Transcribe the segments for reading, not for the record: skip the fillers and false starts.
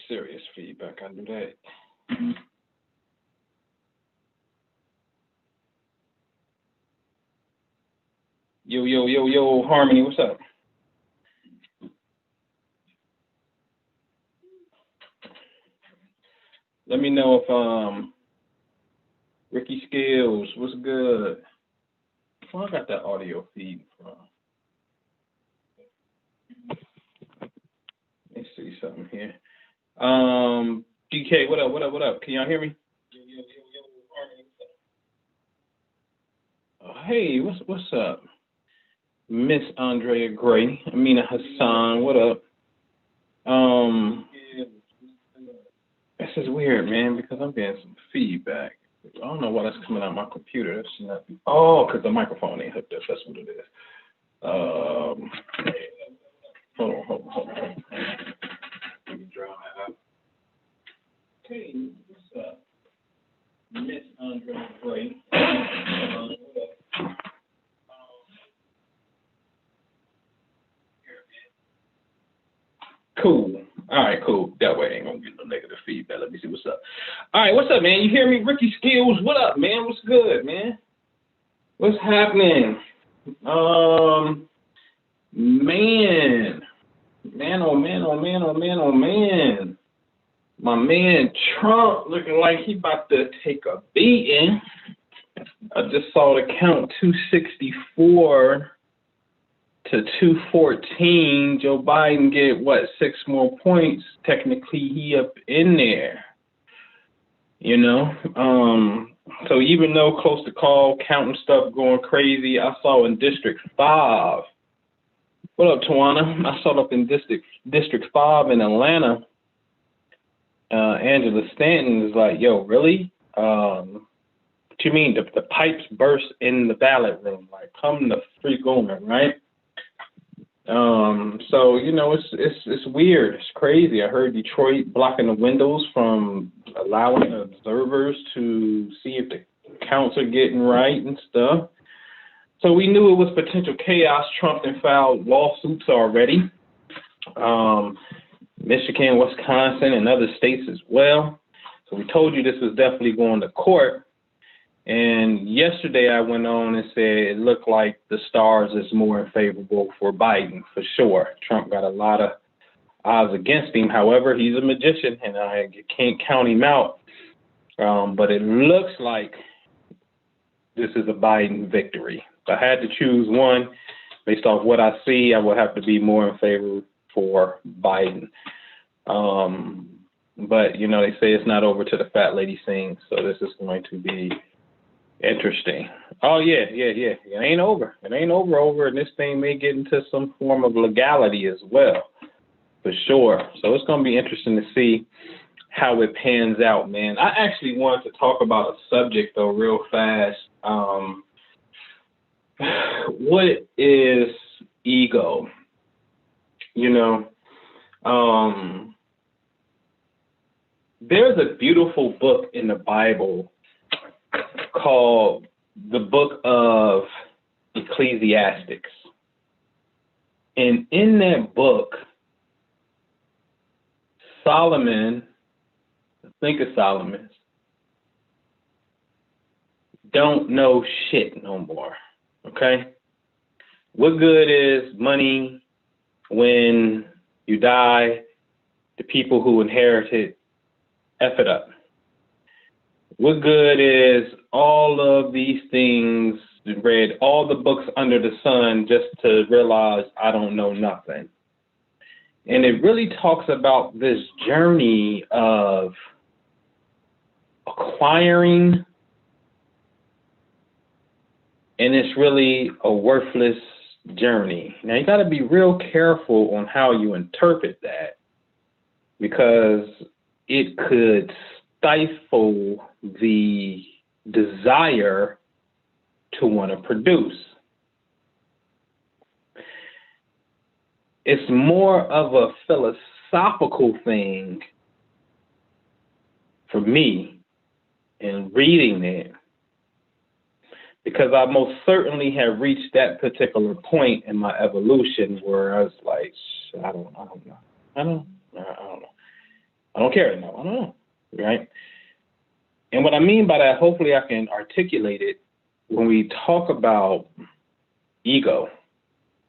serious feedback. I do that. Yo, Harmony, what's up? Let me know if Ricky Skills, what's good? Well, I got that audio feed from. Let me see something here. DK, what up? Can y'all hear me? Hey, what's up? Miss Andrea Gray, Amina Hassan, what up? This is weird, man, because I'm getting some feedback. I don't know why that's coming out of my computer. That should not be. Oh, because the microphone ain't hooked up. That's what it is. Hold on. Let me draw that up. Okay, what's up? Miss Andrea Gray. Cool. All right, cool. That way I ain't gonna get no negative feedback. Let me see what's up. All right, what's up, man? You hear me? Ricky Skills, what up, man? What's good, man? What's happening? Man. My man Trump looking like he about to take a beating. I just saw the count 264 to 214. Joe Biden get, 6 more points? Technically, he up in there. You know? So even though close to call, counting stuff going crazy, I saw in District 5. What up, Tawana? I saw up in District 5 in Atlanta. Angela Stanton is like, yo, really? What you mean? The pipes burst in the ballot room. Like, come the freak on, right? So, you know, it's weird. It's crazy. I heard Detroit blocking the windows from allowing observers to see if the counts are getting right and stuff. So we knew it was potential chaos. Trump had filed lawsuits already. Michigan, Wisconsin, and other states as well. So we told you this was definitely going to court. And yesterday I went on and said it looked like the stars is more favorable for Biden, for sure. Trump got a lot of odds against him. However, he's a magician, and I can't count him out. But it looks like this is a Biden victory. If I had to choose one, based off what I see, I would have to be more in favor for Biden. But, you know, they say it's not over till the fat lady sings, so this is going to be interesting. Oh, yeah. It ain't over. It ain't over, and this thing may get into some form of legality as well, for sure. So it's going to be interesting to see how it pans out, man. I actually wanted to talk about a subject, though, real fast. What is ego? You know, there's a beautiful book in the Bible called the Book of Ecclesiastics. And in that book, Solomon, think of Solomon, don't know shit no more, okay? What good is money when you die? The people who inherited F it up. What good is all of these things, read all the books under the sun just to realize I don't know nothing? And it really talks about this journey of acquiring, and it's really a worthless journey. Now, you got to be real careful on how you interpret that, because it could stifle the desire to want to produce. It's more of a philosophical thing for me in reading it, because I most certainly have reached that particular point in my evolution where I was like, I don't know. I don't care. No, I don't know. Right? And what I mean by that, hopefully I can articulate it. When we talk about ego,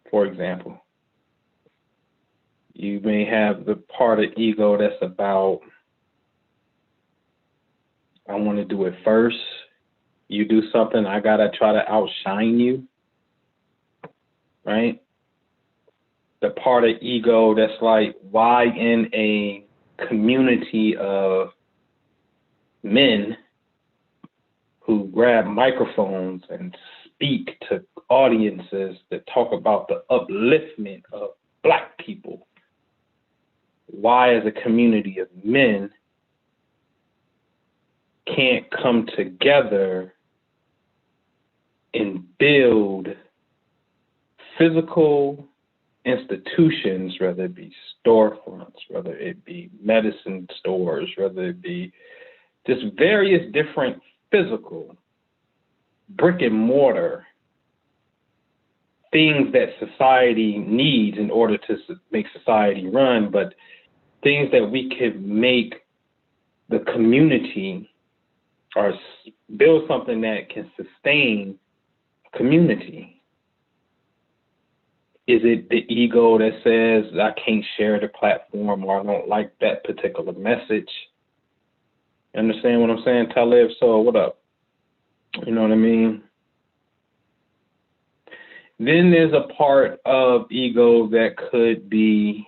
for example, you may have the part of ego that's about, I want to do it first. You do something, I got to try to outshine you, right? The part of ego that's like, why in a community of men who grab microphones and speak to audiences that talk about the upliftment of Black people, why as a community of men can't come together and build physical institutions, whether it be storefronts, whether it be medicine stores, whether it be just various different physical brick and mortar things that society needs in order to make society run, but things that we could make the community or build something that can sustain a community. Is it the ego that says I can't share the platform or I don't like that particular message? You understand what I'm saying, Talib? So what up? You know what I mean? Then there's a part of ego that could be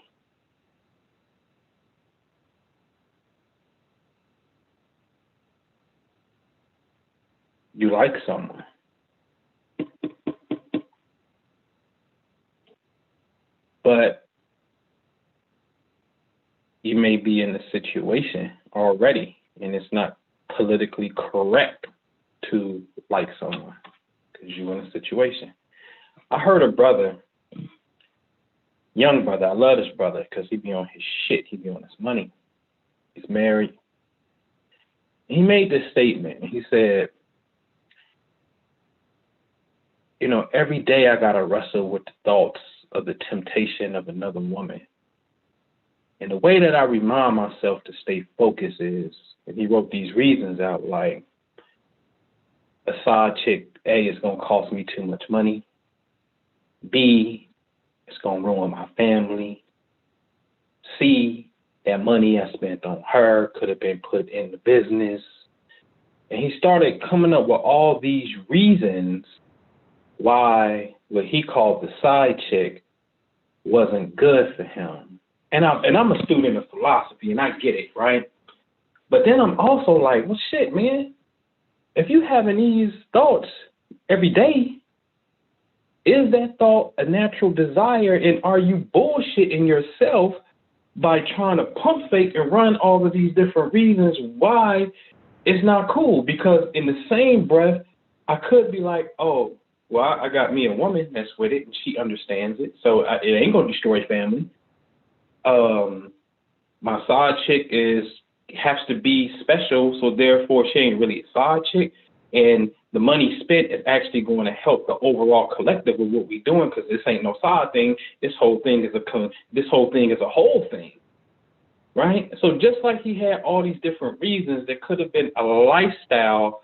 you like someone. But you may be in a situation already, and it's not politically correct to like someone because you're in a situation. I heard a brother, young brother, I love this brother because he be on his shit, he be on his money. He's married. He made this statement. He said, you know, every day I got to wrestle with the thoughts of the temptation of another woman. And the way that I remind myself to stay focused is, and he wrote these reasons out, like, a side chick, A, is going to cost me too much money. B, it's going to ruin my family. C, that money I spent on her could have been put in the business. And he started coming up with all these reasons why what he called the side chick wasn't good for him. And I'm a student of philosophy, and I get it, right? But then I'm also like, well, shit, man. If you having these thoughts every day, is that thought a natural desire, and are you bullshitting yourself by trying to pump fake and run all of these different reasons why it's not cool? Because in the same breath, I could be like, oh, well, I got me a woman that's with it, and she understands it, so it ain't going to destroy family. My side chick has to be special, so therefore she ain't really a side chick, and the money spent is actually going to help the overall collective of what we're doing, because this ain't no side thing. This whole thing is a whole thing, right? So just like he had all these different reasons, there could have been a lifestyle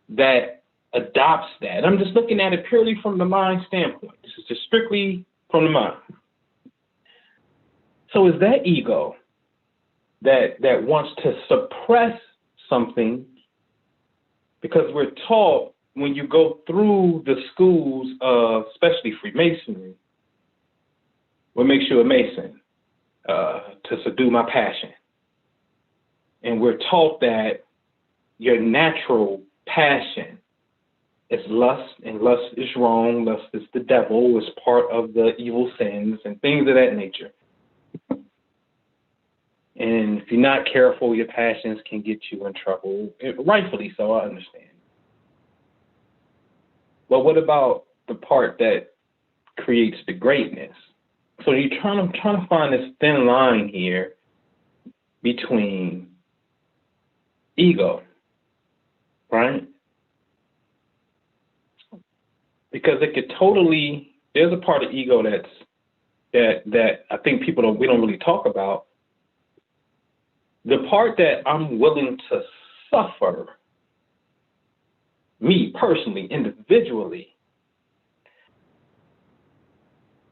that adopts that. I'm just looking at it purely from the mind standpoint. This is just strictly from the mind. So is that ego that wants to suppress something? Because we're taught when you go through the schools of, especially Freemasonry, what makes you a Mason? To subdue my passion. And we're taught that your natural passion is lust, and lust is wrong. Lust is the devil, is part of the evil sins and things of that nature. And if you're not careful, your passions can get you in trouble. Rightfully so, I understand. But what about the part that creates the greatness? So you're trying to find this thin line here between ego, right? Because it could totally, there's a part of ego that I think we don't really talk about. The part that I'm willing to suffer, me personally, individually,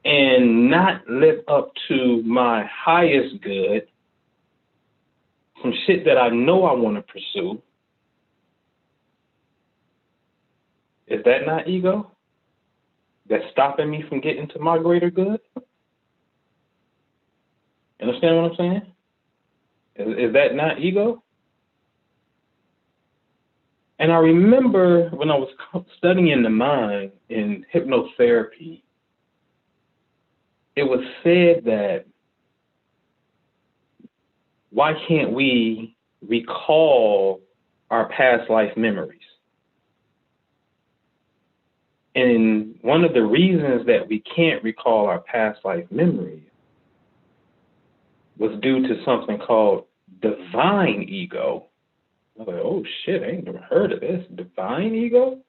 and not live up to my highest good, some shit that I know I want to pursue, is that not ego? That's stopping me from getting to my greater good? Understand what I'm saying? Is that not ego? And I remember when I was studying the mind in hypnotherapy, it was said that why can't we recall our past life memories? And one of the reasons that we can't recall our past life memories was due to something called divine ego. I was like, oh shit, I ain't never heard of this. Divine ego?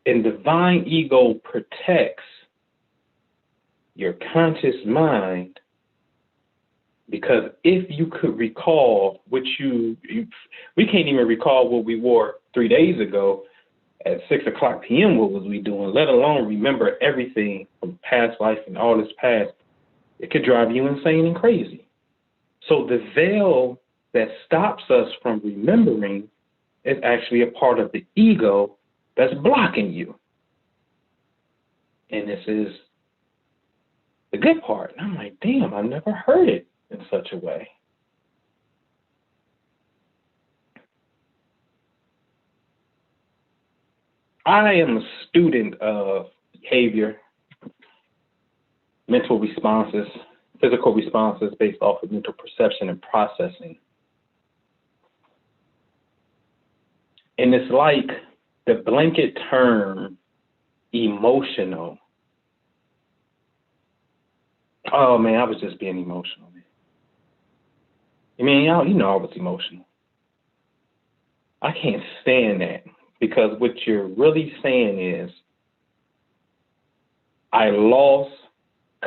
And divine ego protects your conscious mind, because if you could recall what we can't even recall what we wore 3 days ago at 6:00 p.m. What was we doing, let alone remember everything from past life and all this past. It could drive you insane and crazy. So the veil that stops us from remembering is actually a part of the ego that's blocking you. And this is the good part. And I'm like, damn, I've never heard it in such a way. I am a student of behavior, mental responses, physical responses based off of mental perception and processing. And it's like the blanket term emotional. Oh man, I was just being emotional, man. I mean, you know I was emotional. I can't stand that, because what you're really saying is I lost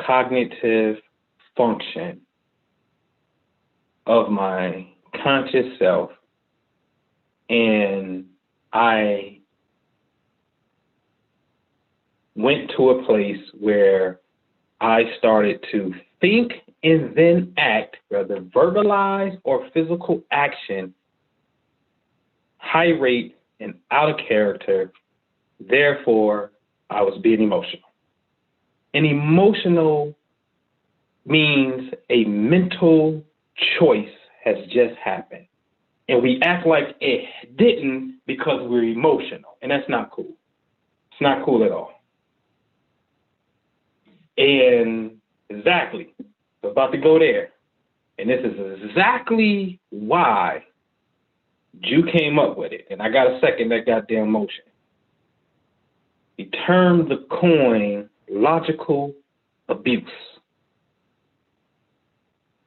cognitive function of my conscious self, and I went to a place where I started to think and then act, whether verbalized or physical action, high rate and out of character. Therefore, I was being emotional. And emotional means a mental choice has just happened. And we act like it didn't because we're emotional. And that's not cool. It's not cool at all. And exactly, I was about to go there. And this is exactly why Jew came up with it. And I got to second that goddamn motion. He termed the coin logical abuse.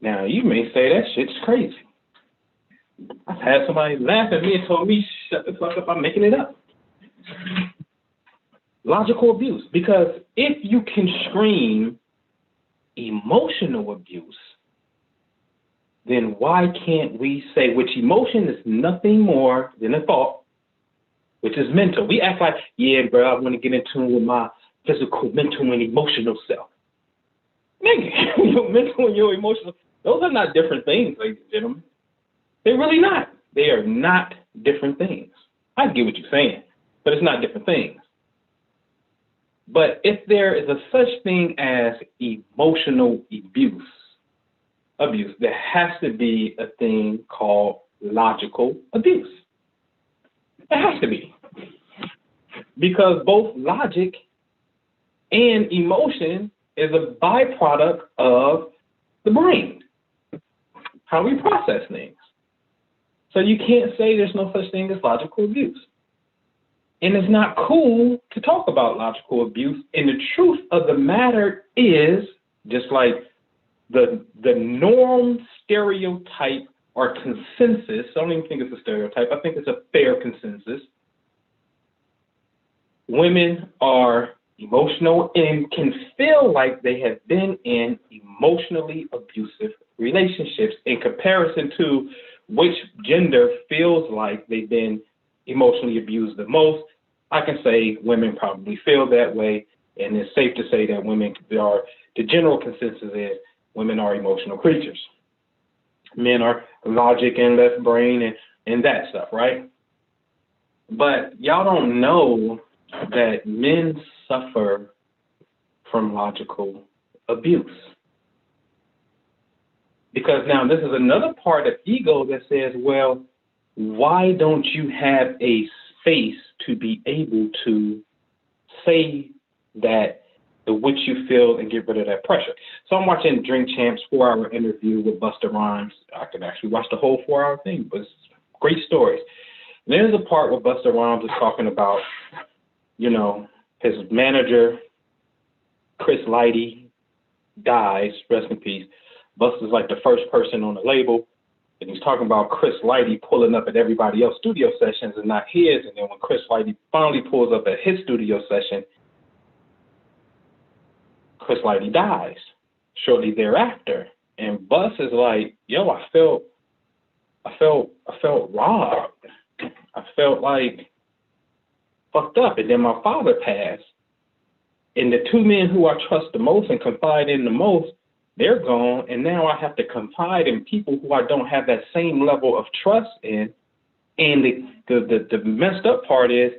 Now, you may say that shit's crazy. I've had somebody laugh at me and told me, shut the fuck up, I'm making it up. Logical abuse. Because if you can scream emotional abuse, then why can't we say, which emotion is nothing more than a thought, which is mental. We act like, yeah, bro, I want to get in tune with my physical, mental, and emotional self. Nigga, your mental and your emotional, those are not different things, ladies and gentlemen. They're really not. They are not different things. I get what you're saying, but it's not different things. But if there is a such thing as emotional abuse, there has to be a thing called logical abuse. It has to be. Because both logic and emotion is a byproduct of the brain, how we process things. So you can't say there's no such thing as logical abuse. And it's not cool to talk about logical abuse. And the truth of the matter is, just like the norm, stereotype, or consensus, I don't even think it's a stereotype, I think it's a fair consensus. Women are emotional and can feel like they have been in emotionally abusive relationships in comparison to which gender feels like they've been emotionally abused the most. I can say women probably feel that way, and it's safe to say that women are, the general consensus is women are emotional creatures. Men are logic and left brain and that stuff, right? But y'all don't know that men suffer from logical abuse. Because now this is another part of ego that says, well, why don't you have a space to be able to say that the which you feel and get rid of that pressure? So I'm watching Drink Champs 4-hour interview with Busta Rhymes. I could actually watch the whole 4-hour thing, but it's great stories. And there's a part where Busta Rhymes is talking about, you know, his manager, Chris Lighty, dies, rest in peace. Busta's like the first person on the label, and he's talking about Chris Lighty pulling up at everybody else's studio sessions and not his. And then when Chris Lighty finally pulls up at his studio session, Chris Lighty dies shortly thereafter. And Bus is like, yo, I felt robbed. I felt like fucked up. And then my father passed. And the two men who I trust the most and confide in the most, they're gone. And now I have to confide in people who I don't have that same level of trust in. And the messed up part is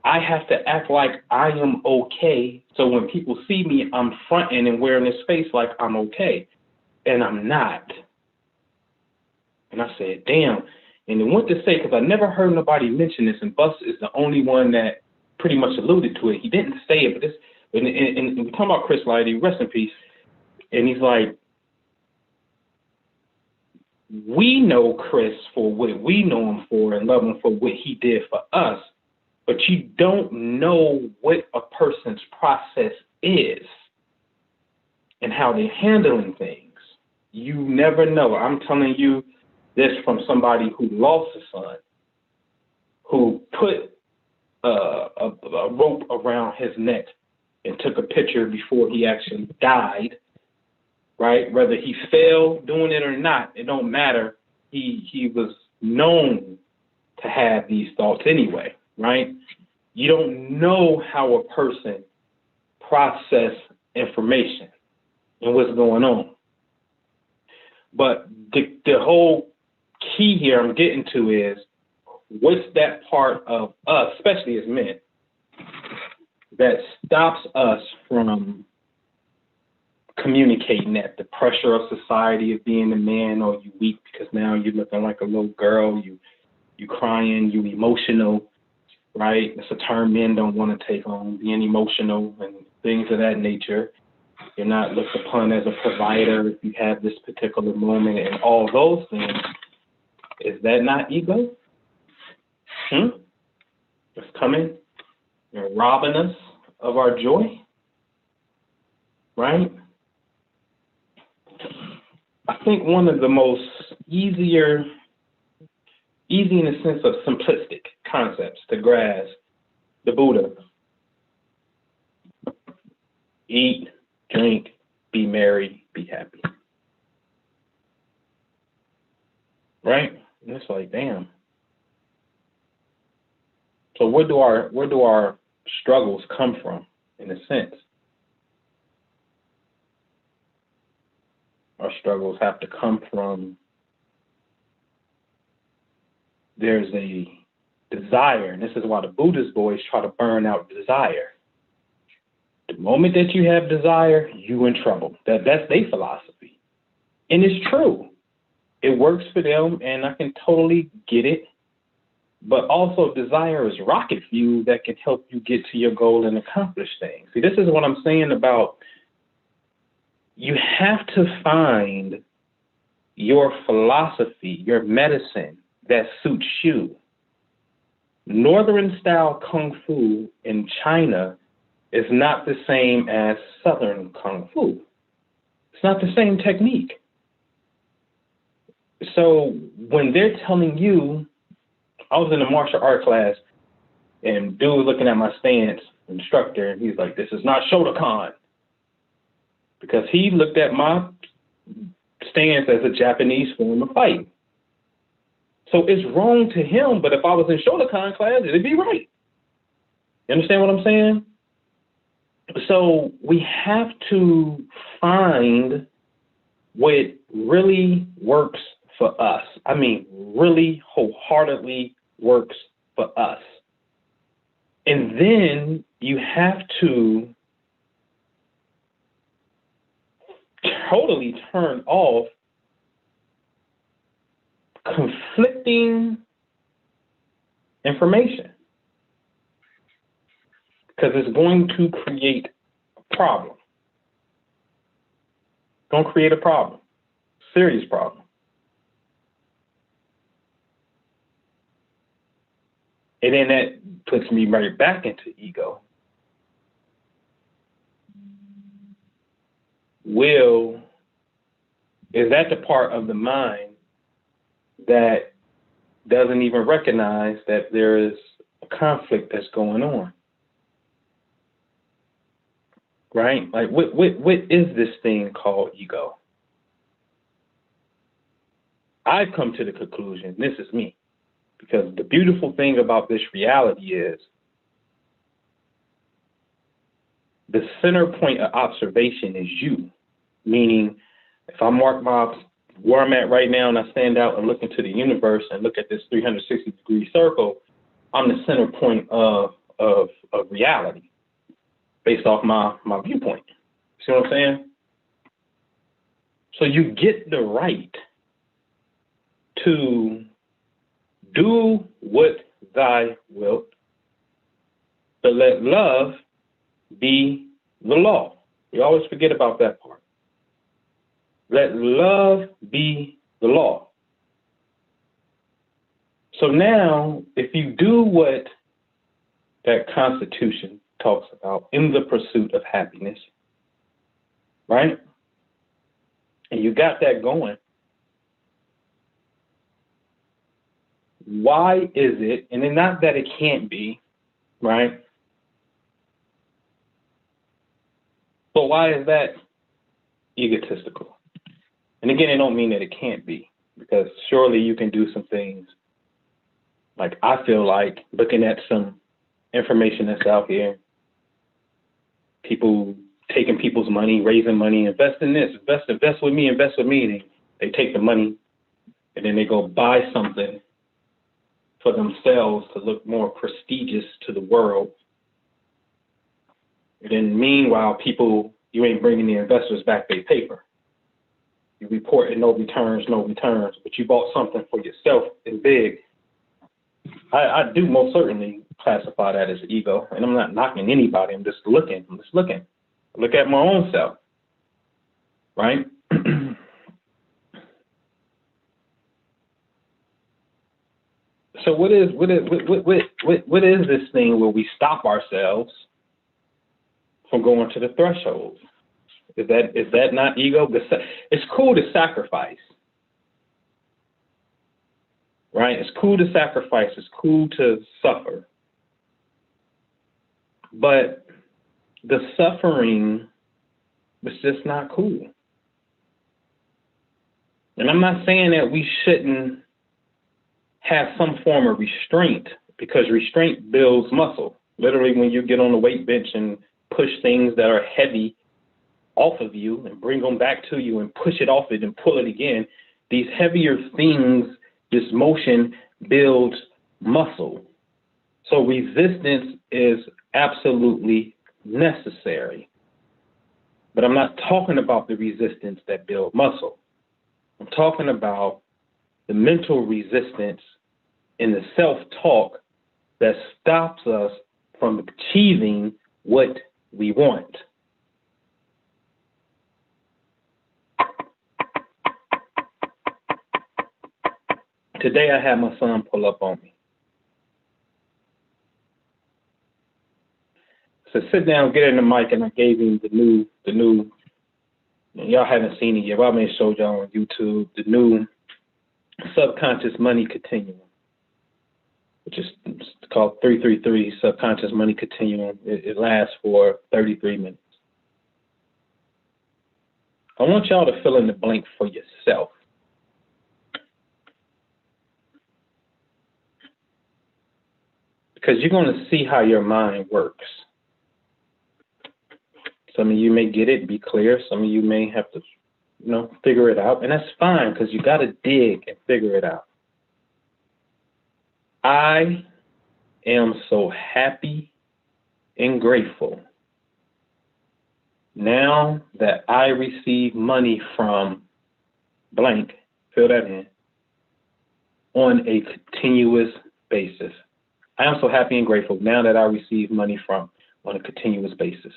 I have to act like I am okay. So when people see me, I'm fronting and wearing this face like I'm okay. And I'm not. And I said, damn. And then what to say, because I never heard nobody mention this, and Bus is the only one that pretty much alluded to it. He didn't say it, but this, and we're talking about Chris Lighty, rest in peace. And he's like, we know Chris for what we know him for and love him for what he did for us, but you don't know what a person's process is and how they're handling things. You never know. I'm telling you this from somebody who lost a son, who put a rope around his neck and took a picture before he actually died, right? Whether he fell doing it or not, it don't matter. He was known to have these thoughts anyway, right? You don't know how a person process information and what's going on. But the whole key here I'm getting to is, what's that part of us, especially as men, that stops us from communicating that? The pressure of society of being a man, or you weak because now you're looking like a little girl, you crying, you emotional, right? It's a term men don't want to take on, being emotional and things of that nature. You're not looked upon as a provider if you have this particular moment and all those things. Is that not ego? It's coming and robbing us of our joy, right? I think one of the most easy in the sense of simplistic concepts to grasp, the Buddha. Eat, drink, be merry, be happy. Right? And it's like, damn. So where do our struggles come from, in a sense? Our struggles have to come from, there's a desire, and this is why the Buddhist boys try to burn out desire. The moment that you have desire, you in trouble. That's their philosophy. And it's true. It works for them, and I can totally get it. But also, desire is rocket fuel that can help you get to your goal and accomplish things. See, this is what I'm saying about, you have to find your philosophy, your medicine that suits you. Northern style Kung Fu in China is not the same as Southern Kung Fu. It's not the same technique. So when they're telling you, I was in a martial art class and dude was looking at my stance instructor, and he's like, this is not Shotokan. Because he looked at my stance as a Japanese form of fighting. So it's wrong to him, but if I was in Shotokan class, it'd be right. You understand what I'm saying? So we have to find what really works for us. I mean, really wholeheartedly works for us. And then you have to totally turn off conflicting information, because it's going to create a problem. Don't create a problem, serious problem. And then that puts me right back into ego. Is that the part of the mind that doesn't even recognize that there is a conflict that's going on? Right? Like, what is this thing called ego? I've come to the conclusion, this is me, because the beautiful thing about this reality is the center point of observation is you. Meaning, if I mark where I'm at right now and I stand out and look into the universe and look at this 360-degree circle, I'm the center point of reality based off my viewpoint. See what I'm saying? So you get the right to do what thy wilt, but let love be the law. We always forget about that part. Let love be the law. So now, if you do what that Constitution talks about, in the pursuit of happiness, right? And you got that going, why is it, and then not that it can't be, right? But why is that egotistical? And again, I don't mean that it can't be, because surely you can do some things. Like, I feel like looking at some information that's out here, people taking people's money, raising money, invest in this, invest with me. And they take the money and then they go buy something for themselves to look more prestigious to the world. And then meanwhile, you ain't bringing the investors back their paper. You reported no returns, but you bought something for yourself in big. I do most certainly classify that as ego, and I'm not knocking anybody. I'm just looking. Look at my own self, right? So what is this thing where we stop ourselves from going to the threshold? Is that not ego? It's cool to sacrifice, right? It's cool to sacrifice. It's cool to suffer. But the suffering was just not cool. And I'm not saying that we shouldn't have some form of restraint, because restraint builds muscle. Literally, when you get on the weight bench and push things that are heavy off of you and bring them back to you and push it off it and pull it again, these heavier things, this motion builds muscle. So resistance is absolutely necessary. But I'm not talking about the resistance that builds muscle. I'm talking about the mental resistance and the self-talk that stops us from achieving what we want. Today I had my son pull up on me. So sit down, get in the mic, and I gave him the new, y'all haven't seen it yet, but I may have showed y'all on YouTube, the new subconscious money continuum, which is called 333, Subconscious Money Continuum. It lasts for 33 minutes. I want y'all to fill in the blank for yourself. Because you're going to see how your mind works. Some of you may get it, be clear. Some of you may have to, figure it out. And that's fine, because you got to dig and figure it out. I am so happy and grateful now that I receive money from blank, fill that in, on a continuous basis. I am so happy and grateful now that I receive money from on a continuous basis.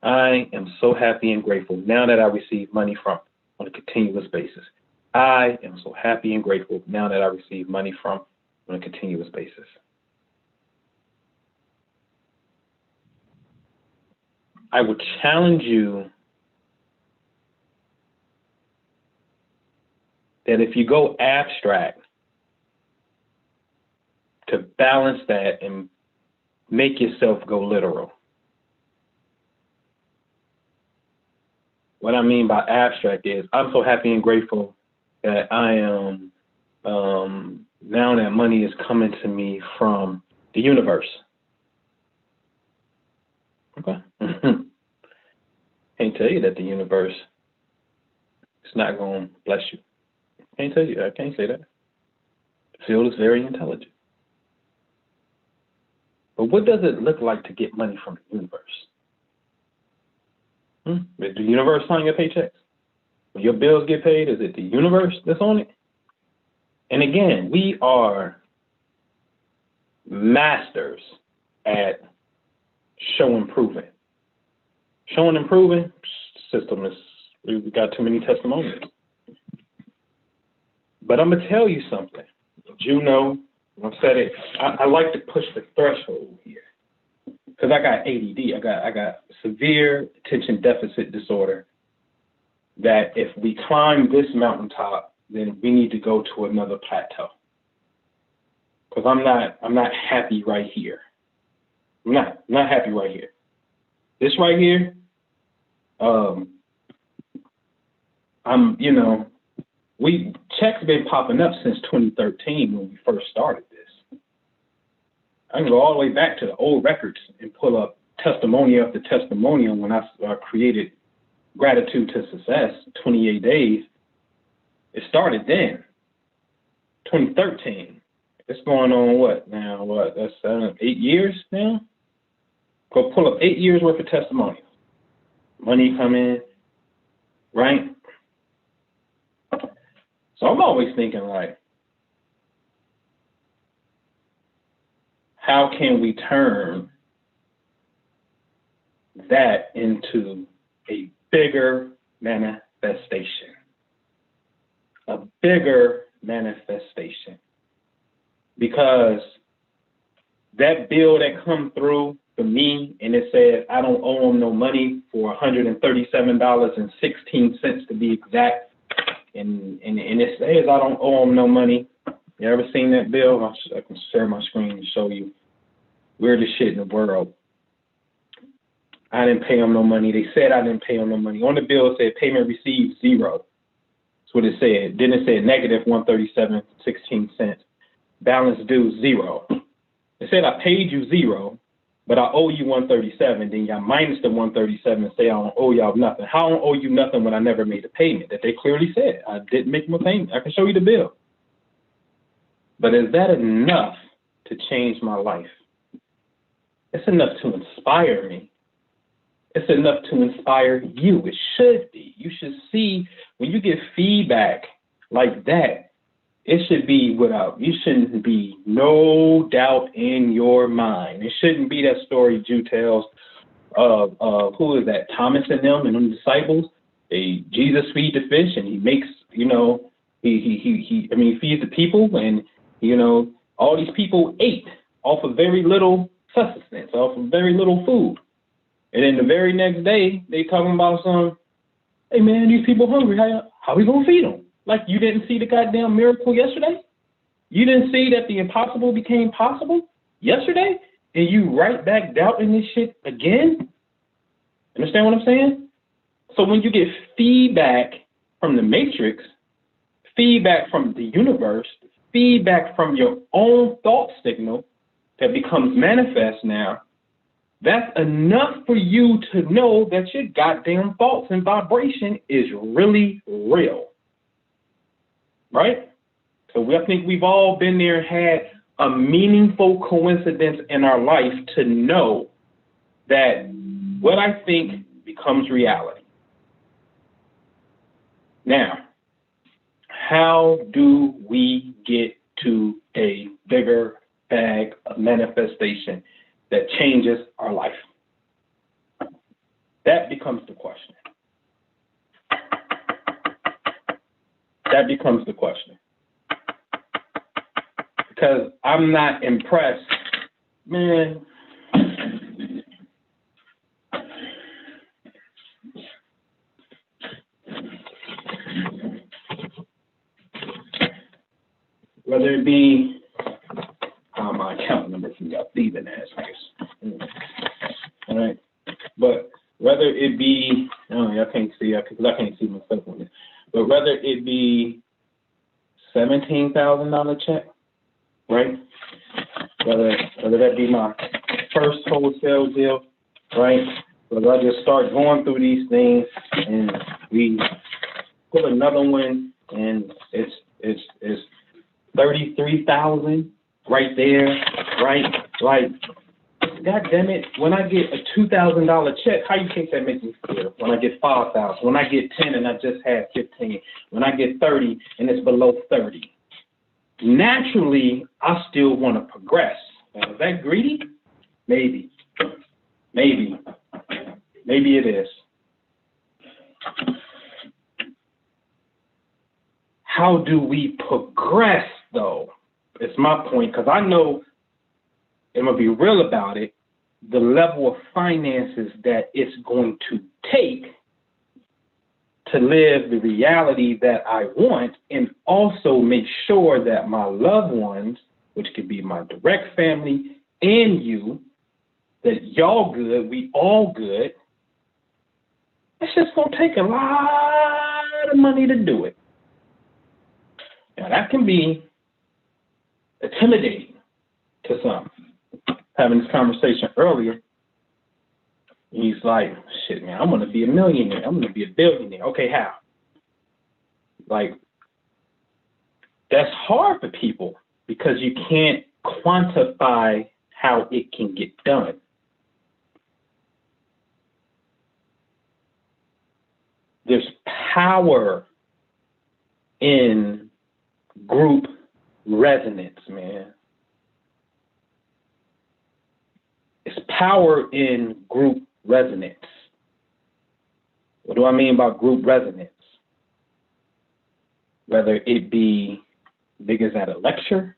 I am so happy and grateful now that I receive money from on a continuous basis. I am so happy and grateful now that I receive money from on a continuous basis. I would challenge you that if you go abstract, to balance that and make yourself go literal. What I mean by abstract is I'm so happy and grateful that I am, now that money is coming to me from the universe. Okay. Can't tell you that the universe is not going to bless you. Can't tell you. I can't say that. The field is very intelligent. But what does it look like to get money from the universe? Is the universe signing your paychecks? When your bills get paid, is it the universe that's on it? And again, we are masters at show and proving. Showing and proving, system is, we got too many testimonials. But I'm going to tell you something. Juno, I've said it, I like to push the threshold here. Because I got ADD, I got severe attention deficit disorder, that if we climb this mountaintop, then we need to go to another plateau. Because I'm not happy right here. I'm not happy right here. This right here, checks been popping up since 2013 when we first started this. I can go all the way back to the old records and pull up testimonial after testimonial when I created Gratitude to Success, 28 days. It started then, 2013. It's going on what now? That's 8 years now? Go pull up 8 years worth of testimonials. Money come in, right? So I'm always thinking like, how can we turn that into a bigger manifestation? A bigger manifestation. Because that bill that come through for me and it says I don't owe them no money for $137.16 to be exact, and it says I don't owe them no money. You ever seen that bill? I can share my screen and show you. Weirdest shit in the world. I didn't pay them no money. They said I didn't pay them no money. On the bill it said payment received 0. That's what it said. Then it said negative $137.16. Balance due 0. It said I paid you 0, but I owe you 137. Then y'all minus the 137 and say I don't owe y'all nothing. How I don't owe you nothing when I never made a payment? That they clearly said I didn't make my payment. I can show you the bill. But is that enough to change my life? It's enough to inspire me. It's enough to inspire you. It should be. You should see when you get feedback like that, it should be you shouldn't be no doubt in your mind. It shouldn't be that story Jew tells of who is that? Thomas and them and them disciples. Jesus feed the fish and he makes, he feeds the people and, all these people ate off of very little sustenance, off of very little food. And then the very next day, they talking about hey man, these people hungry. How we gonna feed them? Like you didn't see the goddamn miracle yesterday? You didn't see that the impossible became possible? yesterday, and you right back doubting this shit again? Understand what I'm saying? So when you get feedback from the matrix, feedback from the universe, feedback from your own thought signal that becomes manifest now, that's enough for you to know that your goddamn thoughts and vibration is really real. Right? So I think we've all been there and had a meaningful coincidence in our life to know that what I think becomes reality. Now, how do we get to a bigger bag of manifestation that changes our life? That becomes the question. That becomes the question. Because I'm not impressed, man. Whether it be my account number from y'all thieving ass niggas. All right. But whether it be, y'all can't see, because I can't see myself on it. But whether it be $17,000 check, right? Whether that be my first wholesale deal, right? Whether I just start going through these things and we put another one and it's 33,000 right there, right? Like, God damn it, when I get a $2,000 check, how you think that makes me feel? When I get 5,000, when I get 10 and I just had 15, when I get 30 and it's below 30. Naturally, I still want to progress. Now, is that greedy? Maybe. Maybe it is. How do we progress, though? It's my point, because I know, I'm going to be real about it, the level of finances that it's going to take to live the reality that I want, and also make sure that my loved ones, which could be my direct family and you, that y'all good, we all good. It's just going to take a lot of money to do it. Now, that can be intimidating to some. Having this conversation earlier, he's like, shit, man, I'm going to be a millionaire. I'm going to be a billionaire. Okay, how? Like, that's hard for people because you can't quantify how it can get done. There's power in group resonance, man. It's power in group resonance. What do I mean by group resonance? Whether it be niggas at a lecture,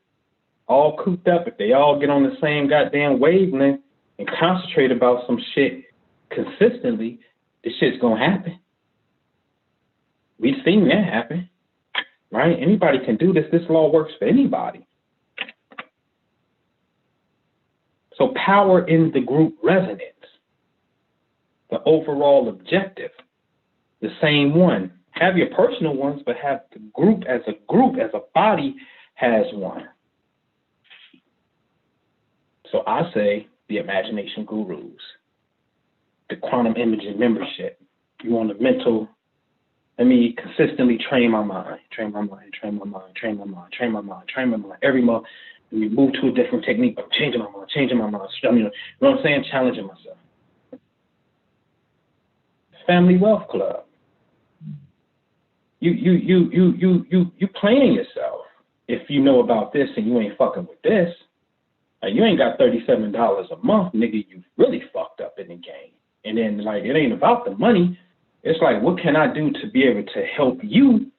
all cooped up, if they all get on the same goddamn wavelength and concentrate about some shit consistently, this shit's gonna happen. We've seen that happen, right? Anybody can do this. This law works for anybody. So power in the group resonance, the overall objective, the same one. Have your personal ones, but have the group, as a body has one. So I say the imagination gurus, the quantum imaging membership. You want a mental, let me consistently train my mind every month. And we move to a different technique, but changing my mind. I mean, you know what I'm saying? Challenging myself. Family Wealth Club. You playing yourself if you know about this and you ain't fucking with this. Like, you ain't got $37 a month, nigga. You really fucked up in the game. And then, like, it ain't about the money. It's like, what can I do to be able to help you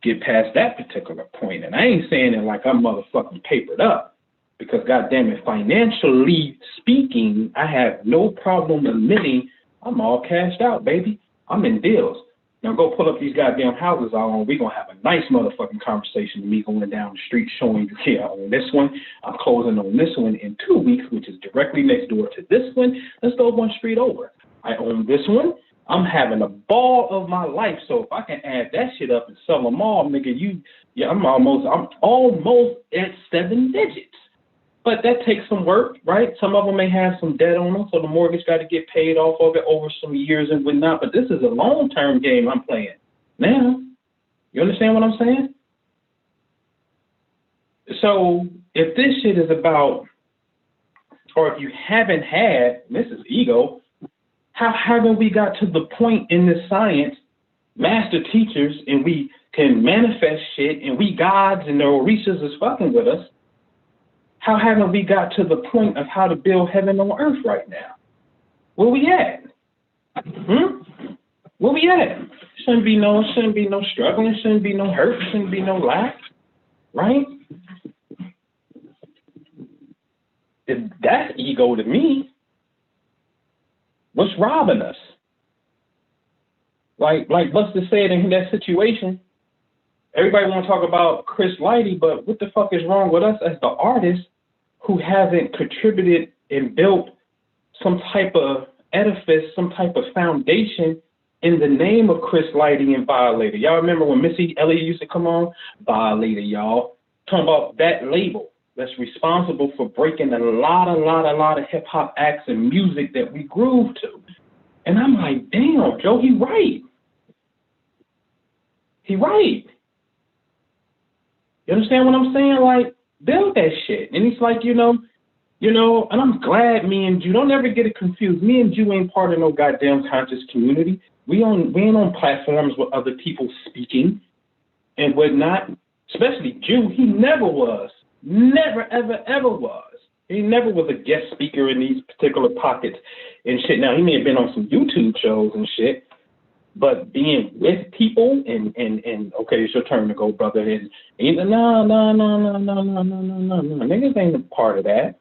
get past that particular point? And I ain't saying it like I'm motherfucking papered up, because goddamn it, financially speaking, I have no problem admitting I'm all cashed out, baby. I'm in deals. Now go pull up these goddamn houses I own. We're going to have a nice motherfucking conversation. Me going down the street showing you, yeah, I own this one. I'm closing on this one in 2 weeks, which is directly next door to this one. Let's go one street over. I own this one. I'm having a ball of my life. So if I can add that shit up and sell them all, nigga, I'm almost at 7 digits. But that takes some work, right? Some of them may have some debt on them, so the mortgage got to get paid off of it over some years and whatnot. But this is a long-term game I'm playing now. You understand what I'm saying? So if this shit is about, or if you haven't had, this is ego, how haven't we got to the point in this science, master teachers, and we can manifest shit, and we gods and the Orishas is fucking with us? How haven't we got to the point of how to build heaven on earth right now? Where we at? Where we at? Shouldn't be no struggling, shouldn't be no hurt, shouldn't be no lack, right? If that's ego to me, what's robbing us? Like Buster said in that situation, everybody want to talk about Chris Lighty, but what the fuck is wrong with us as the artists who haven't contributed and built some type of edifice, some type of foundation in the name of Chris Lighty and Violator? Y'all remember when Missy Elliott used to come on? Violator, y'all. Talking about that label that's responsible for breaking a lot of hip-hop acts and music that we groove to. And I'm like, damn, Joe, he right. He right. You understand what I'm saying? Like, build that shit. And it's like, you know, and I'm glad me and you, don't ever get it confused. Me and you ain't part of no goddamn conscious community. We ain't on platforms with other people speaking and whatnot. Especially Jew, he never was. Never, ever was. He never was a guest speaker in these particular pockets and shit. Now, he may have been on some YouTube shows and shit, but being with people and okay, it's your turn to go, brother. And no. Niggas ain't a part of that.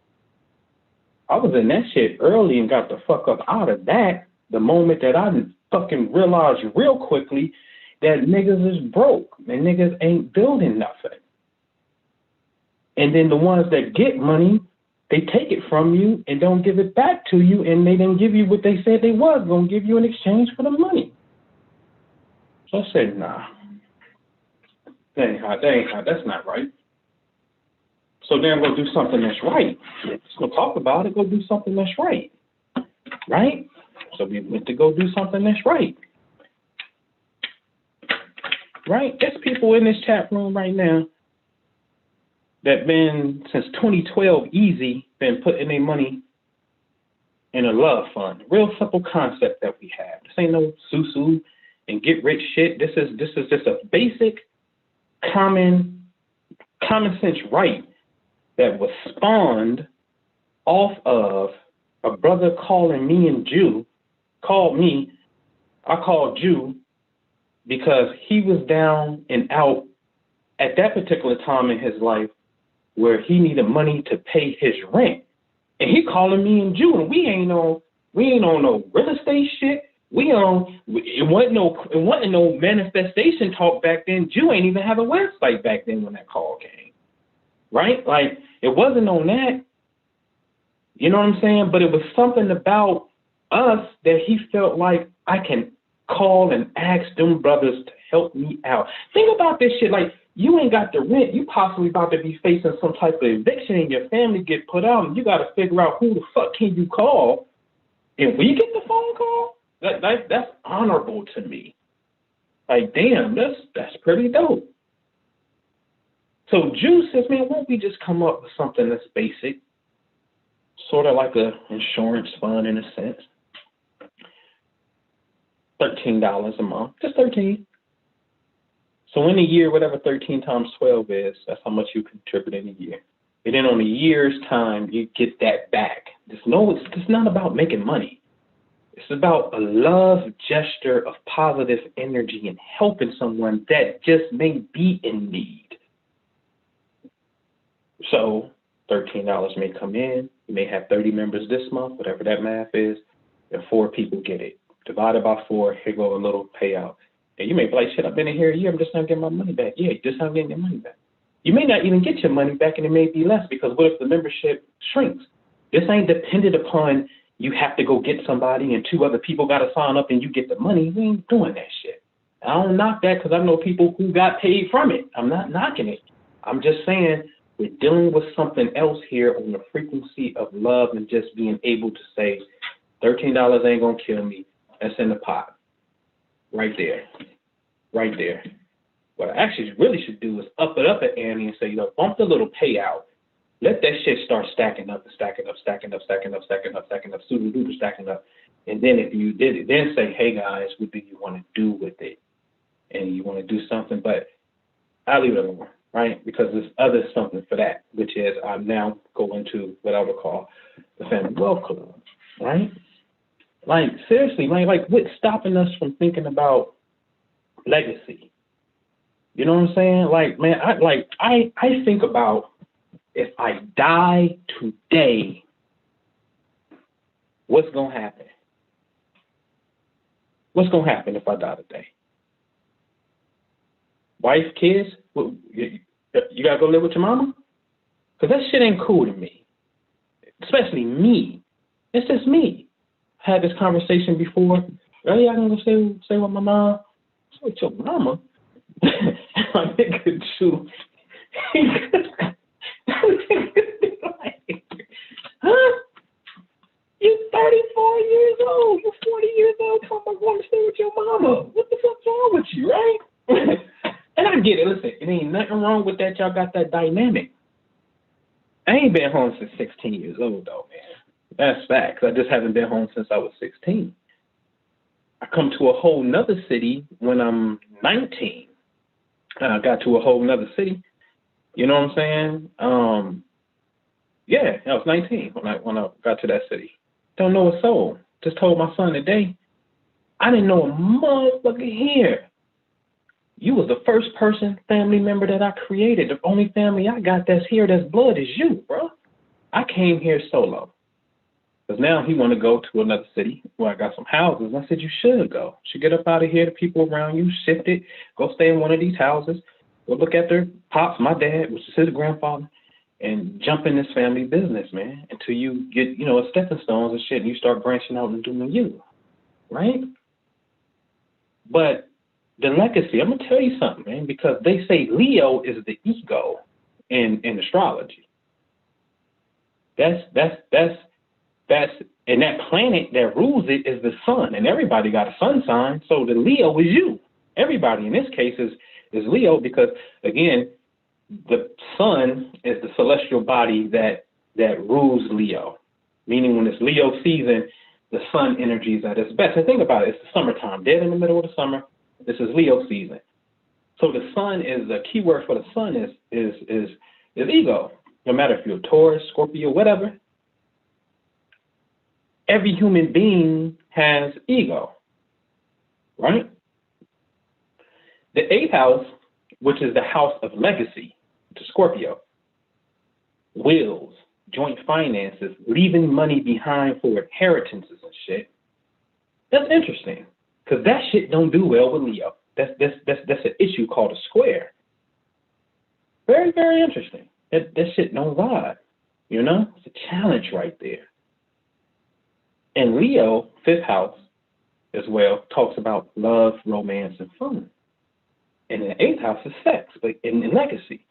I was in that shit early and got the fuck up out of that the moment that I fucking realized real quickly that niggas is broke and niggas ain't building nothing. And then the ones that get money, they take it from you and don't give it back to you, and they didn't give you what they said they was going to give you in exchange for the money. So I said, nah, that ain't how, that's not right. So then go do something that's right. Let's go talk about it, go do something that's right. Right? So we went to go do something that's right. Right? There's people in this chat room right now that been, since 2012, easy, been putting their money in a love fund. Real simple concept that we have. This ain't no susu and get rich shit. This is just a basic common sense right that was spawned off of a brother calling me and Jew, called me. I called Jew because he was down and out at that particular time in his life where he needed money to pay his rent. And he calling me and Jew, and we ain't on no real estate shit. It wasn't no manifestation talk back then. Jew ain't even have a website back then when that call came. Right? Like, it wasn't on that. You know what I'm saying? But it was something about us that he felt like I can call and ask them brothers to help me out. Think about this shit. Like, you ain't got the rent. You possibly about to be facing some type of eviction and your family get put out, and you got to figure out who the fuck can you call. And we get the phone call? That's honorable to me. Like, damn, that's pretty dope. So Juice says, man, won't we just come up with something that's basic? Sort of like a insurance fund in a sense. $13 a month. Just 13. So in a year, whatever 13 times 12 is, that's how much you contribute in a year. And then on a year's time, you get that back. It's not about making money. It's about a love gesture of positive energy and helping someone that just may be in need. So $13 may come in. You may have 30 members this month, whatever that math is, and 4 people get it. Divided by 4, here go a little payout. And you may be like, shit, I've been in here a year, I'm just not getting my money back. Yeah, you're just not getting your money back. You may not even get your money back, and it may be less, because what if the membership shrinks? This ain't dependent upon you have to go get somebody and 2 other people got to sign up and you get the money. We ain't doing that shit. I don't knock that, because I know people who got paid from it. I'm not knocking it. I'm just saying we're dealing with something else here on the frequency of love and just being able to say, $13 ain't going to kill me. That's in the pot. Right there. Right there. What I actually really should do is up it up at Annie and say, you know, bump the little payout. Let that shit start stacking up and stacking up, stacking up, stacking up, stacking up, stacking up, stacking up. And then if you did it, then say, hey guys, what do you want to do with it? And you want to do something, but I'll leave it alone, right? Because there's other something for that, which is I'm now going to what I would call the Family Wealth Club, right? Like, seriously, like what's stopping us from thinking about legacy? You know what I'm saying? Like, man, I think about, if I die today, what's going to happen? What's going to happen if I die today? Wife, kids? You got to go live with your mama? Because that shit ain't cool to me. Especially me. It's just me. I had this conversation before. Oh, yeah, I'm going to say with my mom. Say with your mama? My nigga, too. Huh? You 34 years old. You 40 years old. Come on, going to stay with your mama. What the fuck's wrong with you, right? And I get it. Listen, it ain't nothing wrong with that. Y'all got that dynamic. I ain't been home since 16 years old, though, man. That's facts. I just haven't been home since I was 16. I come to a whole nother city when I'm 19. I got to a whole nother city. You know what I'm saying? Yeah, I was 19 when I got to that city. Don't know a soul. Just told my son today, I didn't know a motherfucker here. You was the first family member that I created. The only family I got that's here, that's blood, is you, bro. I came here solo. Because now he want to go to another city where I got some houses. I said, you should go. You should get up out of here. The people around you, shift it. Go stay in one of these houses. Go look at their pops, my dad, which is his grandfather, and jump in this family business, man, until you get, a stepping stones and shit, and you start branching out and doing you, right? But the legacy, I'm going to tell you something, man, because they say Leo is the ego in astrology. That's and that planet that rules it is the sun, and everybody got a sun sign, so the Leo is you. Everybody in this case is Leo because, again, the sun is the celestial body that rules Leo, meaning when it's Leo season, the sun energy is at its best. And think about it, it's the summertime, dead in the middle of the summer. This is Leo season. So the sun is, the key word for the sun is ego. No matter if you're Taurus, Scorpio, whatever. Every human being has ego, right? The 8th house, which is the house of legacy, to Scorpio, wills, joint finances, leaving money behind for inheritances and shit. That's interesting, because that shit don't do well with Leo. That's an issue called a square. Very, very interesting. That shit don't vibe, It's a challenge right there. And Leo, 5th house, as well, talks about love, romance, and fun. And the 8th house is sex, but in legacy.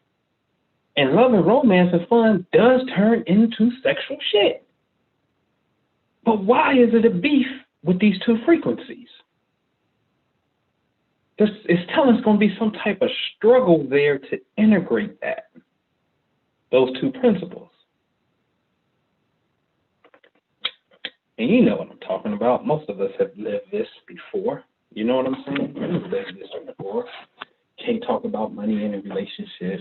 And love and romance and fun does turn into sexual shit. But why is it a beef with these two frequencies? It's telling us going to be some type of struggle there to integrate those two principles. And you know what I'm talking about. Most of us have lived this before. You know what I'm saying? We've lived this before. Can't talk about money in a relationship.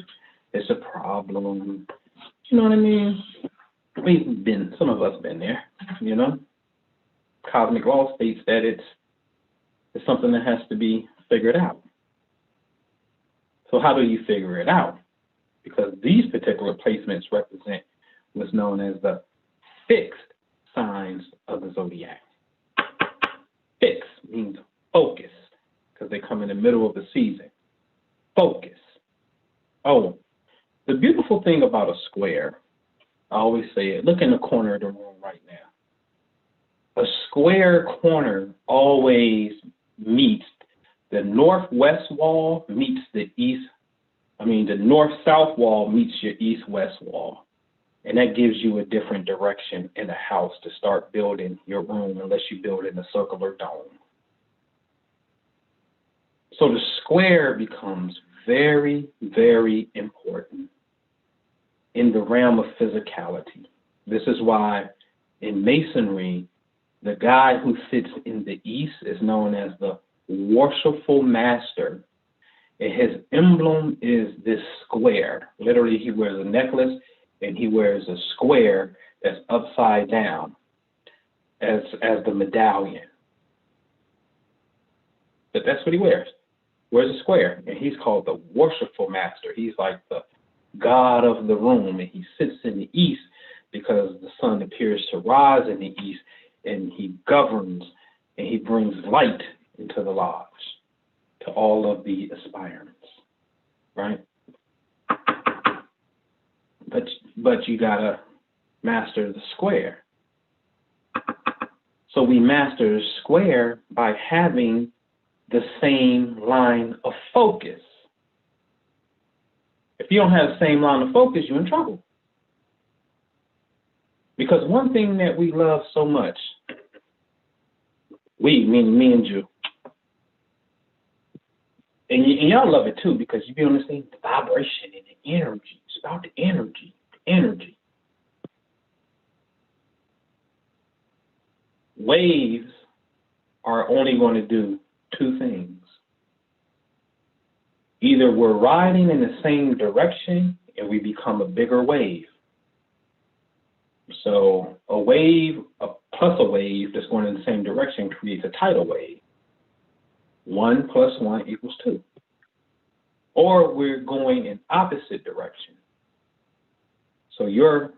It's a problem. You know what I mean? Some of us been there, Cosmic law states that it's something that has to be figured out. So how do you figure it out? Because these particular placements represent what's known as the fixed signs of the zodiac. Fixed means focus. because they come in the middle of the season. Focus. Oh, the beautiful thing about a square, I always say it, look in the corner of the room right now. A square corner always meets the northwest wall meets the north-south wall meets your east-west wall. And that gives you a different direction in the house to start building your room unless you build in a circular dome. So the square becomes very, very important in the realm of physicality. This is why in masonry, the guy who sits in the east is known as the worshipful master. And his emblem is this square. Literally, he wears a necklace and he wears a square that's upside down as the medallion. But that's what he wears. Wears a square, and he's called the worshipful master. He's like the god of the room, and he sits in the east because the sun appears to rise in the east, and he governs and he brings light into the lodge to all of the aspirants, right? But you gotta master the square. So we master the square by having the same line of focus. If you don't have the same line of focus, you're in trouble. Because one thing that we love so much, meaning me and you, and y'all love it too, because you be understanding the vibration and the energy. It's about the energy, Waves are only going to do two things. Either we're riding in the same direction and we become a bigger wave. So a wave plus a wave that's going in the same direction creates a tidal wave. 1 + 1 = 2. Or we're going in opposite direction. So your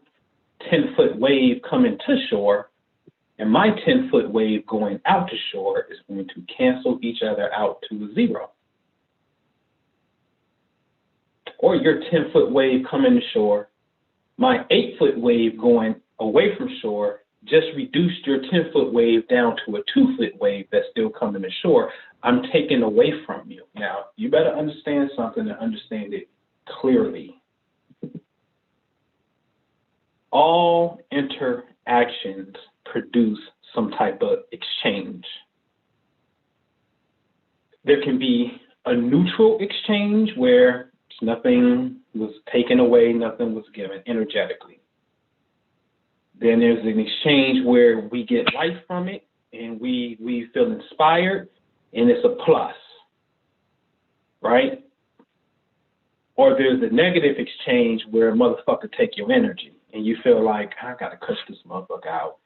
10-foot wave coming to shore and my 10-foot wave going out to shore is going to cancel each other out to 0. Or your 10-foot wave coming to shore, my 8-foot wave going away from shore just reduced your 10-foot wave down to a 2-foot wave that's still coming to shore. I'm taking away from you. Now, you better understand something and understand it clearly. All interactions produce some type of exchange. There can be a neutral exchange where nothing was taken away, nothing was given energetically. Then there's an exchange where we get life from it and we feel inspired and it's a plus, right? Or there's a negative exchange where a motherfucker take your energy and you feel like, I gotta cuss this motherfucker out.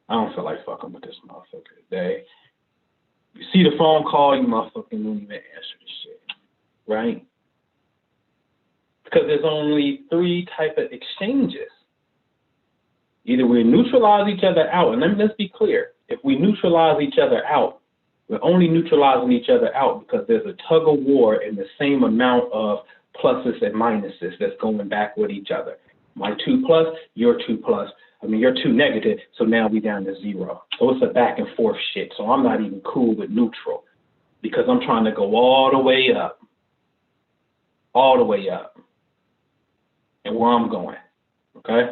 I don't feel like fucking with this motherfucker today. You see the phone call, you motherfucking don't even answer the shit, right? Because there's only 3 types of exchanges. Either we neutralize each other out, and let's be clear, if we neutralize each other out, we're only neutralizing each other out because there's a tug of war in the same amount of pluses and minuses that's going back with each other. My 2+, your 2+. You're 2 negative, so now we down to 0. So it's a back and forth shit. So I'm not even cool with neutral because I'm trying to go all the way up. All the way up. And where I'm going, okay?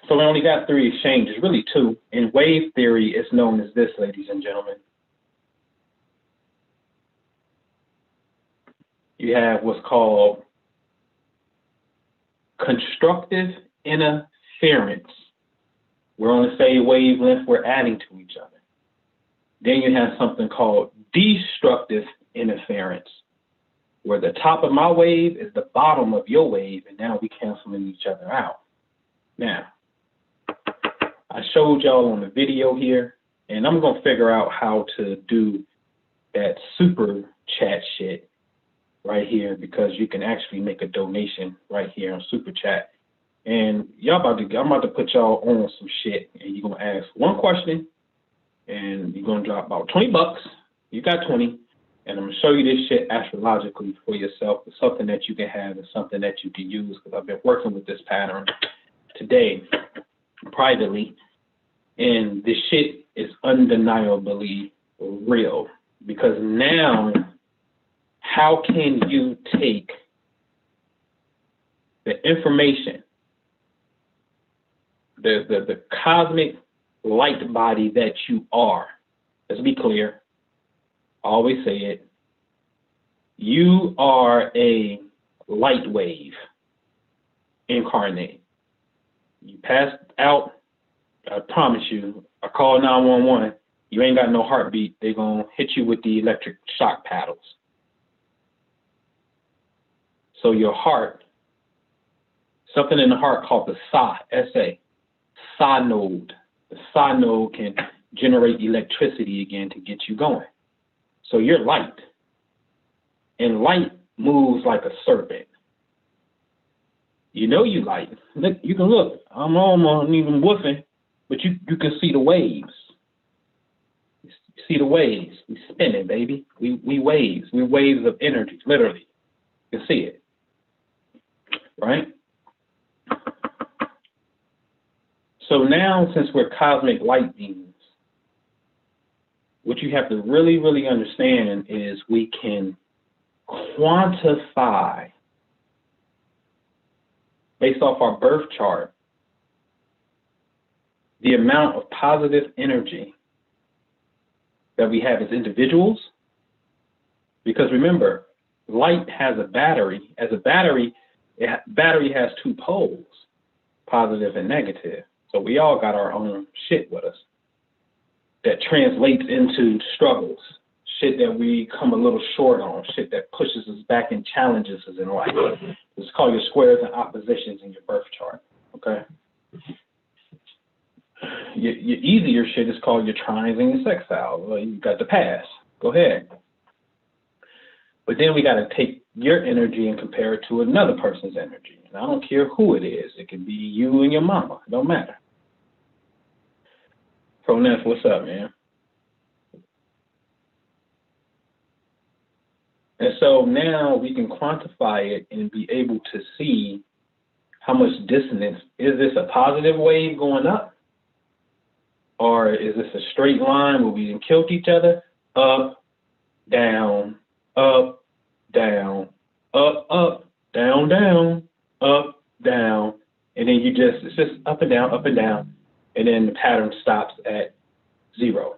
So we only got 3 exchanges, really 2. In wave theory, it's known as this, ladies and gentlemen. You have what's called constructive interference. We're on the same wavelength, we're adding to each other. Then you have something called destructive interference, where the top of my wave is the bottom of your wave, and now we canceling each other out. Now, I showed y'all on the video here, and I'm going to figure out how to do that super chat shit right here, because you can actually make a donation right here on super chat. And I'm about to put y'all on some shit, and you're going to ask one question, and you're going to drop about 20 bucks. You got 20, and I'm going to show you this shit astrologically for yourself. It's something that you can have and something that you can use, because I've been working with this pattern today privately, and this shit is undeniably real, because now how can you take the information, the cosmic light body that you are? Let's be clear. I always say it. You are a light wave incarnate. You passed out, I promise you, I call 911, you ain't got no heartbeat, they're going to hit you with the electric shock paddles. So your heart, something in the heart called the SA, S-A, SA node. The SA node can generate electricity again to get you going. So you're light. And light moves like a serpent. You know you light. Look, you can look. I'm almost even woofing, but you can see the waves. You see the waves. We spinning, baby. We waves. We waves of energy, literally. You can see it. Right? So now, since we're cosmic light beings, what you have to really, really understand is we can quantify, based off our birth chart, the amount of positive energy that we have as individuals. Because remember, light has a battery. As a battery, battery has two poles, positive and negative. So we all got our own shit with us that translates into struggles, shit that we come a little short on, shit that pushes us back and challenges us in life. It's called your squares and oppositions in your birth chart, okay? Your easier shit is called your trines and your sextiles. Well, you got the pass. Go ahead. But then we got to take your energy and compare it to another person's energy. And I don't care who it is. It can be you and your mama. It don't matter. Pronef, what's up, man? And so now we can quantify it and be able to see how much dissonance. Is this a positive wave going up? Or is this a straight line where we can kill each other? Up, down, up, down, up, down, down, up, down. And then it's just up and down. And then the pattern stops at 0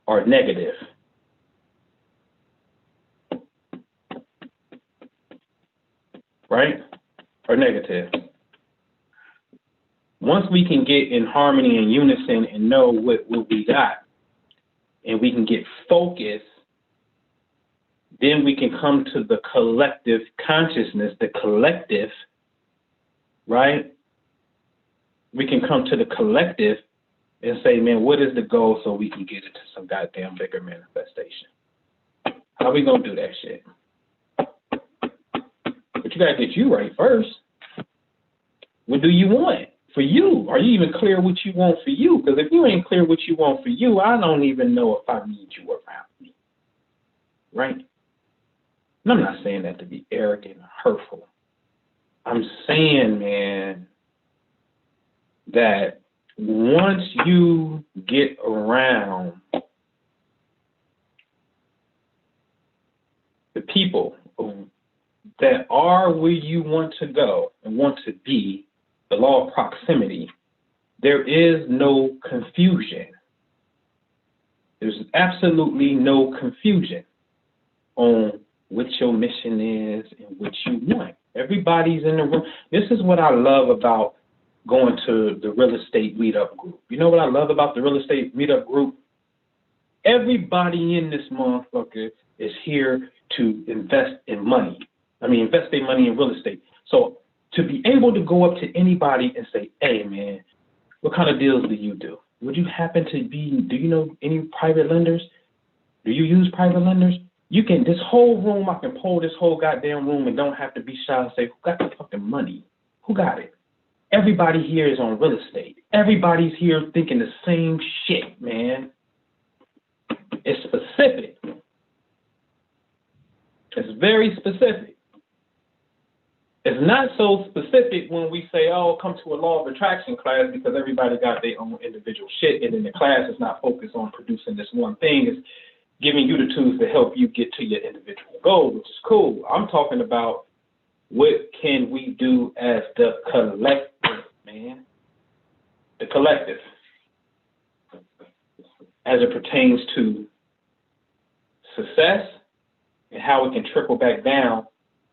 or negative. Right? Or negative. Once we can get in harmony and unison and know what we got, and we can get focused, then we can come to the collective consciousness, the collective, right? We can come to the collective and say, man, what is the goal so we can get into some goddamn bigger manifestation? How are we going to do that shit? But you got to get you right first. What do you want for you? Are you even clear what you want for you? Because if you ain't clear what you want for you, I don't even know if I need you around me. Right? And I'm not saying that to be arrogant or hurtful. I'm saying, man, that once you get around the people that are where you want to go and want to be, the law of proximity, there is no confusion. There's absolutely no confusion on what your mission is and what you want. Everybody's in the room. This is what I love about going to the real estate meetup group. You know what I love about the real estate meetup group? Everybody in this motherfucker is here to invest in money. Invest their money in real estate. So to be able to go up to anybody and say, hey, man, what kind of deals do you do? Would you happen to do you know any private lenders? Do you use private lenders? You can, this whole room, I can pull this whole goddamn room and don't have to be shy and say, who got the fucking money? Who got it? Everybody here is on real estate. Everybody's here thinking the same shit, man. It's specific. It's very specific. It's not so specific when we say, oh, come to a law of attraction class, because everybody got their own individual shit, and then the class is not focused on producing this one thing. It's giving you the tools to help you get to your individual goal, which is cool. I'm talking about what can we do as the collective, man. The collective, as it pertains to success and how it can trickle back down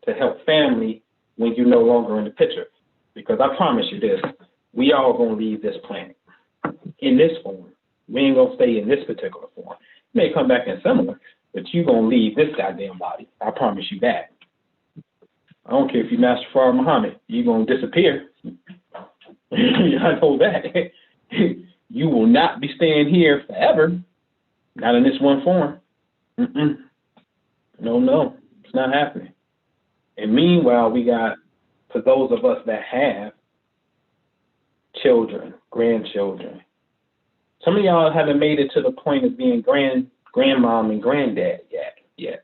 to help family when you're no longer in the picture. Because I promise you this, we all going to leave this planet in this form. We ain't going to stay in this particular form. You may come back in similar, but you're going to leave this goddamn body. I promise you that. I don't care if you Master Farah Muhammad, you're going to disappear. I know that. You will not be staying here forever. Not in this one form. No, it's not happening. And meanwhile, we got, for those of us that have children, grandchildren, some of y'all haven't made it to the point of being grandmom and granddad yet.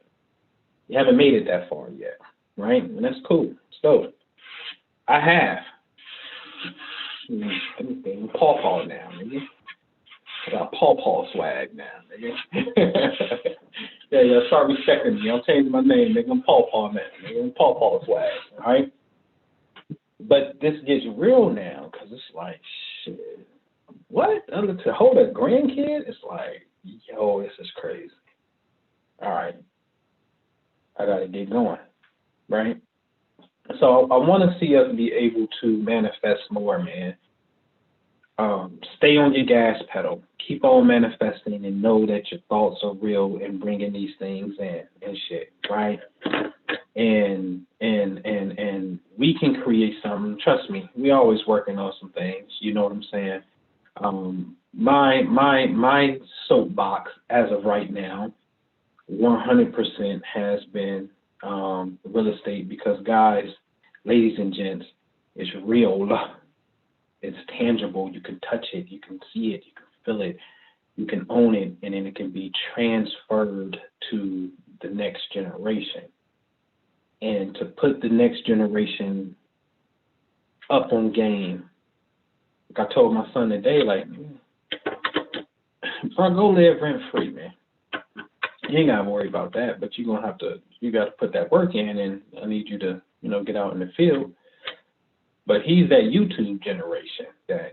You haven't made it that far yet, right? And that's cool. So, I have. I'm Paw now, nigga. I got Paw swag now, nigga. yeah, start respecting me. I'm changing my name, nigga. I'm Paw now, nigga. I'm Paw swag, all right? But this gets real now, because it's like, shit. What? To hold a grandkid? It's like, yo, this is crazy. All right. I got to get going, right? So I want to see us be able to manifest more, man. Stay on your gas pedal. Keep on manifesting and know that your thoughts are real and bringing these things in and shit, right? And we can create something. Trust me, we always working on some things. You know what I'm saying? My soapbox as of right now, 100% has been real estate, because guys, ladies and gents, it's real. It's tangible. You can touch it. You can see it. You can feel it. You can own it, and then it can be transferred to the next generation. And to put the next generation up on game, like I told my son today, like, bro, go live rent free, man. You ain't gotta worry about that, but you gotta put that work in, and I need you to, get out in the field. But he's that YouTube generation that,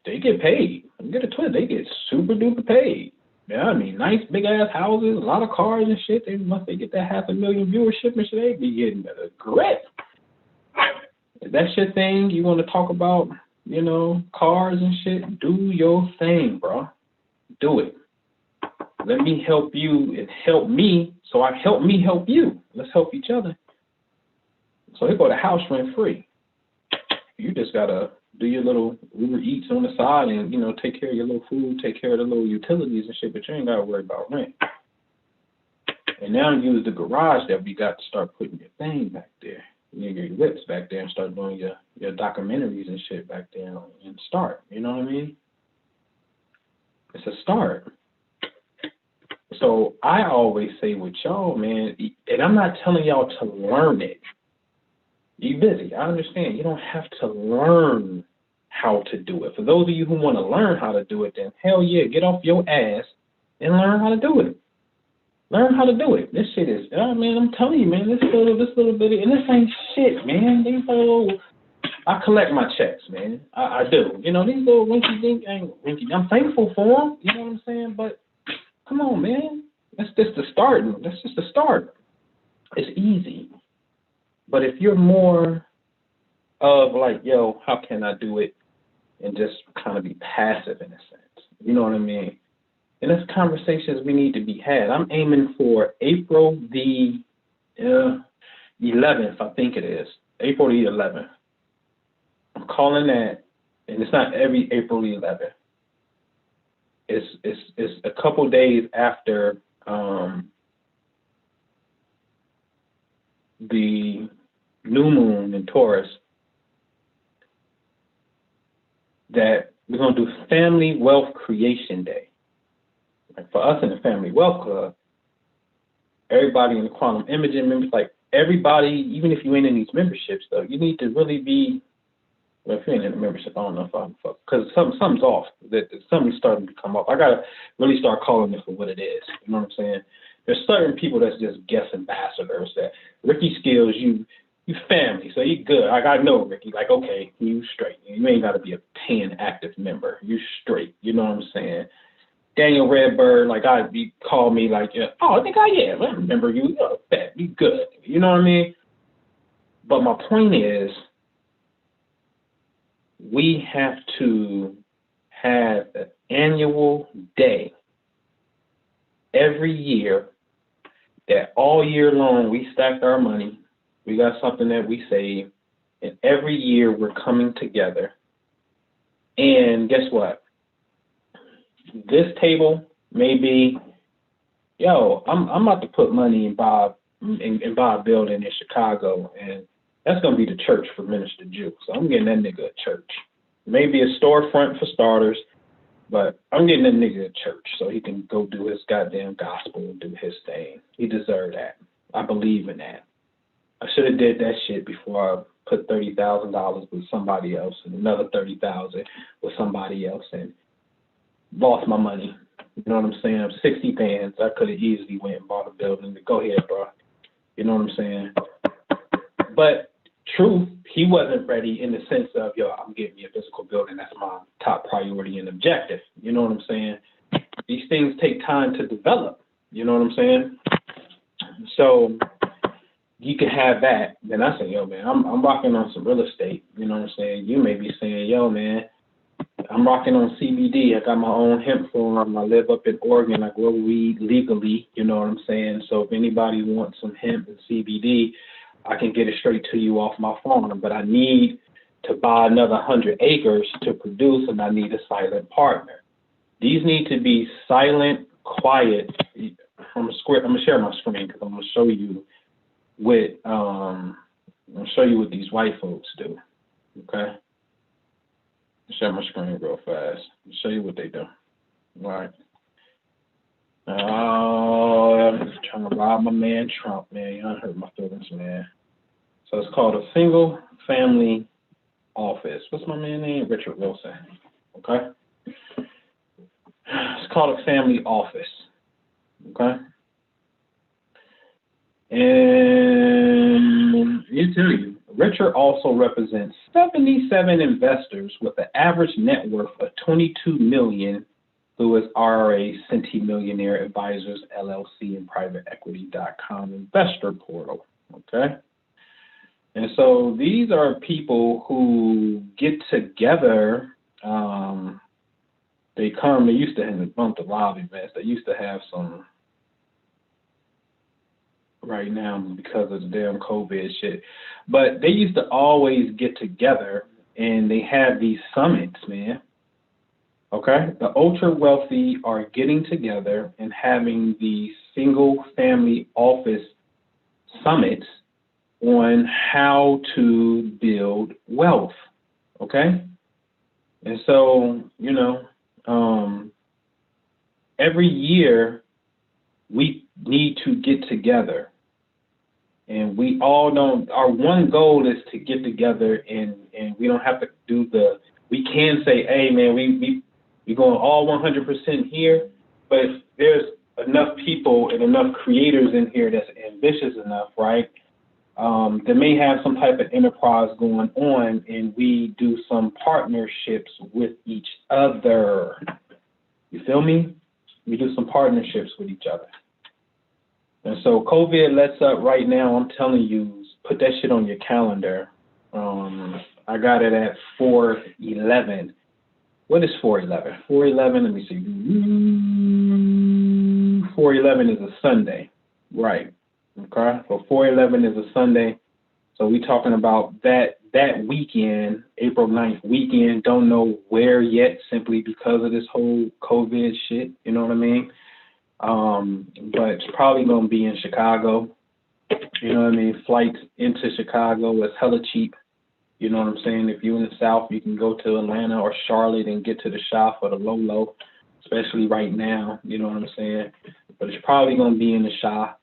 they get paid. Get a twist, they get super duper paid. Yeah, I mean, nice big ass houses, a lot of cars and shit. Once they get that 500,000 viewership and shit, they be getting a grip. If that's your thing, you want to talk about, cars and shit, do your thing, bro. Do it. Let me help you and help me, so I help me help you. Let's help each other. So they go to house rent free. You just gotta do your little Uber Eats on the side and, take care of your little food, take care of the little utilities and shit, but you ain't gotta worry about rent. And now use the garage that we got to start putting your thing back there. Your whips back there, and start doing your documentaries and shit back there and start. You know what I mean? It's a start. So I always say with y'all, man, and I'm not telling y'all to learn it. You're busy. I understand. You don't have to learn how to do it. For those of you who want to learn how to do it, then hell yeah, get off your ass and learn how to do it. Learn how to do it. This shit is, I'm telling you, man, this little bit, and this ain't shit, man. I collect my checks, man. I do. These little winky dink ain't winky. I'm thankful for them. You know what I'm saying? But come on, man. That's just the start. That's just the start. It's easy. But if you're more of like, yo, how can I do it, and just kind of be passive in a sense, you know what I mean? And that's conversations we need to be had. I'm aiming for April the 11th, I think it is. April the 11th. I'm calling that, and it's not every April the 11th. It's a couple days after the new moon in Taurus, that we're going to do Family Wealth Creation Day. Like for us in the Family Wealth Club, everybody in the Quantum Imaging members, like everybody, even if you ain't in these memberships, though, you need to really be, well, if you ain't in the membership, I don't know if I'm, because something's off. That something's starting to come off. I got to really start calling it for what it is. You know what I'm saying? There's certain people that's just guest ambassadors that, Ricky Skills, you family, so you good. Like, I know, Ricky, like, okay, you straight. You ain't got to be a paying active member. You straight. You know what I'm saying? Daniel Redbird, like, he called me like, oh, I think I remember you. You're fat. You good. You know what I mean? But my point is, we have to have an annual day every year that all year long we stacked our money. We got something that we save, and every year we're coming together. And guess what? This table may be, I'm about to put money and buy a building in Chicago, and that's gonna be the church for Minister Jew. So I'm getting that nigga a church. Maybe a storefront for starters, but I'm getting that nigga a church so he can go do his goddamn gospel and do his thing. He deserved that. I believe in that. I should have did that shit before I put $30,000 with somebody else and another $30,000 with somebody else and lost my money. You know what I'm saying? I'm 60 bands. I could have easily went and bought a building. Go ahead, bro. You know what I'm saying? But truth, he wasn't ready in the sense of, I'm getting me a physical building. That's my top priority and objective. You know what I'm saying? These things take time to develop. You know what I'm saying? So you can have that. Then I say, man, I'm rocking on some real estate. You know what I'm saying? You may be saying, man, I'm rocking on CBD. I got my own hemp farm. I live up in Oregon. I grow weed legally. You know what I'm saying? So if anybody wants some hemp and CBD, I can get it straight to you off my farm. But I need to buy another 100 acres to produce, and I need a silent partner. These need to be silent, quiet. I'm gonna share my screen because I'm gonna show you what these white folks do. Okay. Share my screen real fast. I'll show you what they do. All right. Oh, I'm just trying to rob my man Trump, man. You don't hurt my feelings, man. So it's called a single family office. What's my man's name? Richard Wilson. Okay. It's called a family office. Okay. And you tell you, Richard also represents 77 investors with an average net worth of $22 million through his RRA Centimillionaire Advisors LLC and PrivateEquity.com investor portal. Okay, and so these are people who get together. They used to have a bunch of live events. They used to have some. Right now because of the damn COVID shit. But they used to always get together and they have these summits, man. Okay? The ultra wealthy are getting together and having the single family office summits on how to build wealth. Okay? And so, every year we need to get together. And we all don't, our one goal is to get together and we don't have to we can say, hey man, we going all 100% here, but there's enough people and enough creators in here that's ambitious enough, right? That may have some type of enterprise going on and we do some partnerships with each other. You feel me? We do some partnerships with each other. And so COVID lets up right now. I'm telling you, put that shit on your calendar. I got it at 4/11. What is 4/11? 4/11, let me see. 4/11 is a Sunday. Right. Okay. So 4/11 is a Sunday. So we talking about that weekend, April 9th weekend. Don't know where yet simply because of this whole COVID shit. You know what I mean? But it's probably going to be in Chicago. You know what I mean? Flights into Chicago is hella cheap. You know what I'm saying? If you're in the South, you can go to Atlanta or Charlotte and get to the shop for the low, especially right now. You know what I'm saying? But it's probably going to be in the shop.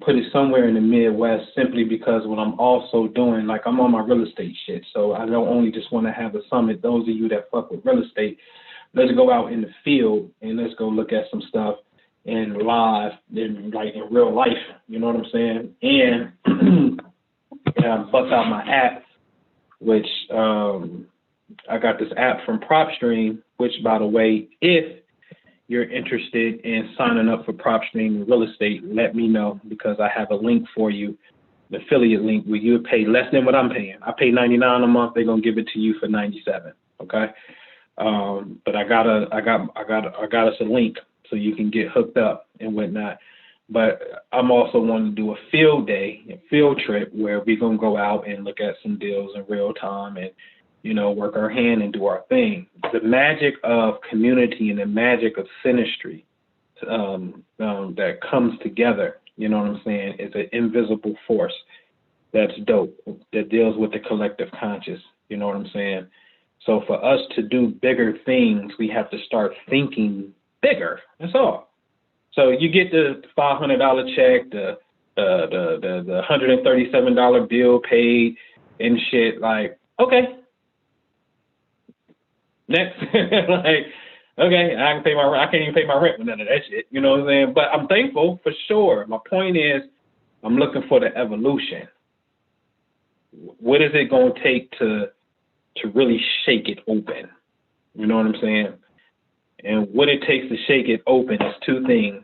Put it somewhere in the Midwest simply because what I'm also doing, like I'm on my real estate shit. So I don't only just want to have a summit. Those of you that fuck with real estate, let's go out in the field and let's go look at some stuff in live, in real life. You know what I'm saying? And bust out my app, which I got this app from PropStream, which, by the way, if you're interested in signing up for PropStream real estate, let me know, because I have a link for you, an affiliate link where you would pay less than what I'm paying. I pay $99 a month. They're gonna give it to you for $97. Okay, but I got us a link so you can get hooked up and whatnot. But I'm also wanting to do a field day, a field trip where we're gonna go out and look at some deals in real time and, you know, work our hand and do our thing. The magic of community and the magic of synastry that comes together, you know what I'm saying, is an invisible force that's dope, that deals with the collective conscious, you know what I'm saying? So for us to do bigger things, we have to start thinking bigger. That's all. So you get the $500 check, the $137 bill paid and shit, like, okay. Next, like, okay, I can't even pay my rent with none of that shit. You know what I'm saying? But I'm thankful for sure. My point is, I'm looking for the evolution. What is it going to take to really shake it open? You know what I'm saying? And what it takes to shake it open is two things: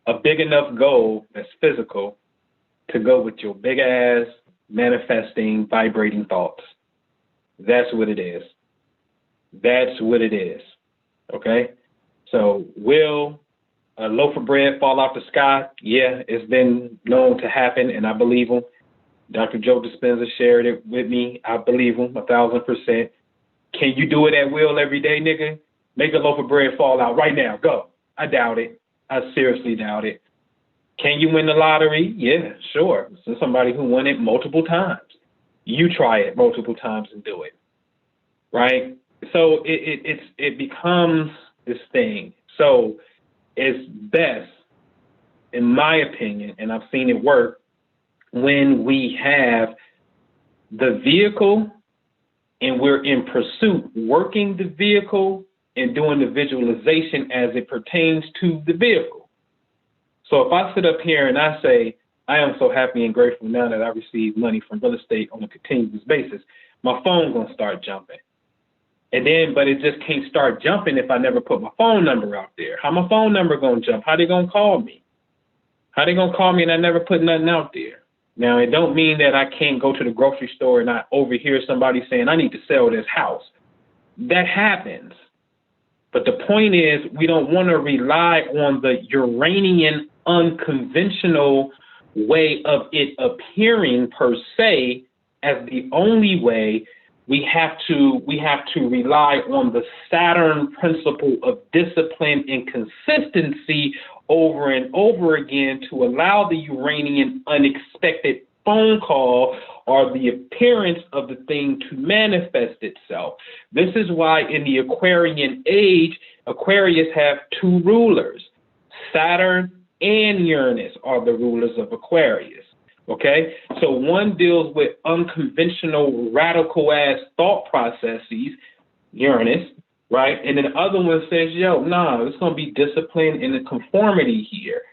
a big enough goal that's physical to go with your big ass manifesting, vibrating thoughts. That's what it is. That's what it is. Okay? So will a loaf of bread fall out the sky? Yeah, it's been known to happen, and I believe him. Dr. Joe Dispenza shared it with me. I believe him 1,000%. Can you do it at will every day, nigga? Make a loaf of bread fall out right now. Go. I doubt it. I seriously doubt it. Can you win the lottery? Yeah, sure. So somebody who won it multiple times. You try it multiple times and do it. Right? So it becomes this thing. So it's best, in my opinion, and I've seen it work, when we have the vehicle and we're in pursuit, working the vehicle and doing the visualization as it pertains to the vehicle. So if I sit up here and I say, I am so happy and grateful now that I receive money from real estate on a continuous basis, my phone's gonna start jumping. And then, but it just can't start jumping if I never put my phone number out there. How my phone number gonna jump? How they gonna call me? How they gonna call me and I never put nothing out there? Now, it don't mean that I can't go to the grocery store and I overhear somebody saying, I need to sell this house. That happens. But the point is, we don't want to rely on the Uranian unconventional way of it appearing per se as the only way. We have to rely on the Saturn principle of discipline and consistency over and over again to allow the Uranian unexpected phone call or the appearance of the thing to manifest itself. This is why in the Aquarian age, Aquarius have two rulers. Saturn and Uranus are the rulers of Aquarius. Okay, so one deals with unconventional, radical-ass thought processes, Uranus, right? And then the other one says, yo, nah, it's going to be discipline and the conformity here,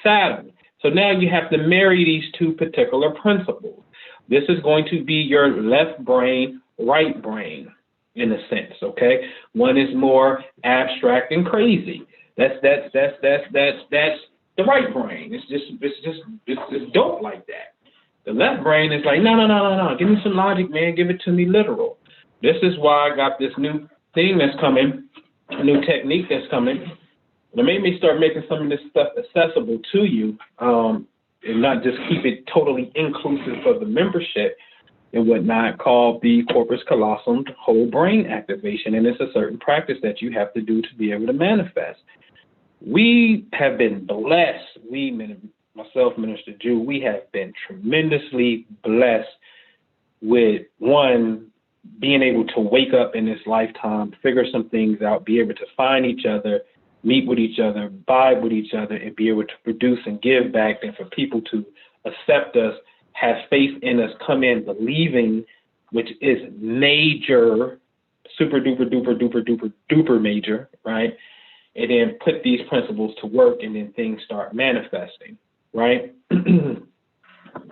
Saturn. So now you have to marry these two particular principles. This is going to be your left brain, right brain, in a sense, okay? One is more abstract and crazy. That's the right brain. It's dope like that. The left brain is like, no. Give me some logic, man. Give it to me literal. This is why I got this new thing that's coming, a new technique that's coming. It made me start making some of this stuff accessible to you, and not just keep it totally inclusive of the membership and whatnot, called the Corpus Callosum whole brain activation. And it's a certain practice that you have to do to be able to manifest. We have been blessed, myself, Minister Jew, we have been tremendously blessed with one, being able to wake up in this lifetime, figure some things out, be able to find each other, meet with each other, vibe with each other, and be able to produce and give back, and for people to accept us, have faith in us, come in believing, which is major, super duper duper duper duper duper major, right? And then put these principles to work, and then things start manifesting, right?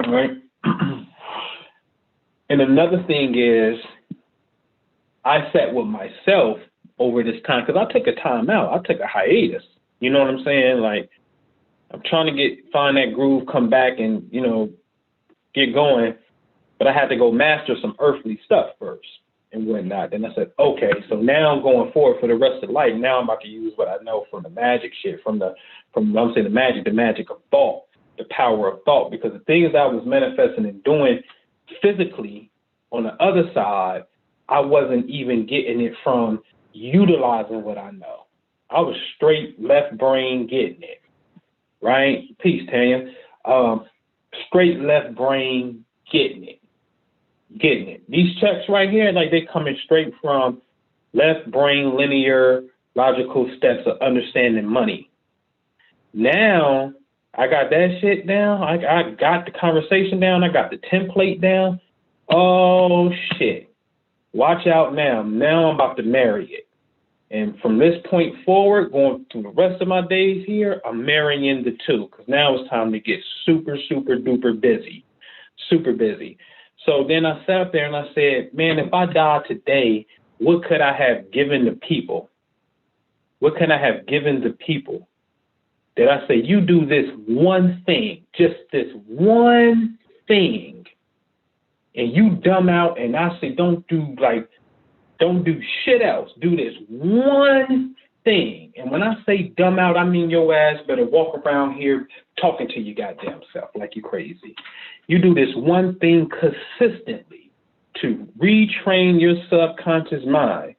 Right? And another thing is, I sat with myself over this time, because I took a time out. I took a hiatus. You know what I'm saying? Like, I'm trying to find that groove, come back and, get going. But I had to go master some earthly stuff first and whatnot. Then I said, okay, so now I'm going forward for the rest of life. Now I'm about to use what I know from the magic shit, from I'm saying the magic of thought, the power of thought. Because the things I was manifesting and doing physically on the other side, I wasn't even getting it from utilizing what I know. I was straight left brain getting it, right? Peace, Tanya. Straight left brain getting it. These checks right here, like, they coming straight from left brain linear logical steps of understanding money. Now I got that shit down. I got the conversation down. I got the template down. Oh shit. Watch out now. Now I'm about to marry it. And from this point forward, going through the rest of my days here, I'm marrying the two, because now it's time to get super, super duper busy. Super busy. So then I sat up there and I said, man, if I died today, what could I have given the people? What can I have given the people? That I say, you do this one thing, just this one thing, and you dumb out, and I say, don't do shit else. Do this one thing. And when I say dumb out, I mean your ass better walk around here talking to your goddamn self like you crazy. You do this one thing consistently to retrain your subconscious mind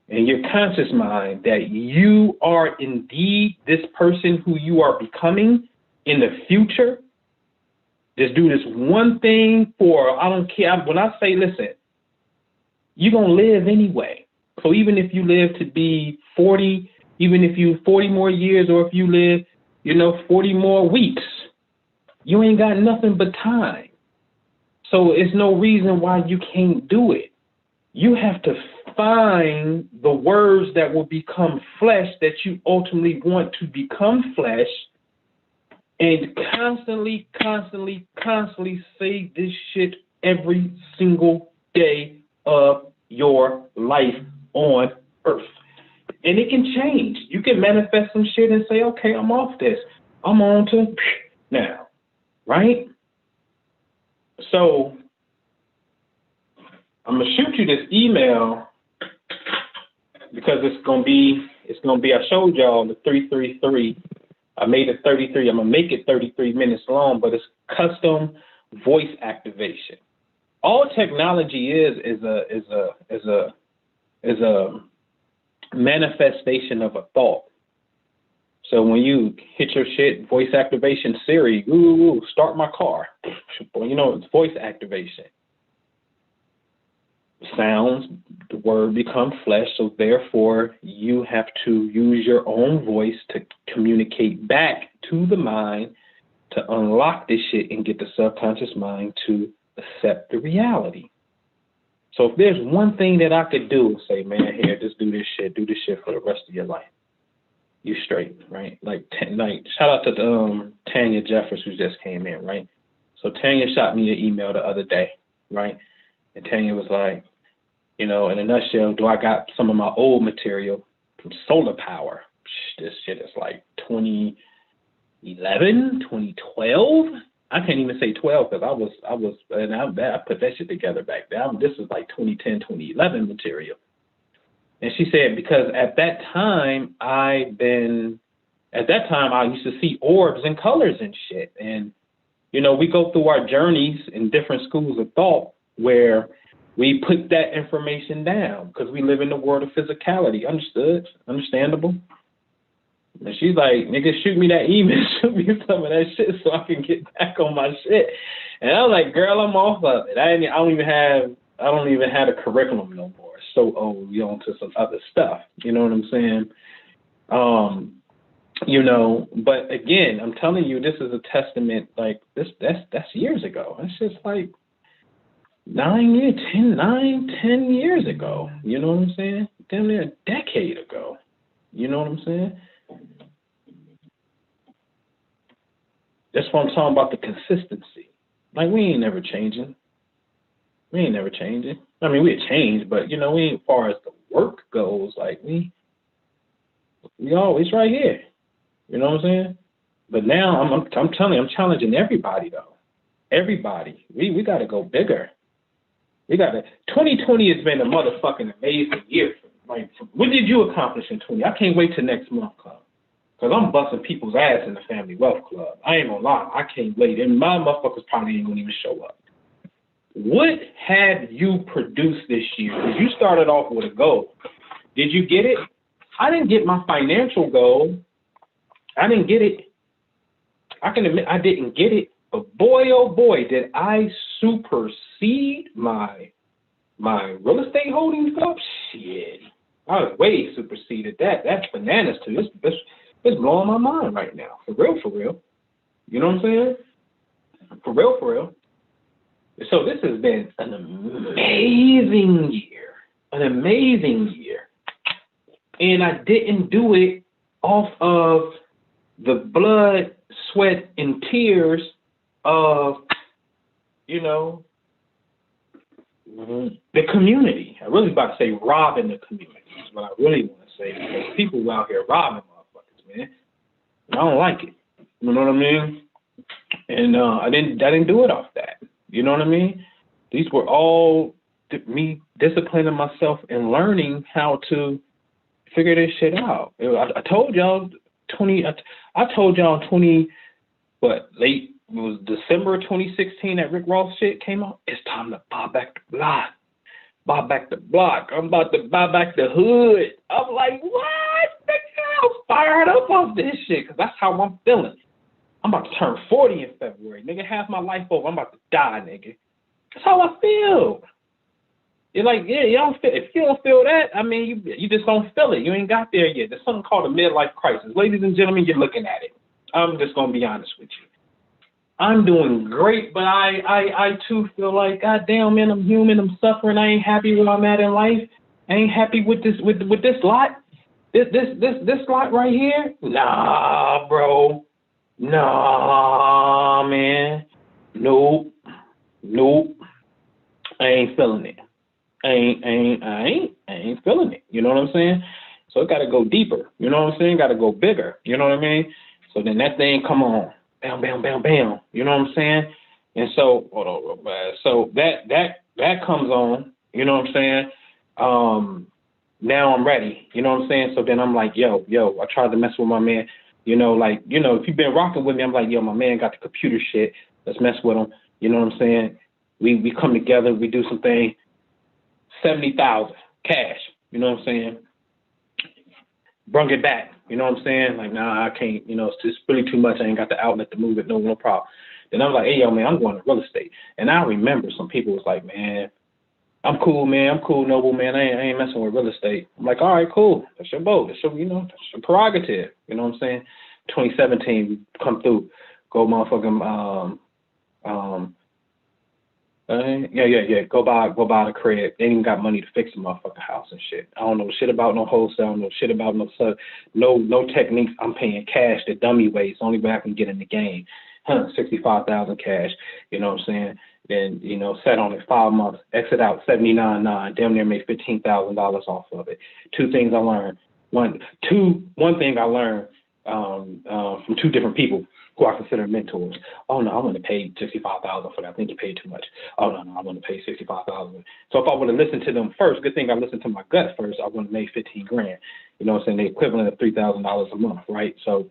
and your conscious mind that you are indeed this person who you are becoming in the future. Just do this one thing for, I don't care. When I say, listen, you're going to live anyway. So even if you live to be 40, even if you 40 more years, or if you live, 40 more weeks, you ain't got nothing but time. So it's no reason why you can't do it. You have to find the words that will become flesh, that you ultimately want to become flesh, and constantly say this shit every single day of your life on earth. And it can change. You can manifest some shit and say, okay, I'm off this. I'm on to now, right? So I'm gonna shoot you this email because it's gonna be, I showed y'all the 333. I made it 33. I'm gonna make it 33 minutes long, but it's custom voice activation. All technology is a manifestation of a thought. So when you hit your shit, voice activation, Siri, ooh, start my car. It's voice activation. Sounds, the word become flesh, so therefore you have to use your own voice to communicate back to the mind to unlock this shit and get the subconscious mind to accept the reality. So if there's one thing that I could do, say, man, here, just do this shit for the rest of your life. You straight, right? Like shout out to Tanya Jeffers, who just came in, right? So Tanya shot me an email the other day, right? And Tanya was like, in a nutshell, do I got some of my old material from solar power? This shit is like 2011, 2012. I can't even say 12 because I put that shit together back then. This is like 2010, 2011 material. And she said, because at that time I used to see orbs and colors and shit. And, we go through our journeys in different schools of thought where we put that information down because we live in the world of physicality. Understood? Understandable? And she's like, nigga, shoot me that email, shoot me some of that shit so I can get back on my shit. And I was like, girl, I'm off of it. I don't even have a curriculum no more. So we on to some other stuff. You know what I'm saying? You know, but again, I'm telling you, this is a testament. Like that's years ago. That's just like 10 years ago. You know what I'm saying? Damn near a decade ago. You know what I'm saying? That's what I'm talking about, the consistency. Like, we ain't never changing. I mean, we had changed, but, you know, we ain't, as far as the work goes, like, we always right here. You know what I'm saying? But now, I'm telling you, I'm challenging everybody, though. Everybody. We got to go bigger. 2020 has been a motherfucking amazing year. Like, what did you accomplish in 20? I can't wait till next month, Club. Because I'm busting people's ass in the Family Wealth Club. I ain't gonna lie. I can't wait. And my motherfuckers probably ain't gonna even show up. What have you produced this year? Because you started off with a goal. Did you get it? I didn't get my financial goal. I didn't get it. I can admit I didn't get it. But boy, oh boy, did I supersede my real estate holdings up? Shit. I was way superseded that. That's bananas too. It's blowing my mind right now. For real. You know what I'm saying? For real. So this has been an amazing year. And I didn't do it off of the blood, sweat, and tears of, you know, the community. I really about to say robbing the community is what I really want to say, because people out here robbing motherfuckers, man. I don't like it. You know what I mean? And I didn't do it off that. You know what I mean? These were all me disciplining myself and learning how to figure this shit out. I told y'all 20. I told y'all 20. Late. It was December 2016 that Rick Ross shit came out. It's time to buy back the block. I'm about to buy back the hood. I'm like, what? I'm fired up off this shit, because that's how I'm feeling. I'm about to turn 40 in February. Nigga, half my life over. I'm about to die, nigga. That's how I feel. You're like, yeah, you don't feel. If you don't feel that, I mean, you just don't feel it. You ain't got there yet. There's something called a midlife crisis. Ladies and gentlemen, you're looking at it. I'm just going to be honest with you. I'm doing great, but I too feel like, God damn, man, I'm human. I'm suffering. I ain't happy where I'm at in life. I ain't happy with this lot. This lot right here. Nah, bro. Nah, man. Nope. I ain't feeling it. I ain't feeling it. You know what I'm saying? So it got to go deeper. You know what I'm saying? Got to go bigger. You know what I mean? So then that thing come on. Bam, bam, bam, bam. You know what I'm saying? And so, hold on real fast. So that comes on. You know what I'm saying? Now I'm ready. You know what I'm saying? So then I'm like, yo, I tried to mess with my man. You know, like, you know, if you've been rocking with me, I'm like, yo, my man got the computer shit. Let's mess with him. You know what I'm saying? We come together. We do something. 70,000 cash. You know what I'm saying? Brung it back. You know what I'm saying? Like, nah, I can't. You know, it's just really too much. I ain't got the outlet to move it. No problem. Then I'm like, hey, yo, man, I'm going to real estate. And I remember some people was like, man, I'm cool, Noble, man. I ain't messing with real estate. I'm like, all right, cool. That's your boat. That's your, that's your prerogative. You know what I'm saying? 2017, we come through. Go motherfucking, yeah. Go buy the crib. They ain't even got money to fix the motherfucking house and shit. I don't know shit about no wholesale, no shit about no techniques. I'm paying cash the dummy way. It's the only way I can get in the game. 65,000 cash. You know what I'm saying? Then, sat on it 5 months, exit out 79.9, damn near made $15,000 off of it. Two things I learned. One thing I learned from two different people who I consider mentors. Oh no, I want to pay $65,000 for that. I think you paid too much. Oh no, I want to pay $65,000. So if I would have listened to them first, good thing I listened to my gut first, I would have made $15,000. You know what I'm saying? The equivalent of $3,000 a month, right? So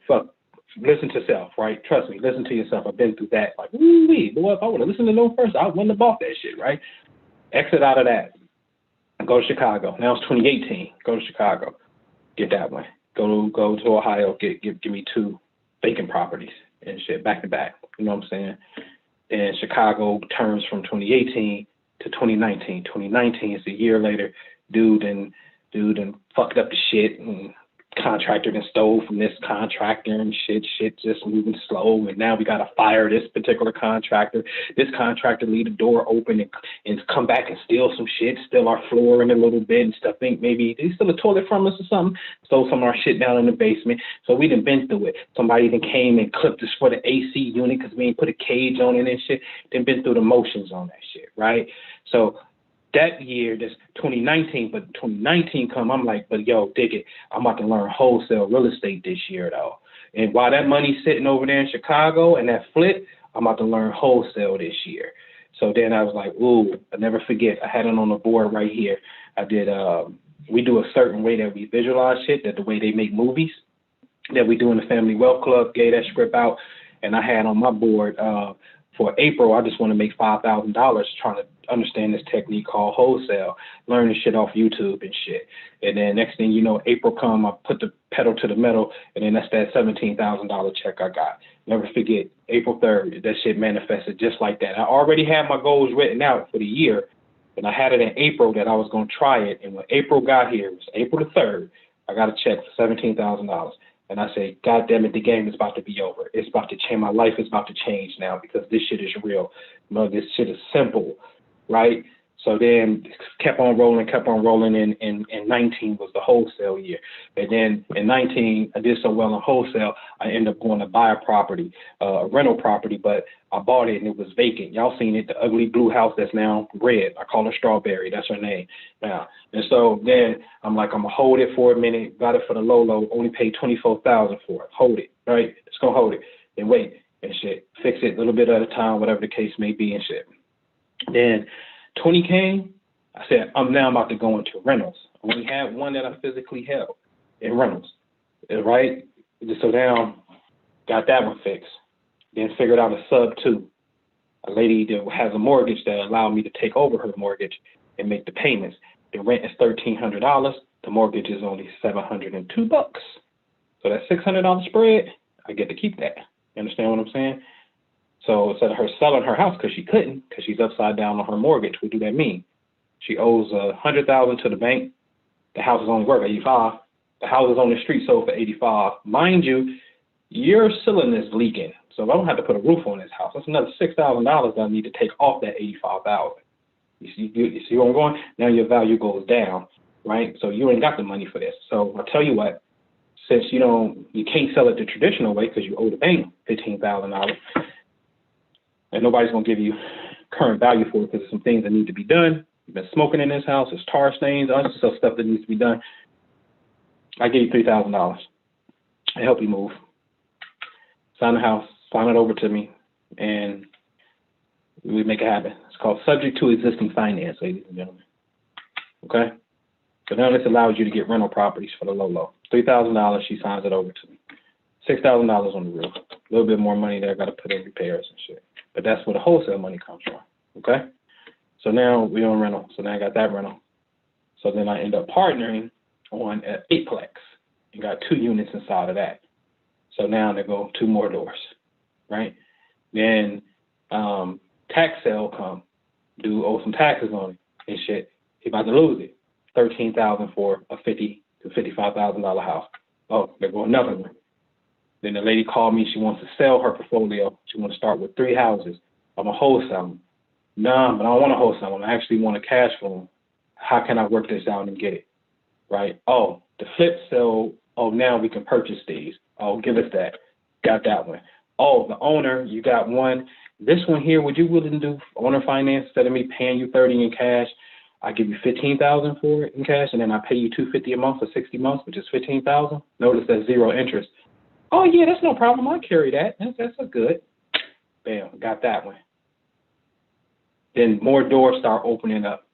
listen to self, right? Trust me, listen to yourself. I've been through that. Like, woo-wee, boy, if I would have listened to them first, I wouldn't have bought that shit, right? Exit out of that. Go to Chicago. Now it's 2018. Go to Chicago. Get that one. go to Ohio, give me 2 vacant properties and shit back to back. You know what I'm saying? And Chicago turns from 2018 to 2019. 2019 is a year later. Dude and fucked up the shit, and contractor and stole from this contractor and shit just moving slow, and now we gotta fire this particular contractor. This contractor leave the door open and come back and steal some shit, steal our flooring a little bit and stuff. Think maybe they steal a toilet from us or something, stole some of our shit down in the basement. So we done been through it. Somebody then came and clipped us for the AC unit because we ain't put a cage on it and shit. Then been through the motions on that shit, right? So that year, that's 2019, but 2019 come, I'm like, but yo, dig it. I'm about to learn wholesale real estate this year, though. And while that money's sitting over there in Chicago and that flip, I'm about to learn wholesale this year. So then I was like, ooh, I'll never forget. I had it on the board right here. I did, we do a certain way that we visualize shit, that the way they make movies, that we do in the Family Wealth Club, gave that script out. And I had on my board for April, I just want to make $5,000 trying to understand this technique called wholesale, learning shit off YouTube and shit. And then next thing you know, April come, I put the pedal to the metal, and then that's that $17,000 check I got. Never forget, April 3rd, that shit manifested just like that. I already had my goals written out for the year, and I had it in April that I was going to try it. And when April got here, it was April the 3rd, I got a check for $17,000. And I say, God damn it, the game is about to be over. It's about to change. My life is about to change now because this shit is real. No, this shit is simple, right? So then kept on rolling, and 19 was the wholesale year. And then in 19, I did so well in wholesale, I ended up going to buy a property, a rental property, but I bought it and it was vacant. Y'all seen it, the ugly blue house that's now red. I call her Strawberry. That's her name now. And so then I'm like, I'm going to hold it for a minute, got it for the low, only paid $24,000 for it. Hold it, right? It's going to hold it and wait and shit. Fix it a little bit at a time, whatever the case may be and shit. Then 20 came, I said, I'm now about to go into rentals. I only had one that I physically held in rentals, right? So now got that one fixed. Then figured out a sub 2, a lady that has a mortgage that allowed me to take over her mortgage and make the payments. The rent is $1,300. The mortgage is only $702. So that $600 spread, I get to keep that. You understand what I'm saying? So instead of her selling her house because she couldn't, because she's upside down on her mortgage, what do that mean? She owes $100,000 to the bank. The house is only worth $85. The house is on the street sold for $85. Mind you, your cylinder is leaking, so I don't have to put a roof on this house. That's another $6,000 that I need to take off that $85,000. You see where I'm going? Now your value goes down, right? So you ain't got the money for this. So I'll tell you what, since you can't sell it the traditional way because you owe the bank $15,000. And nobody's going to give you current value for it because there's some things that need to be done. You've been smoking in this house. There's tar stains, other stuff that needs to be done. I give you $3,000. I help you move. Sign the house, sign it over to me, and we make it happen. It's called subject to existing finance, ladies and gentlemen. Okay? So now this allows you to get rental properties for the low. $3,000, she signs it over to me. $6,000 on the roof. A little bit more money there I got to put in repairs and shit. But that's where the wholesale money comes from, okay? So now we're on rental. So now I got that rental. So then I end up partnering on an 8-plex and got 2 units inside of that. So now they go 2 more doors, right? Then tax sale come, owe some taxes on it and shit. He about to lose it. $13,000 for a $50,000 to $55,000 house. Oh, there go another one. Then the lady called me. She wants to sell her portfolio. She wants to start with 3 houses. I'm a wholesaler. Nah, but I don't want to wholesale them. I actually want a cash flow. How can I work this out and get it? Right? Oh, the flip sale. Oh, now we can purchase these. Oh, give us that. Got that one. Oh, the owner, you got one. This one here, would you willing to do owner finance instead of me paying you $30,000 in cash? I give you $15,000 for it in cash, and then I pay you $250 a month for 60 months, which is $15,000. Notice that's 0 interest. Oh, yeah, that's no problem. I'll carry that. That's a good. Bam, got that one. Then more doors start opening up.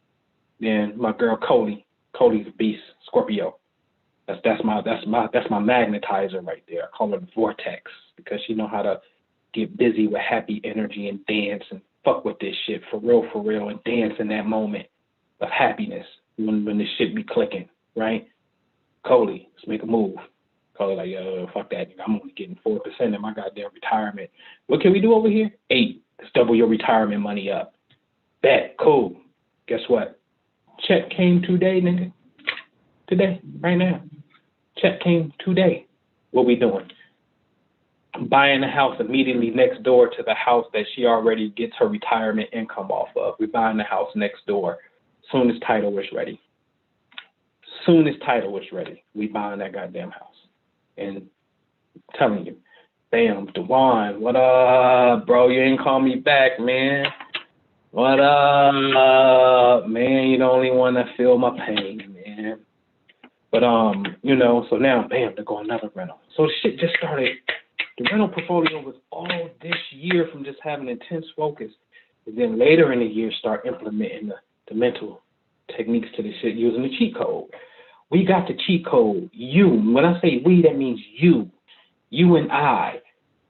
Then my girl Cody's a beast, Scorpio. That's my magnetizer right there. I call her the vortex because she know how to get busy with happy energy and dance and fuck with this shit for real, and dance in that moment of happiness when this shit be clicking, right? Cody, let's make a move. Call it like, fuck that, nigga. I'm only getting 4% in my goddamn retirement. What can we do over here? 8. Let's double your retirement money up. Bet. Cool. Guess what? Check came today, nigga. Today. Right now. Check came today. What we doing? Buying a house immediately next door to the house that she already gets her retirement income off of. We're buying the house next door. Soon as title is ready. Soon as title is ready, we buying that goddamn house. And I'm telling you, bam, Dewan, what up, bro? You ain't call me back, man. What up, man? You the only one that feel my pain, man. But you know, so now, bam, they're going another rental. So shit just started. The rental portfolio was all this year from just having intense focus, and then later in the year start implementing the mental techniques to the shit using the cheat code. We got the cheat code. You, when I say we, that means you and I.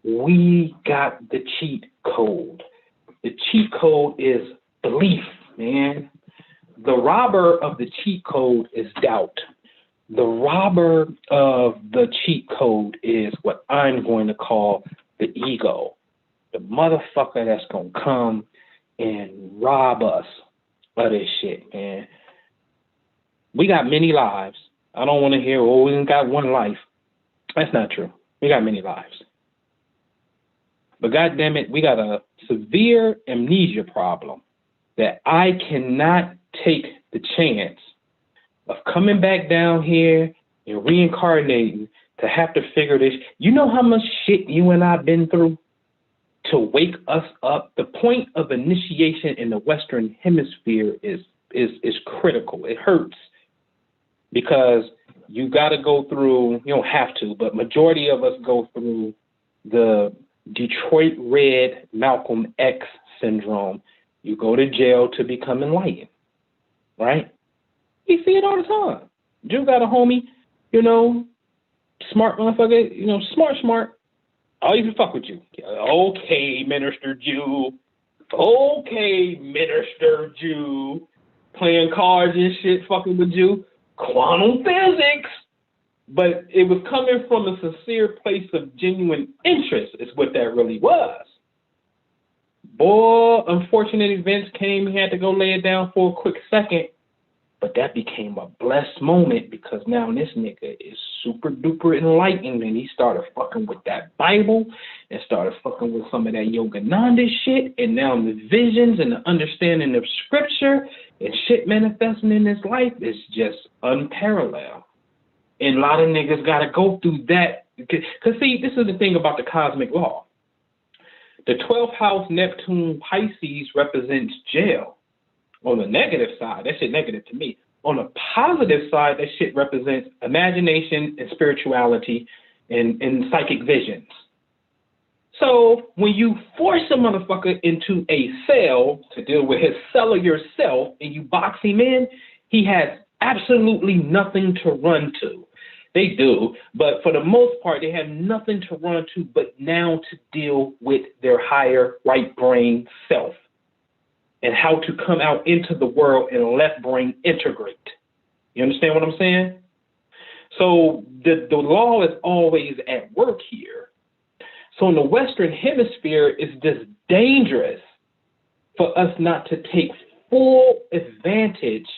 We got the cheat code. The cheat code is belief, man. The robber of the cheat code is doubt. The robber of the cheat code is what I'm going to call the ego. The motherfucker that's going to come and rob us of this shit, man. We got many lives. I don't want to hear, oh, we only got one life. That's not true. We got many lives. But goddamn it, we got a severe amnesia problem that I cannot take the chance of coming back down here and reincarnating to have to figure this. You know how much shit you and I have been through to wake us up? The point of initiation in the Western Hemisphere is critical. It hurts. Because you got to go through, you don't have to, but majority of us go through the Detroit Red Malcolm X syndrome. You go to jail to become enlightened, right? You see it all the time. Jew got a homie, you know, smart motherfucker, you know, smart. I'll even fuck with you. Okay, Minister Jew. Okay, Minister Jew. Playing cards and shit, fucking with you. Quantum physics. But it was coming from a sincere place of genuine interest is what that really was. Boy, unfortunate events came. He had to go lay it down for a quick second. But that became a blessed moment because now this nigga is super duper enlightened and he started fucking with that Bible and started fucking with some of that Yogananda shit. And now the visions and the understanding of scripture and shit manifesting in his life is just unparalleled. And a lot of niggas got to go through that. Because, see, this is the thing about the cosmic law. The 12th house Neptune Pisces represents jail. On the negative side, that shit negative to me. On the positive side, that shit represents imagination and spirituality and psychic visions. So when you force a motherfucker into a cell to deal with his cellular self and you box him in, he has absolutely nothing to run to. They do, but for the most part, they have nothing to run to but now to deal with their higher right brain self and how to come out into the world and left brain integrate. You understand what I'm saying? So the law is always at work here. So in the Western Hemisphere, it's just dangerous for us not to take full advantage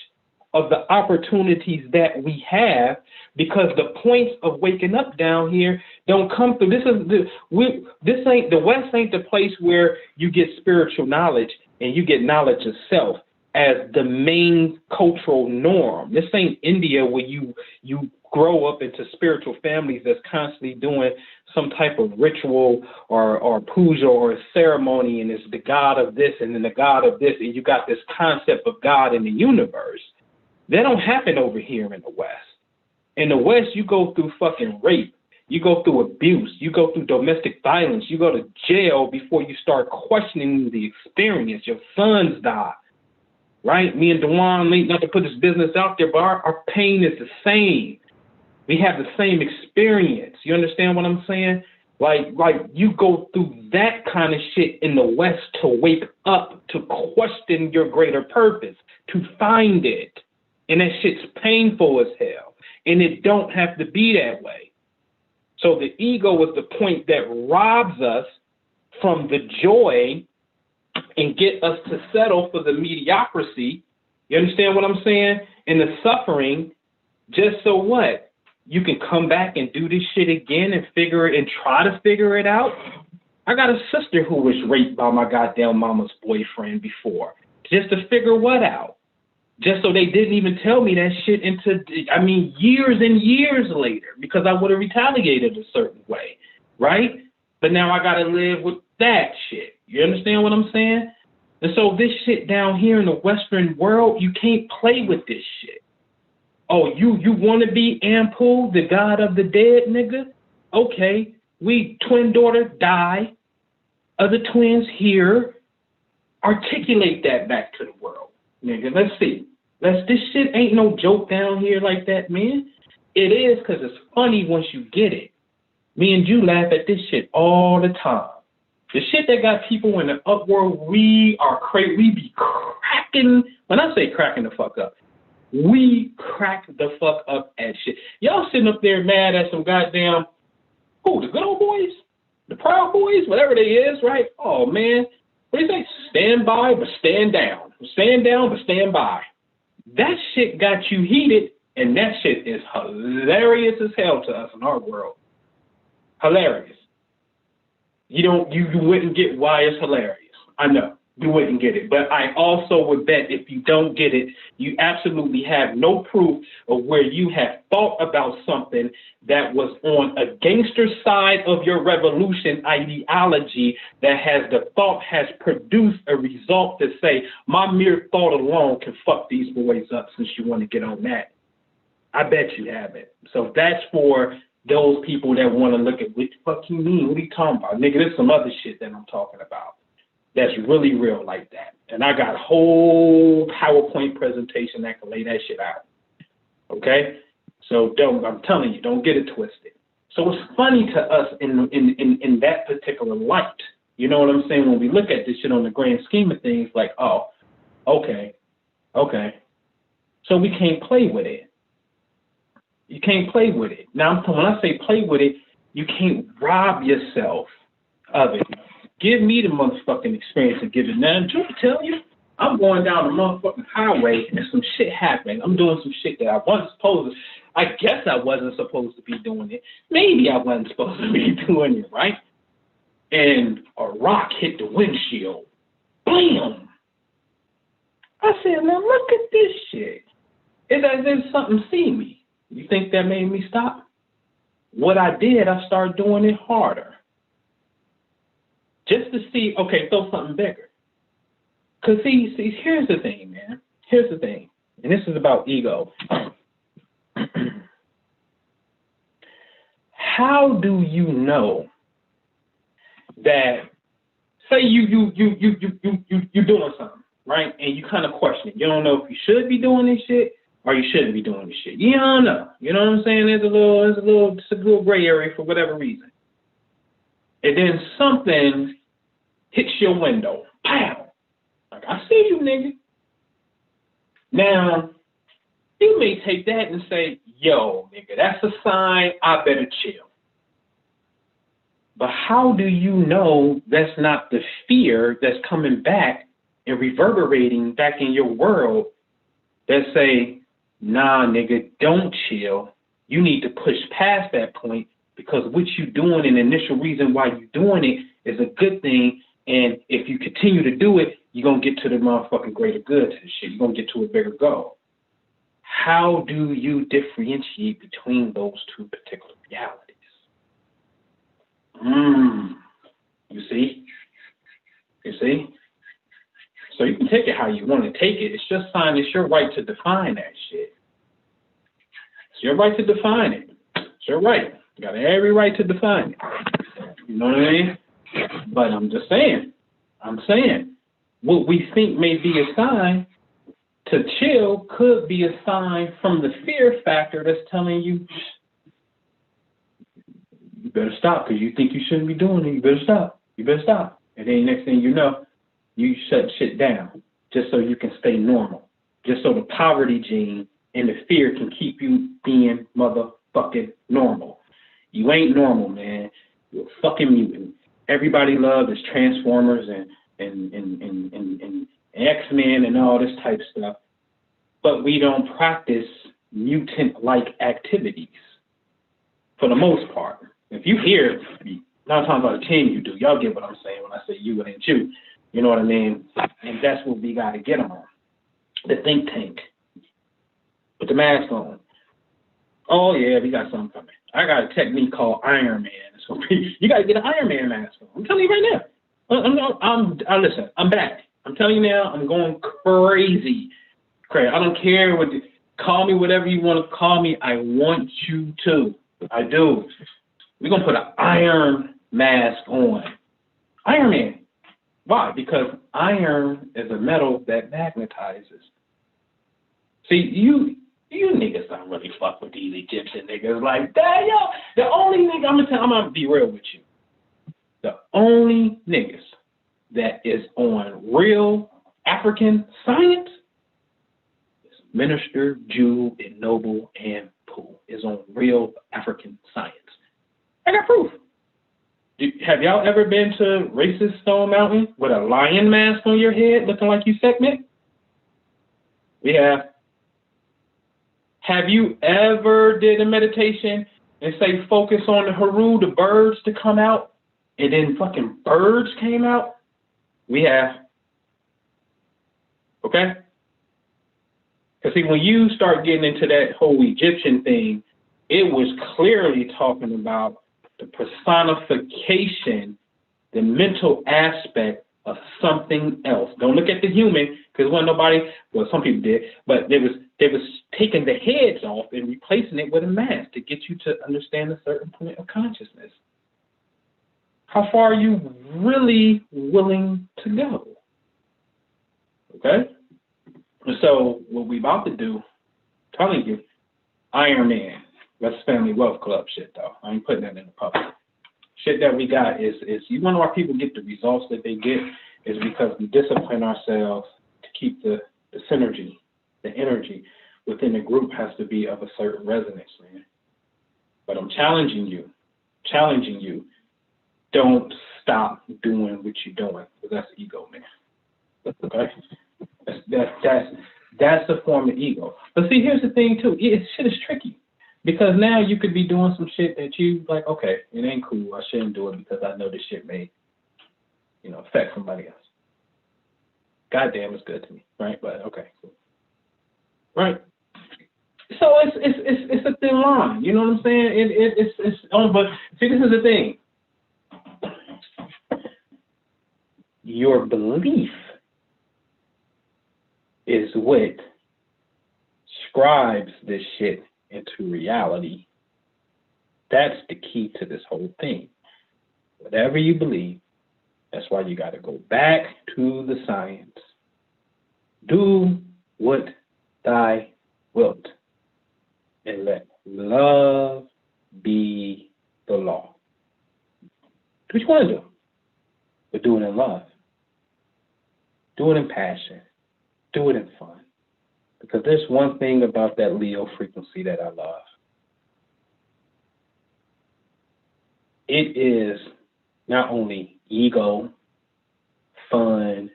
of the opportunities that we have, because the points of waking up down here don't come through. The West ain't the place where you get spiritual knowledge and you get knowledge of self as the main cultural norm. This ain't India where you grow up into spiritual families that's constantly doing some type of ritual or puja or ceremony, and it's the God of this and then the God of this, and you got this concept of God in the universe. That don't happen over here in the West. In the West, you go through fucking rape. You go through abuse. You go through domestic violence. You go to jail before you start questioning the experience. Your sons die, right? Me and Dewan, not to put this business out there, but our pain is the same. We have the same experience. You understand what I'm saying? Like you go through that kind of shit in the West to wake up, to question your greater purpose, to find it. And that shit's painful as hell. And it don't have to be that way. So the ego is the point that robs us from the joy and get us to settle for the mediocrity. You understand what I'm saying? And the suffering, just so what? You can come back and do this shit again and figure it and try to figure it out. I got a sister who was raped by my goddamn mama's boyfriend before. Just to figure what out? Just so they didn't even tell me that shit years and years later, because I would have retaliated a certain way, right? But now I got to live with that shit. You understand what I'm saying? And so this shit down here in the Western world, you can't play with this shit. Oh, you want to be Anpu, the god of the dead, nigga? Okay, we twin daughter die. Other twins here. Articulate that back to the world, nigga. Let's see. This shit ain't no joke down here like that, man. It is because it's funny once you get it. Me and you laugh at this shit all the time. The shit that got people in the upworld, we are crazy. We be cracking. When I say cracking the fuck up, we crack the fuck up at shit. Y'all sitting up there mad at some goddamn, the good old boys? The Proud Boys? Whatever they is, right? Oh, man. What do you say? Stand by, but stand down. Stand down, but stand by. That shit got you heated, and that shit is hilarious as hell to us in our world. Hilarious. You wouldn't get why it's hilarious. I know. You wouldn't get it. But I also would bet if you don't get it, you absolutely have no proof of where you have thought about something that was on a gangster side of your revolution ideology the thought has produced a result to say, my mere thought alone can fuck these boys up since you want to get on that. I bet you haven't. So that's for those people that want to look at what the fuck you mean? What are you talking about? Nigga, there's some other shit that I'm talking about that's really real like that. And I got a whole PowerPoint presentation that can lay that shit out. Okay? So I'm telling you, don't get it twisted. So it's funny to us in that particular light. You know what I'm saying? When we look at this shit on the grand scheme of things, like, oh, okay. So we can't play with it. You can't play with it. Now, when I say play with it, you can't rob yourself of it. Give me the motherfucking experience and give it. Now, I'm trying to tell you, I'm going down the motherfucking highway and some shit happening. I'm doing some shit that I wasn't supposed to. I guess I wasn't supposed to be doing it. Maybe I wasn't supposed to be doing it, right? And a rock hit the windshield. Bam! I said, now look at this shit. It's as if something see me. You think that made me stop? What I did, I started doing it harder. Just to see, okay, throw something bigger. Because see, here's the thing, man. Here's the thing. And this is about ego. How do you know that, say you doing something, right? And you kind of question it. You don't know if you should be doing this shit or you shouldn't be doing this shit. You don't know. You know what I'm saying? It's a little gray area for whatever reason. And then something hits your window. Pow! Like, I see you, nigga. Now, you may take that and say, yo, nigga, that's a sign I better chill. But how do you know that's not the fear that's coming back and reverberating back in your world that say, nah, nigga, don't chill. You need to push past that point because what you're doing and the initial reason why you're doing it is a good thing. And if you continue to do it, you're going to get to the motherfucking greater good to the shit. You're going to get to a bigger goal. How do you differentiate between those two particular realities? You see? So you can take it how you want to take it. It's just fine. It's your right to define that shit. It's your right to define it. It's your right. You got every right to define it. You know what I mean? But I'm just saying. What we think may be a sign to chill could be a sign from the fear factor that's telling you, you better stop because you think you shouldn't be doing it. You better stop. And then next thing you know, you shut shit down just so you can stay normal. Just so the poverty gene and the fear can keep you being motherfucking normal. You ain't normal, man. You're a fucking mutant. Everybody loves is Transformers and X-Men and all this type stuff. But we don't practice mutant-like activities for the most part. If you hear, 9 times out of 10 you do. Y'all get what I'm saying when I say you and you. You know what I mean? And that's what we got to get on. The think tank. Put the mask on. Oh, yeah, we got something coming. I got a technique called Iron Man. So you got to get an Iron Man mask on. I'm telling you right now. Listen, I'm back. I'm telling you now, I'm going crazy. I don't care what. Call me whatever you want to call me. I want you to. I do. We're going to put an iron mask on. Iron Man. Why? Because iron is a metal that magnetizes. See, you niggas don't really fuck with these Egyptian niggas like that, yo. The only nigga, I'm gonna be real with you. The only niggas that is on real African science is Minister Jew and Noble Anpu is on real African science. I got proof. Have y'all ever been to racist Stone Mountain with a lion mask on your head looking like you Sekhmet? We have. Have you ever did a meditation and say focus on the Haru, the birds to come out, and then fucking birds came out? We have. Okay? Because see, when you start getting into that whole Egyptian thing, it was clearly talking about the personification, the mental aspect of something else. Don't look at the human, because wasn't nobody, well, some people did, but they was taking the heads off and replacing it with a mask to get you to understand a certain point of consciousness. How far are you really willing to go? Okay? So what we about to do, I'm telling you, Iron Man. That's Family Wealth Club shit, though. I ain't putting that in the public. Shit that we got is you want why people get the results that they get is because we discipline ourselves to keep the synergy, the energy within the group has to be of a certain resonance, man. But I'm challenging you. Don't stop doing what you're doing, because that's ego, man. Okay? That's a form of ego. But see, here's the thing, too. Shit is tricky. Because now you could be doing some shit that you like, okay, it ain't cool. I shouldn't do it because I know this shit may, affect somebody else. Goddamn, it's good to me, right? But okay, cool. Right. So it's a thin line. You know what I'm saying? It's but see, this is the thing. Your belief is what scribes this shit into reality. That's the key to this whole thing. Whatever you believe, that's why you got to go back to the science. Do what thy wilt, and let love be the law. Do what you want to do, but do it in love. Do it in passion. Do it in fun. Because there's one thing about that Leo frequency that I love. It is not only ego, fun,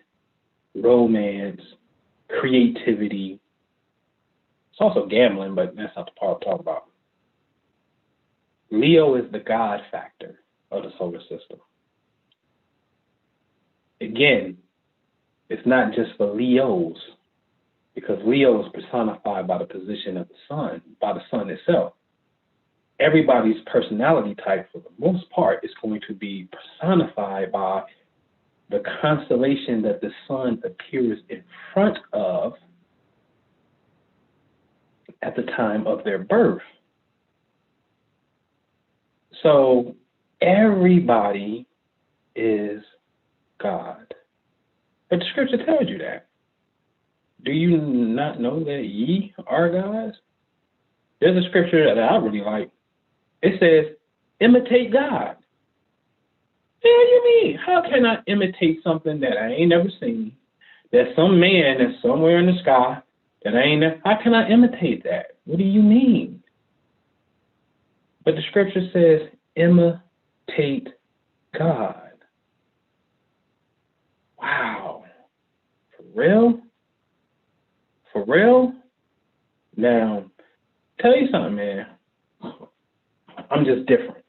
romance, creativity. It's also gambling, but that's not the part I'm talking about. Leo is the God factor of the solar system. Again, it's not just for Leos, because Leo is personified by the position of the sun, by the sun itself. Everybody's personality type, for the most part, is going to be personified by the constellation that the sun appears in front of at the time of their birth. So everybody is God. But the scripture tells you that. Do you not know that ye are gods? There's a scripture that I really like. It says, imitate God. What do you mean? How can I imitate something that I ain't never seen? There's some man that's somewhere in the sky that I ain't never. How can I imitate that? What do you mean? But the scripture says, imitate God. Wow. For real? For real? Now, tell you something, man. I'm just different.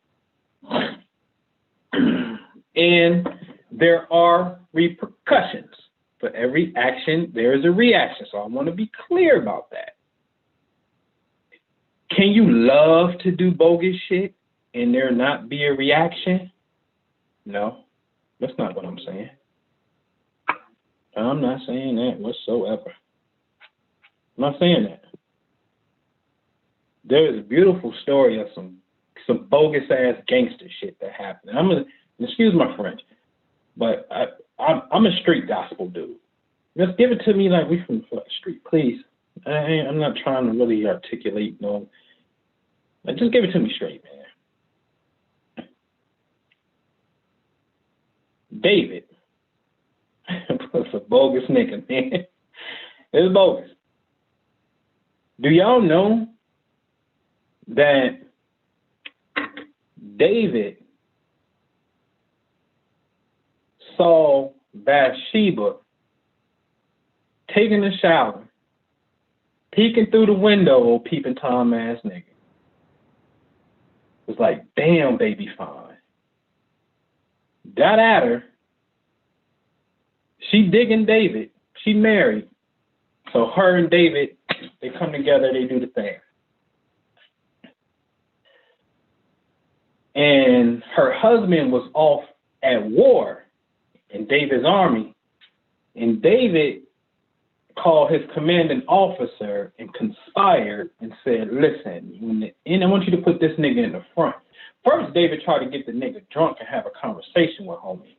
And there are repercussions. For every action, there is a reaction. So I want to be clear about that. Can you love to do bogus shit and there not be a reaction? No, that's not what I'm saying. I'm not saying that whatsoever. I'm not saying that. There is a beautiful story of some bogus ass gangster shit that happened. Excuse my French, but I'm a street gospel dude. Just give it to me like we from the street, please. I'm not trying to really articulate, no. Just give it to me straight, man. David was a bogus nigga, man. It's bogus. Do y'all know that David saw Bathsheba taking a shower, peeking through the window, old peeping Tom ass nigga? It was like, damn, baby fine. Got at her. She digging David. She married. So her and David, they come together, they do the thing. And her husband was off at war in David's army. And David called his commanding officer and conspired and said, listen, I want you to put this nigga in the front. First, David tried to get the nigga drunk and have a conversation with homie.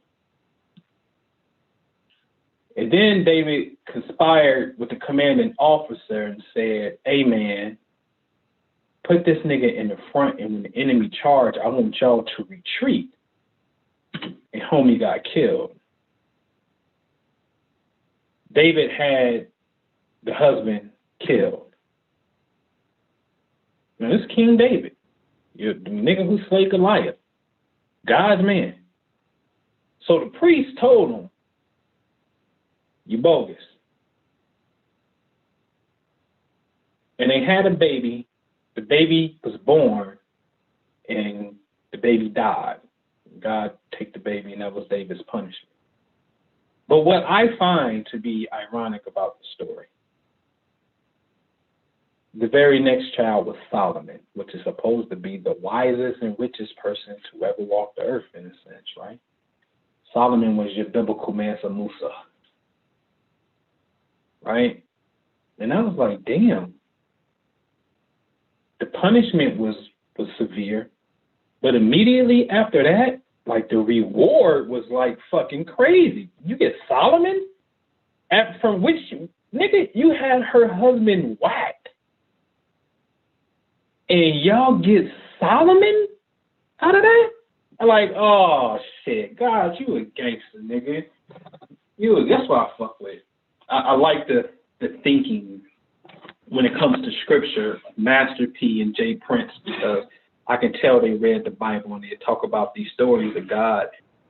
And then David conspired with the commanding officer and said, hey, man, put this nigga in the front, and when the enemy charge, I want y'all to retreat. And homie got killed. David had the husband killed. Now, this is King David. You're the nigga who slayed Goliath. God's man. So the priest told him, you bogus. And they had a baby. The baby was born, and the baby died. God take the baby, and that was David's punishment. But what I find to be ironic about the story, the very next child was Solomon, which is supposed to be the wisest and richest person to ever walk the earth, in a sense, right? Solomon was your biblical Mansa Musa, right? And I was like, damn. The punishment was severe, but immediately after that, like the reward was like fucking crazy. You get Solomon, from which, nigga, you had her husband whacked, and y'all get Solomon out of that? I'm like, oh shit, God, you a gangster, nigga. That's what I fuck with. I like the thinking when it comes to scripture, Master P and J Prince, because I can tell they read the Bible and they talk about these stories of God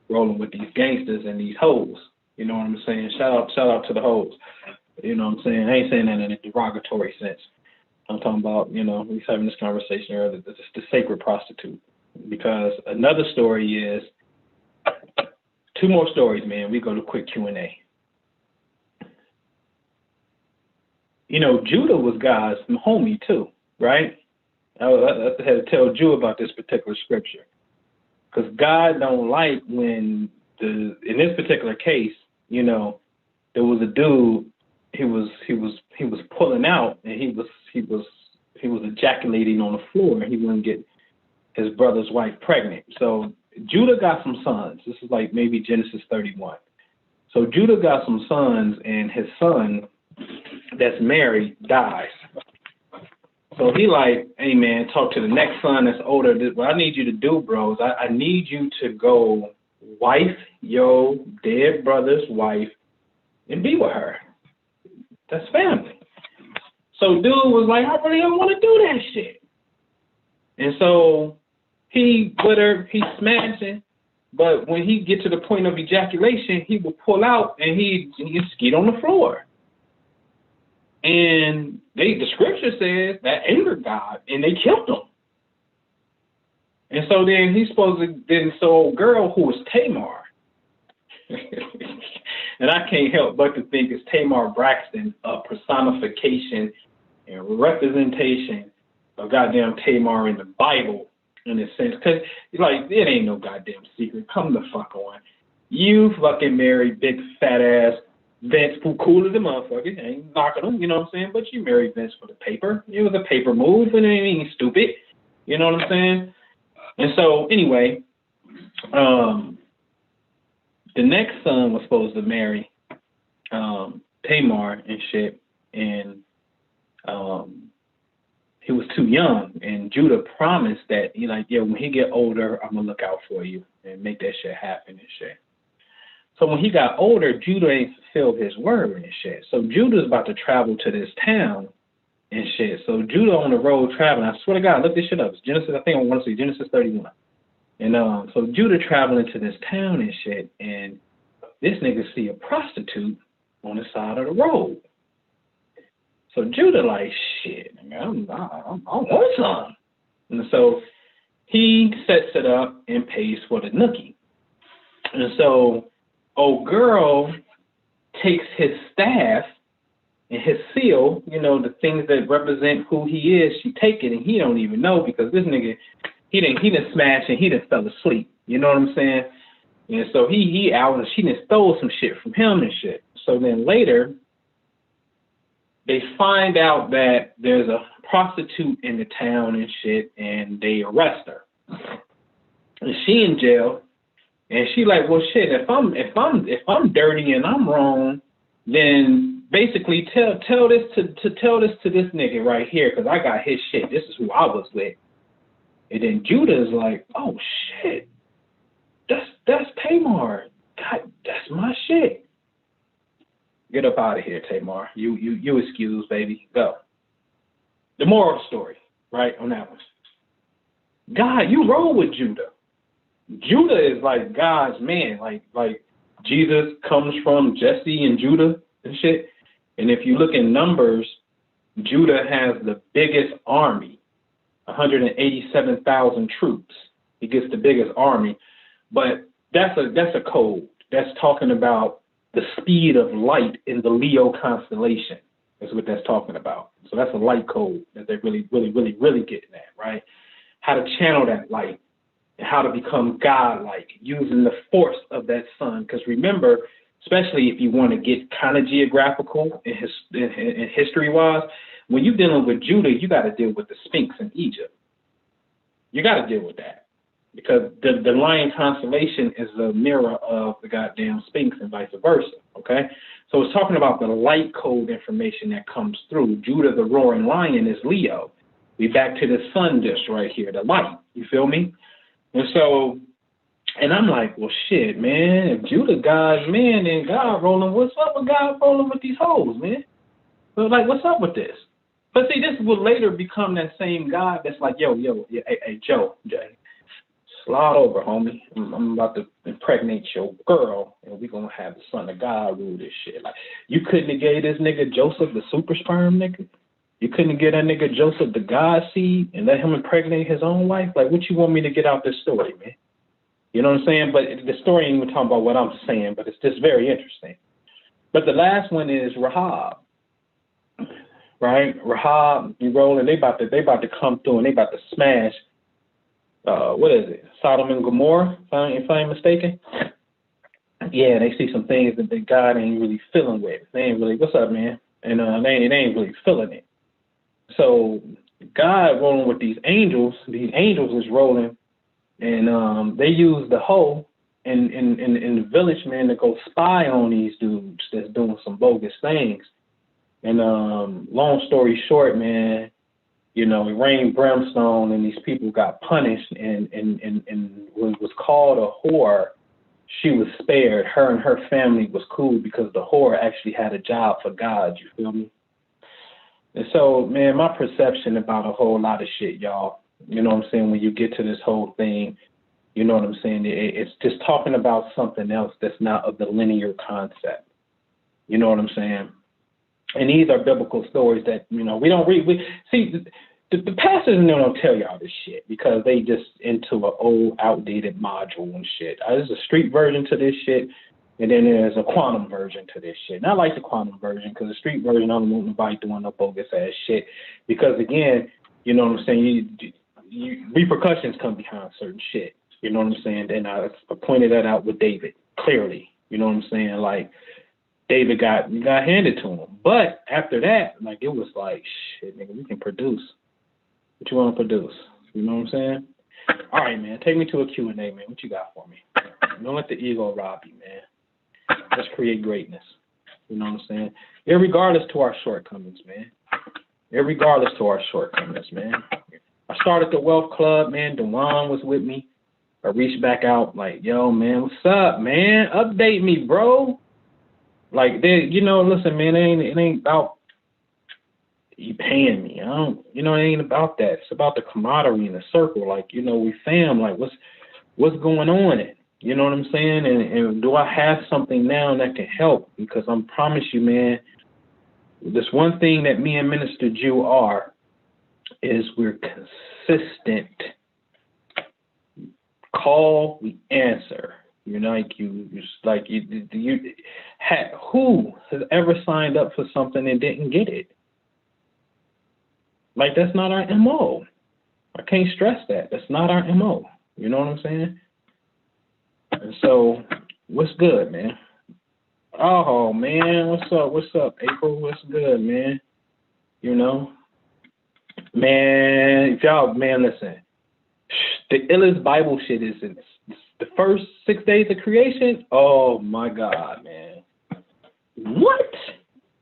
rolling with these gangsters and these hoes. You know what I'm saying? Shout out to the hoes. You know what I'm saying? I ain't saying that in a derogatory sense. I'm talking about, we was having this conversation earlier, the sacred prostitute. Because another story is, two more stories, man. We go to quick Q&A. Judah was God's homie too, right? I had to tell Jew about this particular scripture, because God don't like when in this particular case, there was a dude. He was pulling out, and he was ejaculating on the floor, and he wouldn't get his brother's wife pregnant. So Judah got some sons. This is like maybe Genesis 31. So Judah got some sons, and his son that's married dies. So he like, hey man, talk to the next son that's older. What I need you to do, bro, is I need you to go wife your dead brother's wife and be with her. That's family. So dude was like, I really don't want to do that shit. And so he with her, he's smashing, but when he get to the point of ejaculation, he will pull out and he skeet on the floor. And the scripture says that angered God, and they killed him. And so then he's supposed to, so girl who was Tamar, and I can't help but to think it's Tamar Braxton, a personification and representation of goddamn Tamar in the Bible, in a sense, because like it ain't no goddamn secret. Come the fuck on, you fucking married big fat ass Vince, who cool as a motherfucker, ain't knocking him, you know what I'm saying? But you married Vince for the paper. It was a paper move, and it ain't stupid, you know what I'm saying? And so anyway, the next son was supposed to marry Tamar and shit, and he was too young, and Judah promised that, you know, like, yeah, when he get older, I'm gonna look out for you and make that shit happen and shit. So when he got older, Judah ain't fulfilled his word and shit. So Judah's about to travel to this town and shit. So Judah on the road traveling. I swear to God, look this shit up. It's Genesis, I think I want to say Genesis 31. And so Judah traveling to this town and shit, and this nigga see a prostitute on the side of the road. So Judah like, shit, I want some. And so he sets it up and pays for the nookie. And so old girl takes his staff and his seal, you know, the things that represent who he is, she take it and he don't even know, because this nigga, he didn't smash and he didn't fell asleep. You know what I'm saying? And so he out and she done stole some shit from him and shit. So then later, they find out that there's a prostitute in the town and shit, and they arrest her. And she in jail, and she like, well, shit, if I'm dirty and I'm wrong, then basically tell this to this nigga right here, because I got his shit. This is who I was with. And then Judah is like, oh shit, that's Tamar. God, that's my shit. Get up out of here, Tamar. You excuse, baby. Go. The moral of the story, right, on that one. God, you roll with Judah. Judah is like God's man. Like Jesus comes from Jesse and Judah and shit. And if you look in Numbers, Judah has the biggest army, 187,000 troops. He gets the biggest army. But that's a code. That's talking about the speed of light in the Leo constellation. That's what that's talking about. So that's a light code that they're really getting at, right? How to channel that light and how to become God-like using the force of that sun. Because remember, especially if you want to get kind of geographical in history-wise, when you're dealing with Judah, you got to deal with the Sphinx in Egypt. You got to deal with that. Because the lion constellation is a mirror of the goddamn Sphinx and vice versa, okay? So it's talking about the light code information that comes through. Judah, the roaring lion, is Leo. We back to the sun disk right here, the light. You feel me? And so, and I'm like, well, shit, man, if Judah God's man, then God rolling, what's up with God rolling with these hoes, man? So, like, what's up with this? But see, this will later become that same God that's like, hey, Joe, Jay. Slide over, homie. I'm about to impregnate your girl, and we're going to have the son of God rule this shit. Like, you couldn't have gave this nigga Joseph the super sperm, nigga? You couldn't have given that nigga Joseph the God seed and let him impregnate his own wife? Like, what you want me to get out this story, man? You know what I'm saying? But the story ain't even talking about what I'm saying, but it's just very interesting. But the last one is Rahab. Right? Rahab, you rolling, they about to come through and they about to smash what is it? Sodom and Gomorrah, if I ain't mistaken. Yeah, they see some things that God ain't really feeling with. They ain't really, what's up, man? And they ain't really feeling it. So God rolling with these angels is rolling, and they use the hoe in the village, man, to go spy on these dudes that's doing some bogus things. And long story short, man, you know, it rained brimstone and these people got punished, and what was called a whore, she was spared. Her and her family was cool because the whore actually had a job for God, you feel me? And so, man, my perception about a whole lot of shit, y'all, You know what I'm saying? When you get to this whole thing, you know what I'm saying? It's just talking about something else that's not of the linear concept. You know what I'm saying? And these are biblical stories that, you know, we don't read. We see the pastors don't tell y'all this shit because they just into an old, outdated module and shit. There's a street version to this shit, and then there's a quantum version to this shit. And I like the quantum version because the street version, I don't want nobody doing no bogus ass shit. Because again, you know what I'm saying? Repercussions come behind certain shit. You know what I'm saying? And I pointed that out with David clearly. You know what I'm saying? Like, David got handed to him. But after that, like, it was like, shit, nigga, we can produce. What you want to produce? You know what I'm saying? All right, man. Take me to a Q&A, man. What you got for me? Don't let the ego rob you, man. Let's create greatness. You know what I'm saying? Irregardless to our shortcomings, man. Irregardless to our shortcomings, man. I started the Wealth Club, man. Dewan was with me. I reached back out like, yo, man, what's up, man? Update me, bro. Like, you know, listen, man, it ain't about you paying me. I don't, you know, it ain't about that. It's about the camaraderie in the circle. Like, you know, we fam. Like, what's going on? You know what I'm saying? And do I have something now that can help? Because I promise you, man, this one thing that me and Minister Jew are is we're consistent. Call, we answer. You know, who has ever signed up for something and didn't get it? Like, that's not our MO. I can't stress that. That's not our MO. You know what I'm saying? And so, what's good, man? Oh, man, what's up? What's up, April? What's good, man? You know? Man, if y'all, man, listen. The illest Bible shit is in the first 6 days of creation. Oh, my God, man. What?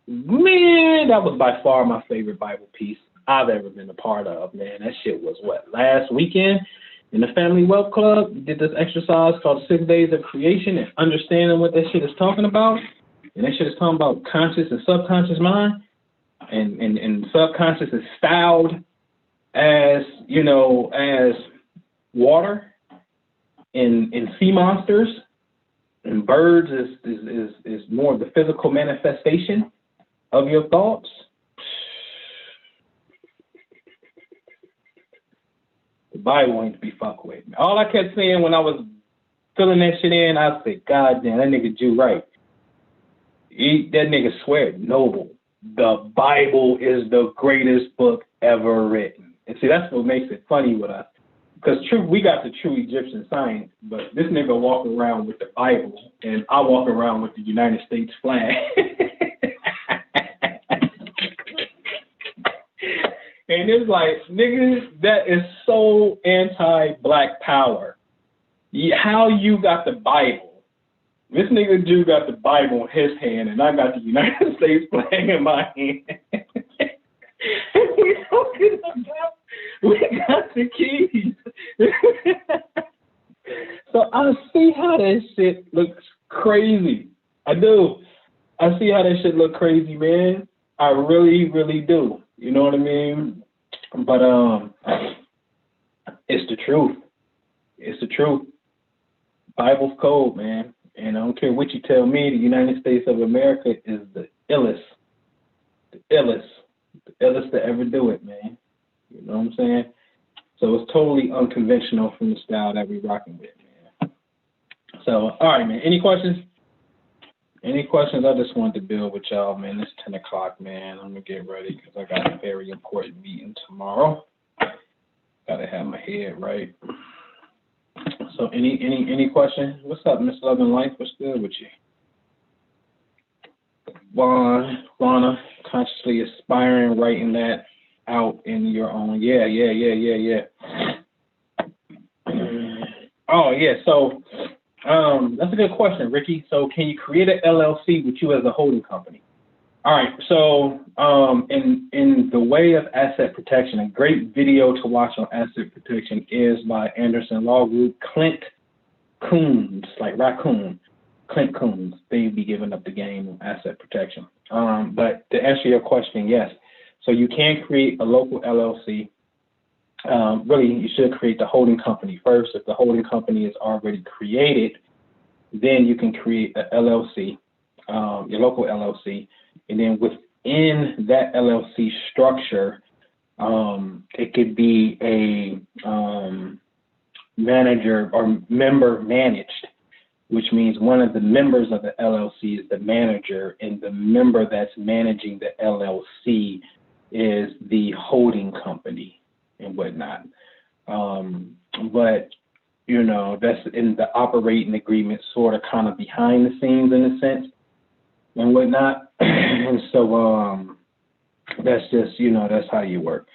Man, that was by far my favorite Bible piece I've ever been a part of, man. That shit was what? Last weekend in the Family Wealth Club, we did this exercise called 6 Days of Creation and understanding what that shit is talking about. And that shit is talking about conscious and subconscious mind. And subconscious is styled as, you know, as water and sea monsters, and birds is more of the physical manifestation of your thoughts. The Bible ain't to be fucked with. All I kept saying when I was filling that shit in, I said, God damn, that nigga Jew right. That nigga swear, Noble, the Bible is the greatest book ever written. And see, that's what makes it funny with us. Because we got the true Egyptian science, but this nigga walk around with the Bible, and I walk around with the United States flag. And it's like, nigga, that is so anti-black power. How you got the Bible? This nigga Jew got the Bible in his hand, and I got the United States flag in my hand. We got the keys. So I see how that shit looks crazy. I do. I see how that shit look crazy, man. I really, really do. You know what I mean? But it's the truth. It's the truth. Bible's code, man. And I don't care what you tell me, the United States of America is the illest. The illest to ever do it, man. You know what I'm saying? So it's totally unconventional from the style that we're rocking with, man. So, all right, man. Any questions? Any questions? I just wanted to build with y'all, man. It's 10 o'clock, man. I'm going to get ready because I got a very important meeting tomorrow. Got to have my head right. So any questions? What's up, Miss Love and Life? What's good with you? Lana, consciously aspiring, writing that out in your own. Yeah. Oh, yeah. So that's a good question, Ricky. So can you create an LLC with you as a holding company? All right. So in the way of asset protection, a great video to watch on asset protection is by Anderson Law Group, Clint Coons, like raccoon, Clint Coons. They be giving up the game of asset protection. But to answer your question, yes. So you can create a local LLC really, you should create the holding company first. If the holding company is already created, then you can create a LLC, your local LLC, and then within that LLC structure, it could be a manager or member managed, which means one of the members of the LLC is the manager, and the member that's managing the LLC is the holding company and whatnot. But, you know, that's in the operating agreement, sort of kind of behind the scenes in a sense and whatnot. And so that's just, you know, that's how you work.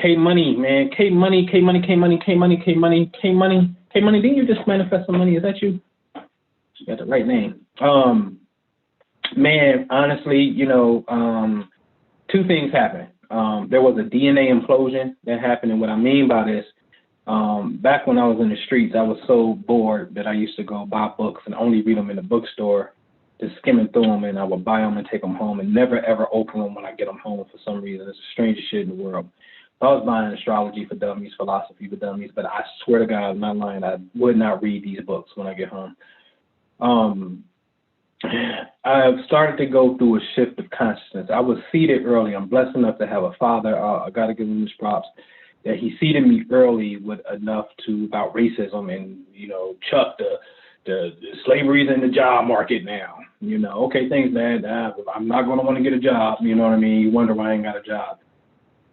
K Money, man. K Money. Didn't you just manifest some money? Is that you? You got the right name. Man, honestly, you know, two things happened. There was a DNA implosion that happened, and what I mean by this, back when I was in the streets, I was so bored that I used to go buy books and only read them in the bookstore, just skimming through them, and I would buy them and take them home and never, ever open them when I get them home for some reason. It's the strangest shit in the world. I was buying astrology for dummies, philosophy for dummies, but I swear to God, I'm not lying, I would not read these books when I get home. I've started to go through a shift of consciousness. I was seeded early. I'm blessed enough to have a father. I got to give him his props that he seeded me early with enough to about racism and, you know, Chuck, the slavery's in the job market now. You know, okay, thanks, man. I'm not going to want to get a job. You know what I mean? You wonder why I ain't got a job.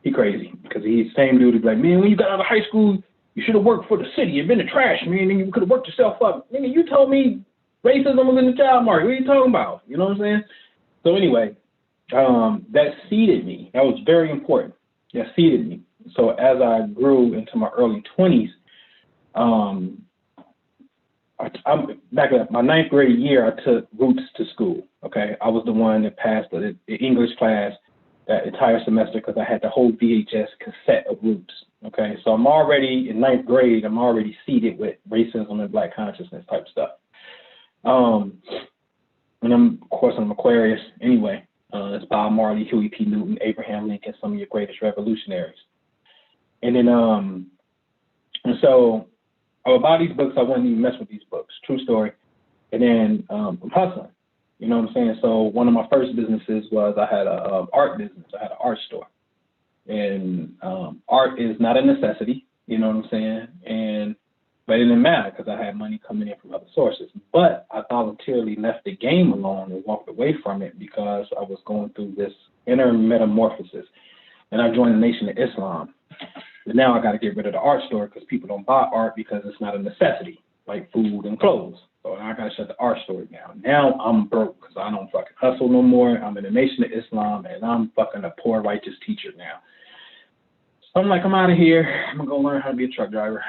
He crazy because he's the same dude who's like, man, when you got out of high school, you should have worked for the city. You've been the trash, man. And you could have worked yourself up. Nigga, you told me racism was in the job market. What are you talking about? You know what I'm saying? So anyway, that seeded me. That was very important. That seeded me. So as I grew into my early 20s, I'm back at my 9th grade year, I took Roots to school. Okay, I was the one that passed the English class that entire semester because I had the whole VHS cassette of Roots. Okay, so I'm already in 9th grade. I'm already seeded with racism and black consciousness type stuff. And of course, I'm Aquarius anyway. It's Bob Marley, Huey P. Newton, Abraham Lincoln, some of your greatest revolutionaries. And then, and so I would buy these books. I wouldn't even mess with these books. True story. And then I'm hustling. You know what I'm saying? So one of my first businesses was I had a art business. I had an art store. And art is not a necessity. You know what I'm saying? But it didn't matter because I had money coming in from other sources. But I voluntarily left the game alone and walked away from it because I was going through this inner metamorphosis. And I joined the Nation of Islam. But now I got to get rid of the art store because people don't buy art because it's not a necessity, like food and clothes. So I got to shut the art store down. Now I'm broke because I don't fucking hustle no more. I'm in the Nation of Islam, and I'm fucking a poor righteous teacher now. So I'm like, I'm out of here. I'm going to go learn how to be a truck driver.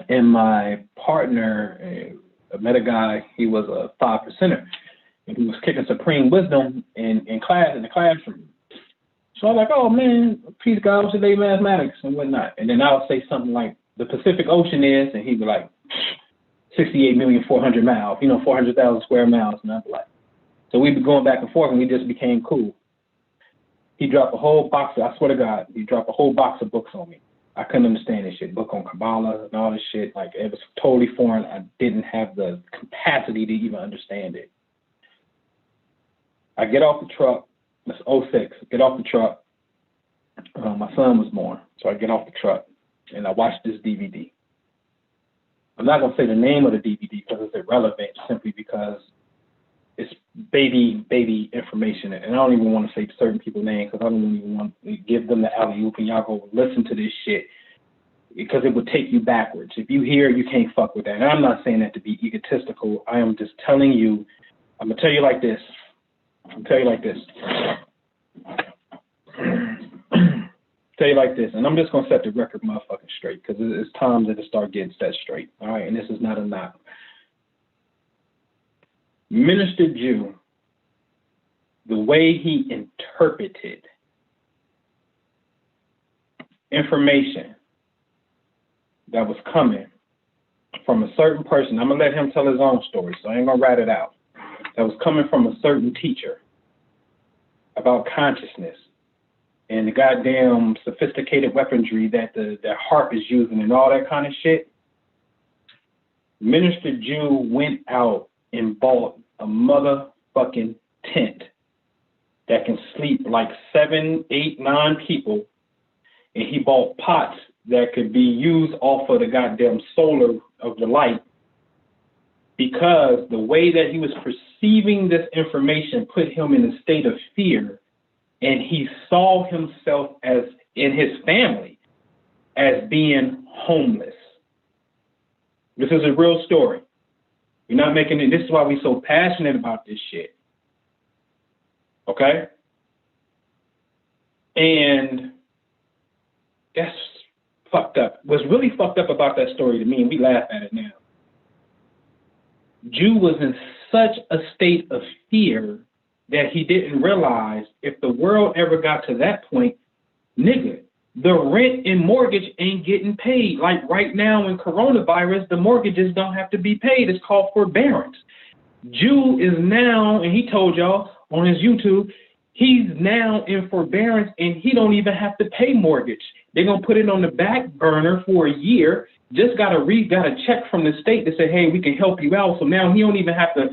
And my partner, I met a guy, he was a 5%er, and he was kicking supreme wisdom in the classroom. So I'm like, oh man, peace God, what's today mathematics and whatnot. And then I'll say something like, the Pacific Ocean is, and he'd be like, 68,400,000 miles, 400,000 square miles. And I'd be like, so we'd be going back and forth, and we just became cool. He dropped a whole box, I swear to God, he dropped a whole box of books on me. I couldn't understand this shit, book on Kabbalah and all this shit. Like, it was totally foreign. I didn't have the capacity to even understand it. I get off the truck. It's 06. Get off the truck. My son was born. So I get off the truck, and I watch this DVD. I'm not going to say the name of the DVD because it's irrelevant, simply because it's baby information. And I don't even want to say certain people's names because I don't even want to give them the alley-oop and y'all go listen to this shit because it would take you backwards. If you hear, you can't fuck with that. And I'm not saying that to be egotistical. I am just telling you, I'm going to tell you like this. Tell you like this, and I'm just going to set the record motherfucking straight because it's time to start getting set straight. All right, and this is not a knock. Minister Jew, the way he interpreted information that was coming from a certain person, I'm going to let him tell his own story, so I ain't going to rat it out, that was coming from a certain teacher about consciousness and the goddamn sophisticated weaponry that the harp is using and all that kind of shit. Minister Jew went out and bought a motherfucking tent that can sleep like 7, 8, 9 people, and he bought pots that could be used off of the goddamn solar of the light, because the way that he was perceiving this information put him in a state of fear, and he saw himself as, in his family, as being homeless. This is a real story. We're not making it. This is why we're so passionate about this shit. Okay? And that's fucked up. What's really fucked up about that story to me, and we laugh at it now, Jew was in such a state of fear that he didn't realize if the world ever got to that point, nigga, the rent and mortgage ain't getting paid. Like right now in coronavirus, the mortgages don't have to be paid. It's called forbearance. Jew is now, and he told y'all on his YouTube, he's now in forbearance and he don't even have to pay mortgage. They're going to put it on the back burner for a year. Just got a check from the state that said, hey, we can help you out. So now he don't even have to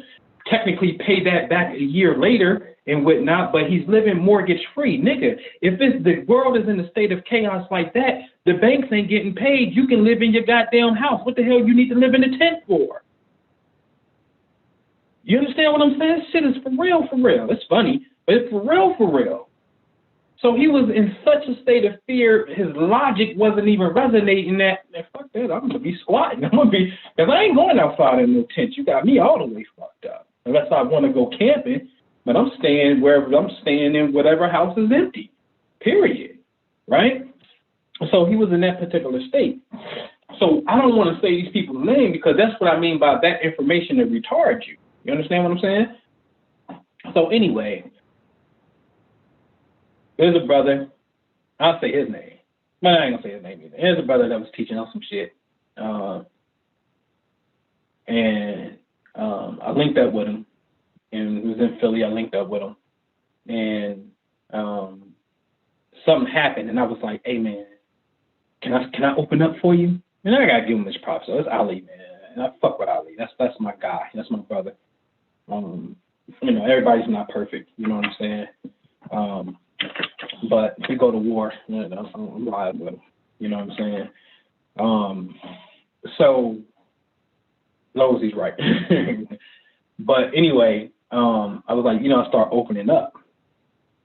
technically pay that back a year later and whatnot, but he's living mortgage free. Nigga, if the world is in a state of chaos like that, the banks ain't getting paid. You can live in your goddamn house. What the hell you need to live in a tent for? You understand what I'm saying? This shit is for real, for real. It's funny, but it's for real, for real. So he was in such a state of fear, his logic wasn't even resonating that, man, fuck that, I'm going to be squatting. Because I ain't going outside in no tent. You got me all the way fucked up. Unless I want to go camping, but I'm staying wherever I'm staying in whatever house is empty, period, right? So he was in that particular state. So I don't want to say these people's name because that's what I mean by that information that retards you. You understand what I'm saying? So anyway, there's a brother, I'll say his name, but I ain't gonna say his name either. There's a brother that was teaching us some shit. I linked up with him, and he was in Philly. I linked up with him, and something happened, and I was like, "Hey, man, can I open up for you?" And I gotta give him his props. So it's Ali, man. And I fuck with Ali. That's my guy. That's my brother. Everybody's not perfect. You know what I'm saying? But if we go to war, I'm live with him. You know what I'm saying? So long as he's right. But anyway, I was like, I start opening up.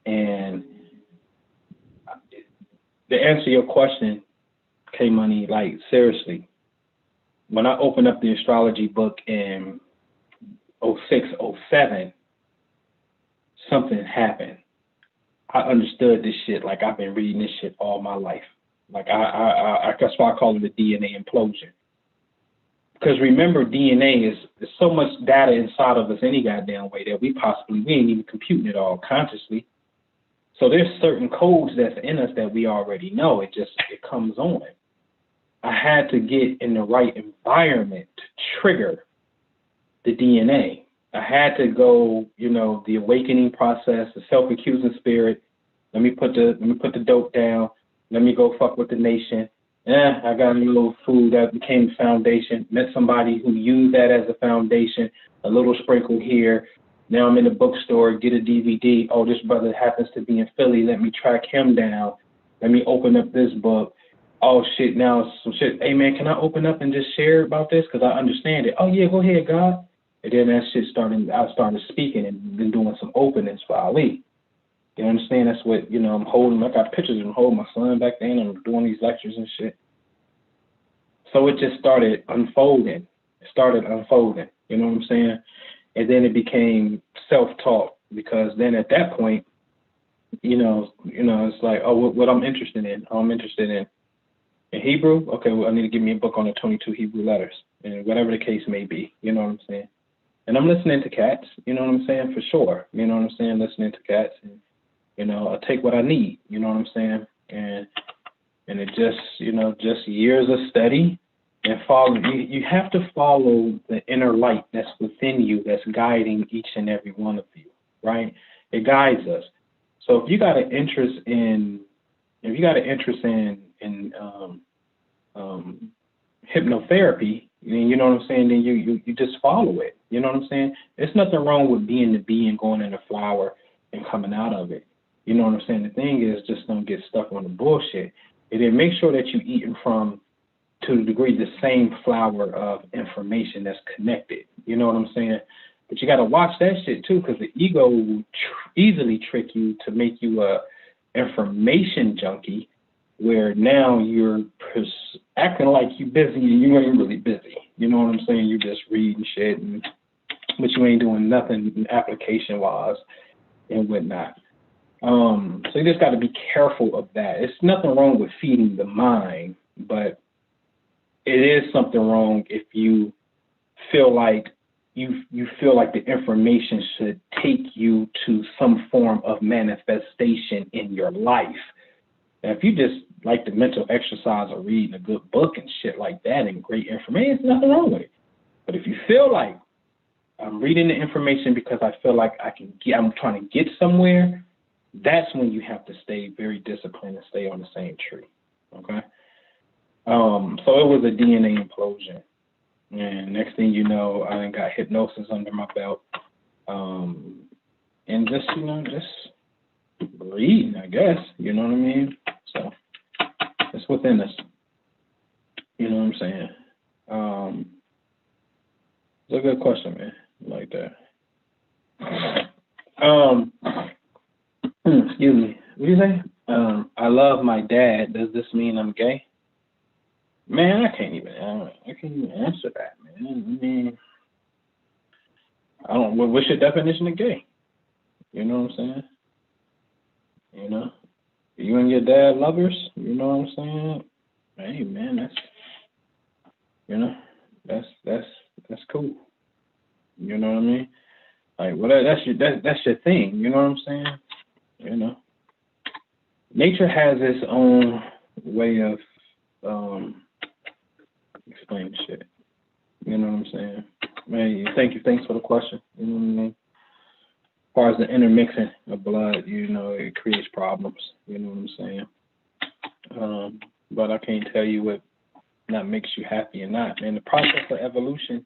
And to answer your question, K-Money, like seriously, when I opened up the astrology book in 06, 07, something happened. I understood this shit like I've been reading this shit all my life. Like that's why I call it a DNA implosion. Because remember, DNA is so much data inside of us any goddamn way that we ain't even computing it all consciously. So there's certain codes that's in us that we already know. It comes on. I had to get in the right environment to trigger the DNA. I had to go, the awakening process, the self-accusing spirit. Let me put the dope down. Let me go fuck with the nation. I got a little food that became the foundation. Met somebody who used that as a foundation. A little sprinkle here. Now I'm in the bookstore, get a DVD. Oh, this brother happens to be in Philly. Let me track him down. Let me open up this book. Oh shit, now some shit. Hey man, can I open up and just share about this? Because I understand it. Oh yeah, go ahead, God. And then that shit I started speaking and been doing some openings for Ali. You understand? That's what, I'm holding. I got pictures of him holding my son back then. I'm doing these lectures and shit. So it just started unfolding. You know what I'm saying? And then it became self-taught because then at that point, it's like, oh, what I'm interested in. I'm interested in Hebrew. Okay, well, I need to give me a book on the 22 Hebrew letters and whatever the case may be. You know what I'm saying? And I'm listening to cats, you know what I'm saying, for sure. You know what I'm saying, listening to cats. And, I take what I need, you know what I'm saying? And it just, just years of study and follow. You have to follow the inner light that's within you that's guiding each and every one of you, right? It guides us. So if you got an interest in hypnotherapy, you know what I'm saying, then you just follow it. You know what I'm saying? There's nothing wrong with being the bee and going in the flower and coming out of it. You know what I'm saying? The thing is, just don't get stuck on the bullshit. And then make sure that you're eating from, to the degree, the same flower of information that's connected. You know what I'm saying? But you got to watch that shit too, because the ego will easily trick you to make you a information junkie, where now you're acting like you're busy and you ain't really busy. You know what I'm saying? You're just reading shit, but you ain't doing nothing application-wise and whatnot. So you just got to be careful of that. It's nothing wrong with feeding the mind, but it is something wrong if you feel like the information should take you to some form of manifestation in your life. And if you just like the mental exercise of reading a good book and shit like that and great information, there's nothing wrong with it. But if you feel like I'm reading the information because I feel like I'm trying to get somewhere, that's when you have to stay very disciplined and stay on the same tree. Okay? So it was a DNA implosion. And next thing you know, I got hypnosis under my belt. And just, just reading, I guess. You know what I mean? So it's within us. You know what I'm saying? It's a good question, man. I like that. Excuse me. What do you say? I love my dad. Does this mean I'm gay? Man, I can't even answer that, man. I mean, what's your definition of gay? You know what I'm saying? You know, you and your dad lovers. You know what I'm saying? Hey, man, that's cool. You know what I mean? Like, well, that's your thing. You know what I'm saying? You know, nature has its own way of explaining shit. You know what I'm saying? Man, thanks for the question. You know what I mean? As far as the intermixing of blood, it creates problems. You know what I'm saying? But I can't tell you what not makes you happy or not. Man, the process of evolution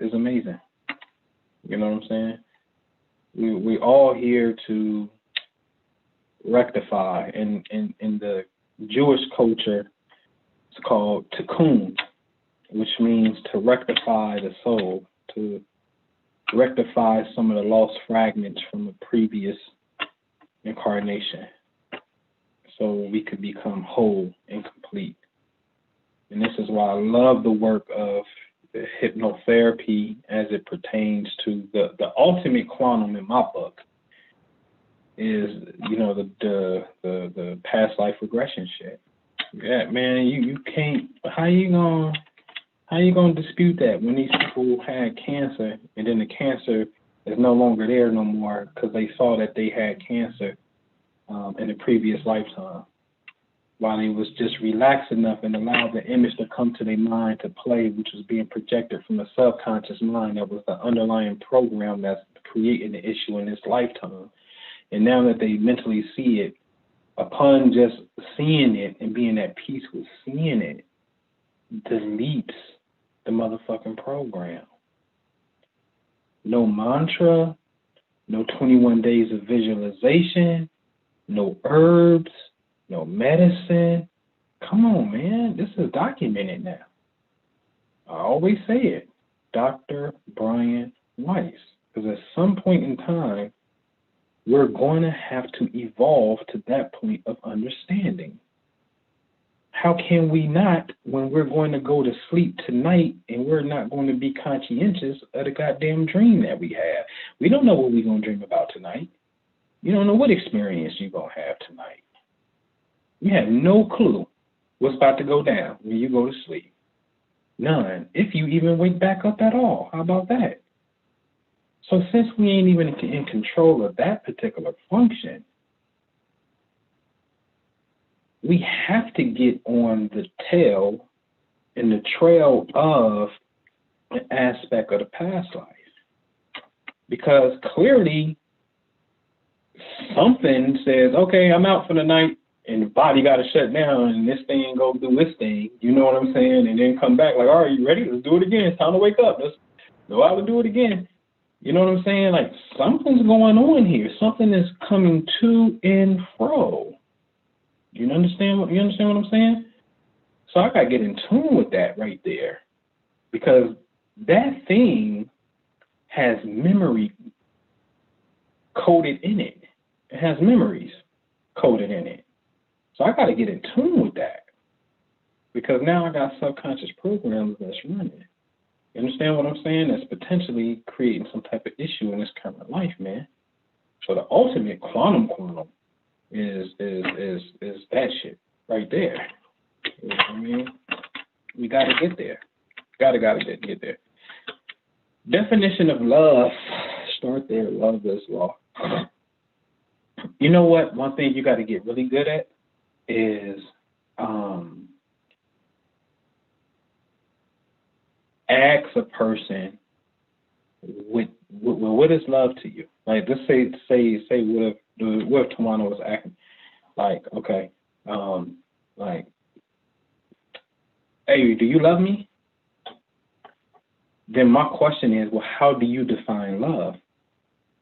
is amazing. You know what I'm saying? We all here to rectify. In the Jewish culture, it's called tikkun, which means to rectify the soul, to rectify some of the lost fragments from a previous incarnation, so we could become whole and complete. And this is why I love the work of the hypnotherapy as it pertains to the ultimate quantum in my book is, the past life regression shit. Yeah, man, you can't. How you gonna dispute that when these people had cancer and then the cancer is no longer there no more because they saw that they had cancer in a previous lifetime, while they was just relaxed enough and allowed the image to come to their mind to play, which was being projected from the subconscious mind that was the underlying program that's creating the issue in this lifetime. And now that they mentally see it, upon just seeing it and being at peace with seeing it, deletes the motherfucking program. No mantra, no 21 days of visualization, no herbs, no medicine. Come on, man. This is documented now. I always say it. Dr. Brian Weiss. Because at some point in time, we're going to have to evolve to that point of understanding. How can we not when we're going to go to sleep tonight and we're not going to be conscientious of the goddamn dream that we have? We don't know what we're going to dream about tonight. You don't know what experience you're going to have tonight. You have no clue what's about to go down when you go to sleep. None. If you even wake back up at all. How about that? So since we ain't even in control of that particular function, we have to get on the tail and the trail of an aspect of the past life. Because clearly something says, okay, I'm out for the night, and the body got to shut down, and this thing go do this thing, you know what I'm saying? And then come back like, all right, you ready? Let's do it again. It's time to wake up. Let's go out and do it again. You know what I'm saying? Like, something's going on here. Something is coming to and fro. You understand what I'm saying? So I got to get in tune with that right there, because that thing has memory coded in it. It has memories coded in it. So I got to get in tune with that, because now I got subconscious programs that's running. You understand what I'm saying? That's potentially creating some type of issue in this current life, man. So the ultimate quantum is that shit right there. You know what I mean? We got to get there. Gotta get there. Definition of love. Start there. Love is law. You know what? One thing you got to get really good at is ask a person, what is love to you? Like, let's say what if Tawana was acting like, okay, like, hey, do you love me? Then my question is, well, how do you define love?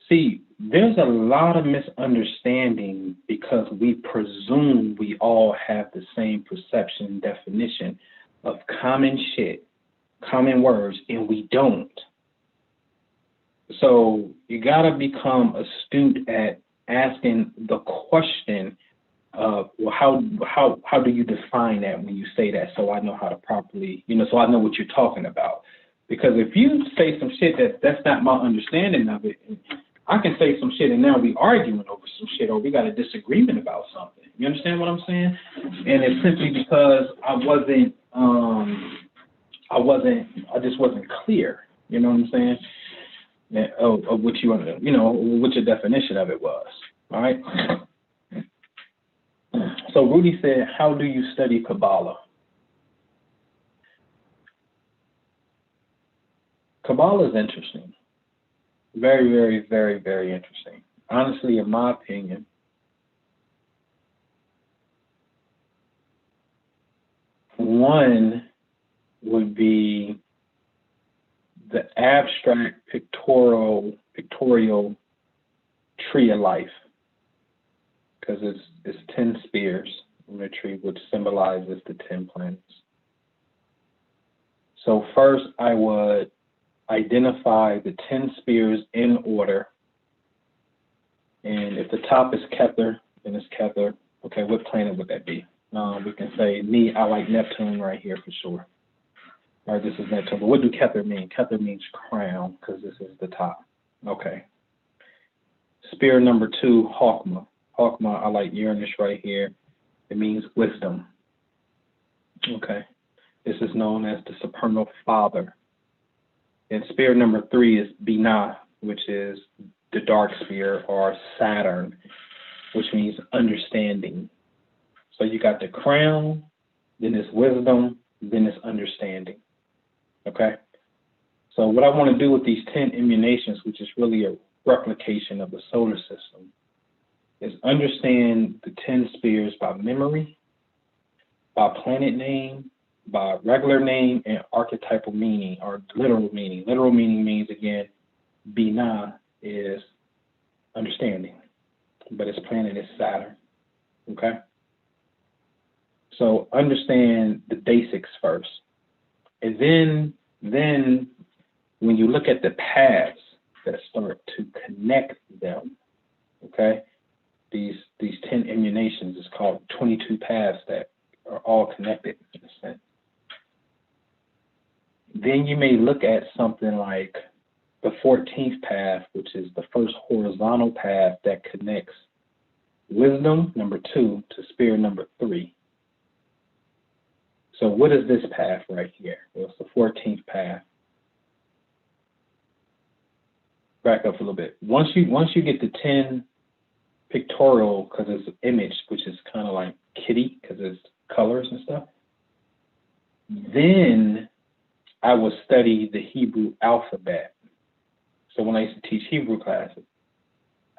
See, there's a lot of misunderstanding because we presume we all have the same perception definition of common shit, common words, and we don't. So you gotta become astute at asking the question of, well, how do you define that when you say that, so I know how to properly, so I know what you're talking about. Because if you say some shit that's not my understanding of it, I can say some shit and now we arguing over some shit, or we got a disagreement about something. You understand what I'm saying? And it's simply because I just wasn't clear. You know what I'm saying? Of what you wanted, what your definition of it was. All right. So Rudy said, how do you study Kabbalah? Kabbalah is interesting. Very, very, very, very interesting. Honestly, in my opinion, one would be the abstract pictorial tree of life, because it's 10 spears in the tree, which symbolizes the 10 planets. So first, I would identify the 10 spears in order. And if the top is Kether, then it's Kether. Okay, what planet would that be? We can say, I like Neptune right here for sure. All right, this is Neptune. But what do Kether mean? Kether means crown, because this is the top. Okay. Spear number 2, Hawkma. Hawkma, I like Uranus right here. It means wisdom. Okay. This is known as the supernal father. And spear number 3 is Binah, which is the dark spear, or Saturn, which means understanding. So you got the crown, then it's wisdom, then it's understanding. Okay? So what I want to do with these 10 emanations, which is really a replication of the solar system, is understand the 10 spears by memory, by planet name, by regular name, and archetypal meaning, or literal meaning. Literal meaning means, again, Binah is understanding, but its planet is Saturn. Okay? So understand the basics first. And then when you look at the paths that start to connect them, okay, these 10 emanations is called 22 paths that are all connected in a sense. Then you may look at something like the 14th path, which is the first horizontal path that connects wisdom, number 2, to spear number 3. So what is this path right here? Well, it's the 14th path. Back up a little bit. Once you get the 10 pictorial, because it's an image, which is kind of like kitty, because it's colors and stuff, then I would study the Hebrew alphabet. So when I used to teach Hebrew classes,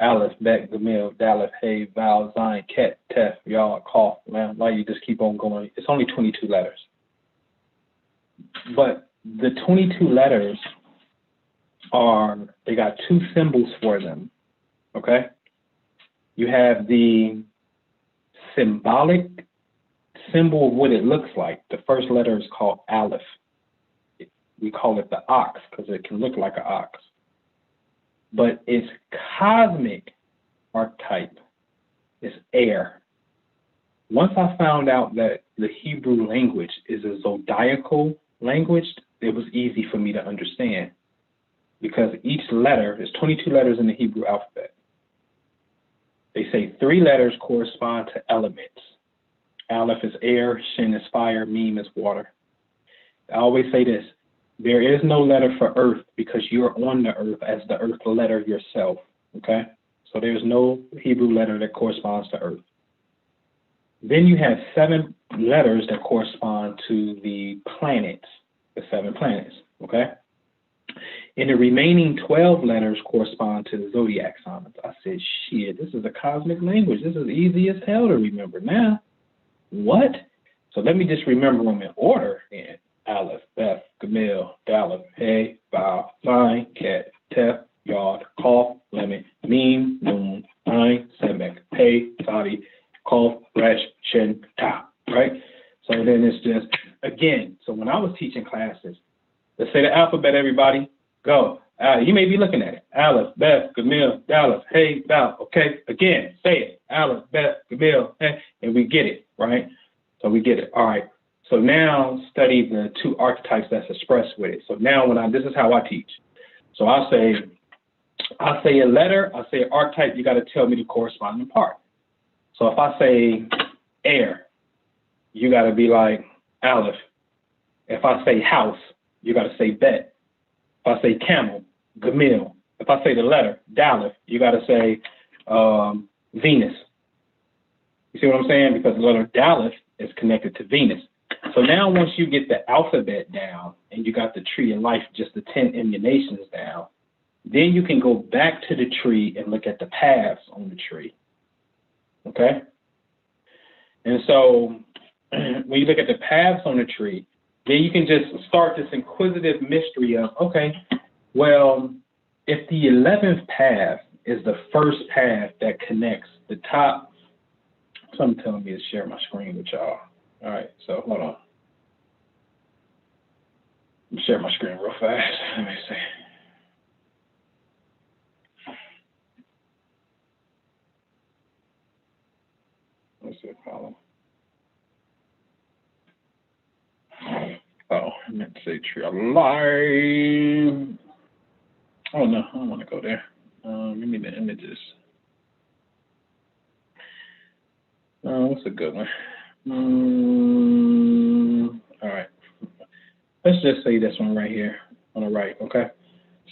Aleph, Bet, Gamil, Daleth, Hey, Vav, Zayin, Ket, Tef, Yod, Kaf, man, why you just keep on going. It's only 22 letters. But the 22 letters they got two symbols for them, okay? You have the symbolic symbol of what it looks like. The first letter is called Aleph. We call it the ox because it can look like an ox. But its cosmic archetype is air. Once I found out that the Hebrew language is a zodiacal language, it was easy for me to understand because each letter, there's 22 letters in the Hebrew alphabet. They say 3 letters correspond to elements. Aleph is air, Shin is fire, Meme is water. I always say this, there is no letter for earth because you're on the earth as the earth letter yourself, okay? So there's no Hebrew letter that corresponds to earth. Then you have 7 letters that correspond to the planets, the 7 planets, okay? And the remaining 12 letters correspond to the zodiac signs. I said, shit, this is a cosmic language. This is easy as hell to remember now. What? So let me just remember them in order then. Aleph, Beth, Gamil, Daleth, Hey, Vav, Zayin, Ket, Tef, Yod, Kaf, Lemon, Meme, Nun, Ayin, Semek, Hey, Sadi, Kaf, Resh, Shin, Ta, right? So then it's just, again, so when I was teaching classes, let's say the alphabet, everybody, go. You may be looking at it. Aleph, Beth, Gamil, Daleth, Hey, Vav, okay? Again, say it. Aleph, Beth, Gamil, Hey, and we get it, right? So we get it. All right. So now study the 2 archetypes that's expressed with it. So now this is how I teach. So I say a letter, I say an archetype, you got to tell me the corresponding part. So if I say air, you got to be like Aleph. If I say house, you got to say Bet. If I say camel, Gamil. If I say the letter, Daleth, you got to say Venus. You see what I'm saying? Because the letter Daleth is connected to Venus. So now once you get the alphabet down and you got the tree of life, just the 10 emanations down, then you can go back to the tree and look at the paths on the tree. Okay? And so when you look at the paths on the tree, then you can just start this inquisitive mystery of, okay, well, if the 11th path is the first path that connects the top, something telling me to share my screen with y'all. All right, so hold on. Let me share my screen real fast. Let me see. Let's see, column. Oh, I meant to say tree of life. Oh no, I don't want to go there. Give me the images. What's a good one? All right. Let's just say this one right here on the right, okay?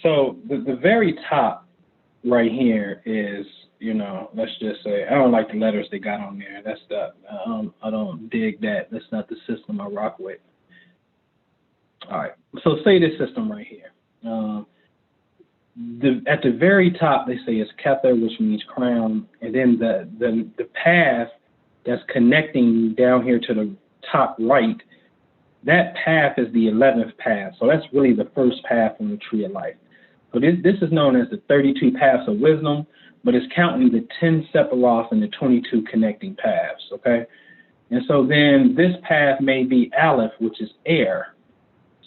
So the very top right here is, let's just say, I don't like the letters they got on there. That's I don't dig that. That's not the system I rock with. All right. So say this system right here. At the very top, they say is Kether, which means crown, and then the path that's connecting down here to the top right, that path is the 11th path. So that's really the first path on the tree of life. So this is known as the 32 paths of wisdom, but it's counting the 10 sephiroth and the 22 connecting paths, okay? And so then this path may be Aleph, which is air.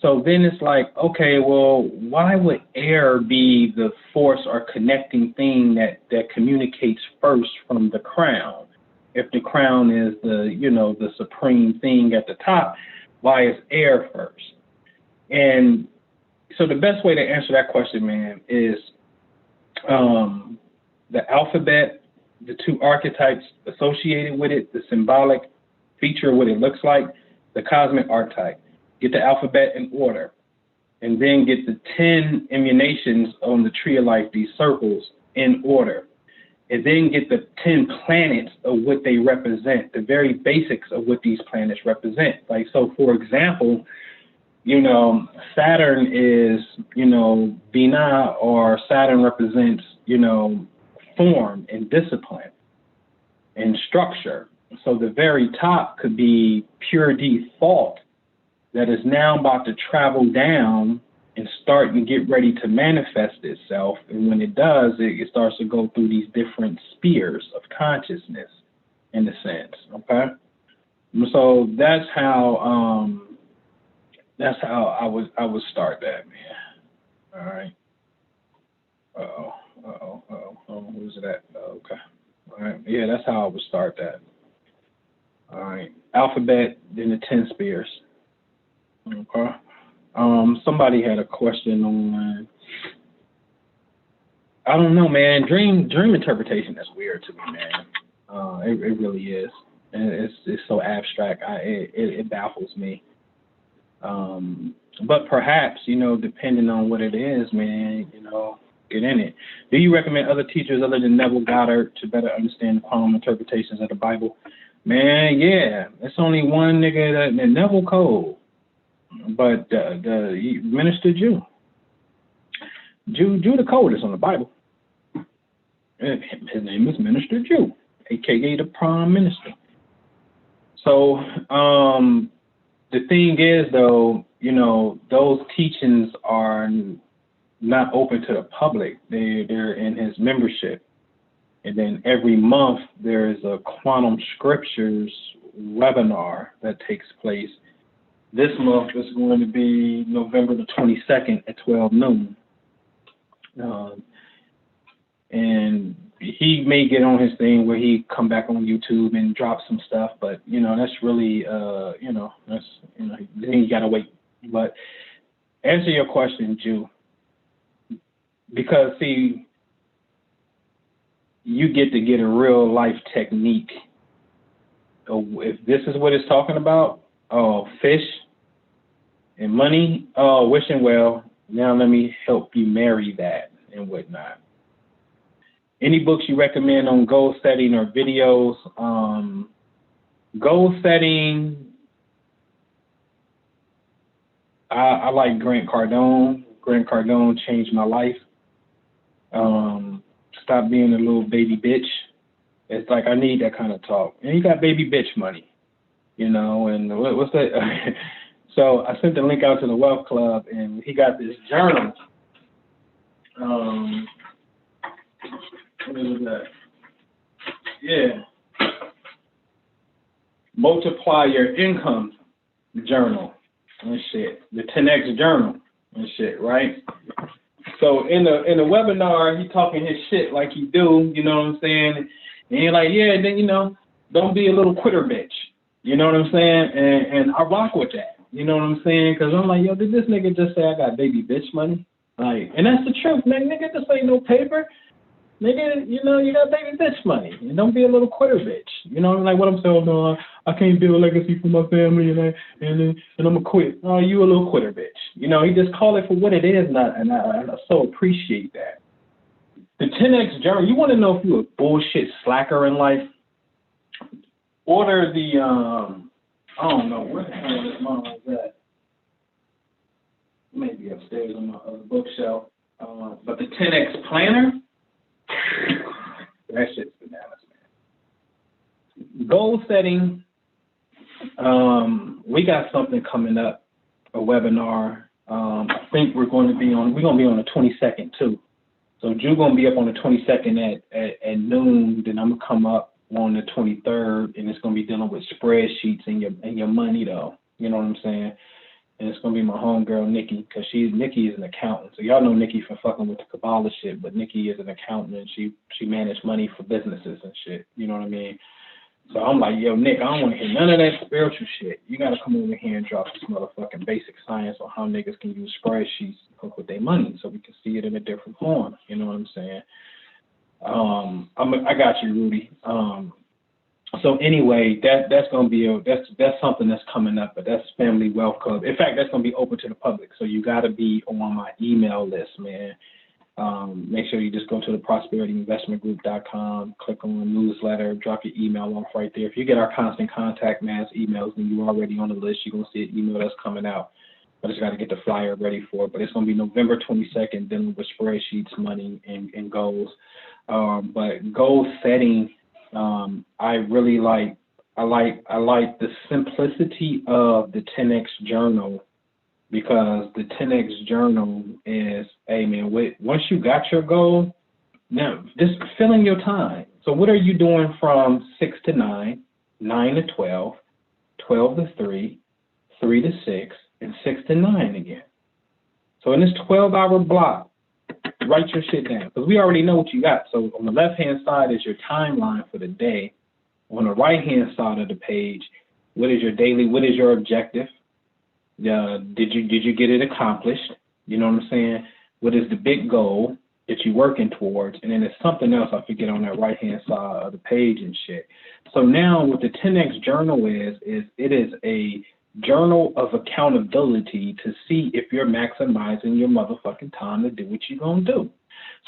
So then it's like, okay, well, why would air be the force or connecting thing that communicates first from the crown? If the crown is the supreme thing at the top, why is air first? And so the best way to answer that question, man, is the alphabet, the 2 archetypes associated with it, the symbolic feature of what it looks like, the cosmic archetype. Get the alphabet in order, and then get the 10 emanations on the tree of life, these circles, in order. And then get the 10 planets of what they represent, the very basics of what these planets represent. Like, so for example, you know, Saturn is, you know, Binah, or Saturn represents, you know, form and discipline and structure. So the very top could be pure default that is now about to travel down and start and get ready to manifest itself. And when it does, it starts to go through these different spheres of consciousness, in a sense. Okay, so that's how I would start that, man. All right. Who's that? Okay. All right. Yeah, that's how I would start that. All right. Alphabet, then the 10 spheres. Okay. Somebody had a question on, I don't know, man. Dream interpretation is weird to me, man. It really is. And it's so abstract. It baffles me. But perhaps, you know, depending on what it is, man, you know, get in it. Do you recommend other teachers other than Neville Goddard to better understand the quantum interpretations of the Bible? Man, yeah. It's only one nigga that Neville Cole. But the Minister Jew the coldest on the Bible. His name is Minister Jew, aka the Prime Minister. So the thing is, though, you know, those teachings are not open to the public. They're in his membership, and then every month there is a Quantum Scriptures webinar that takes place. This month is going to be November the 22nd at 12 noon. And he may get on his thing where he come back on YouTube and drop some stuff, but, you know, that's really, you know, that's, you know, then you got to wait. But answer your question, Jew, because, see, you get to get a real life technique. If this is what it's talking about, fish and money, wishing well, now let me help you marry that and whatnot. Any books you recommend on goal setting or videos? Goal setting, I like Grant Cardone. Grant Cardone changed my life. Stop being a little baby bitch. It's like, I need that kind of talk. And he got baby bitch money, you know, and what's that? So I sent the link out to the Wealth Club, and he got this journal. What is that? Yeah. Multiply your income journal and shit. The 10X journal and shit, right? So in the webinar, he talking his shit like he do, you know what I'm saying? And you're like, yeah, then, you know, don't be a little quitter bitch. You know what I'm saying? And I rock with that. You know what I'm saying? Because I'm like, yo, did this nigga just say I got baby bitch money? Like, and that's the truth, man. Nigga, this ain't no paper. Nigga, you know, you got baby bitch money. And don't be a little quitter bitch. You know, like what I'm saying, no, I can't build a legacy for my family and I'm gonna quit. Oh, you a little quitter bitch. You know, he just call it for what it is, and I so appreciate that. The 10X journey, you want to know if you're a bullshit slacker in life? Order the, I don't know, where the hell this mom is at? Maybe upstairs on my other bookshelf. But the 10X planner, that shit's bananas, man. Goal setting, we got something coming up, a webinar. I think we're going to be on the 22nd too. So Drew gonna be up on the 22nd at noon. Then I'm gonna come up on the 23rd, and it's gonna be dealing with spreadsheets and your money though. You know what I'm saying? And it's gonna be my homegirl Nikki, because Nikki is an accountant. So y'all know Nikki from fucking with the Kabbalah shit, but Nikki is an accountant, and she managed money for businesses and shit. You know what I mean? So I'm like, yo, Nick, I don't want to hear none of that spiritual shit. You got to come over here and drop some motherfucking basic science on how niggas can use spreadsheets to cook with their money so we can see it in a different form. You know what I'm saying? I got you, Rudy. So anyway, that's gonna be that's something that's coming up, but that's Family Wealth Club. In fact, that's gonna be open to the public, so you got to be on my email list, man. Make sure you just go to the prosperityinvestmentgroup.com, click on newsletter, drop your email off right there. If you get our constant contact mass emails, then you're already on the list. You're gonna see an email that's coming out. I just got to get the flyer ready for it. But it's going to be November 22nd, dealing with spreadsheets, money, and goals. But goal setting, I really like. I like the simplicity of the 10X journal, because the 10X journal is, hey man, once you got your goal, now just fill in your time. So what are you doing from 6 to 9, 9 to 12, 12 to 3, 3 to 6, and 6 to 9 again? So in this 12-hour block, write your shit down, because we already know what you got. So on the left-hand side is your timeline for the day. On the right-hand side of the page, what is your daily, what is your objective? Did you get it accomplished? You know what I'm saying? What is the big goal that you're working towards? And then there's something else I forget on that right-hand side of the page and shit. So now what the 10X journal is it is a journal of accountability to see if you're maximizing your motherfucking time to do what you're going to do.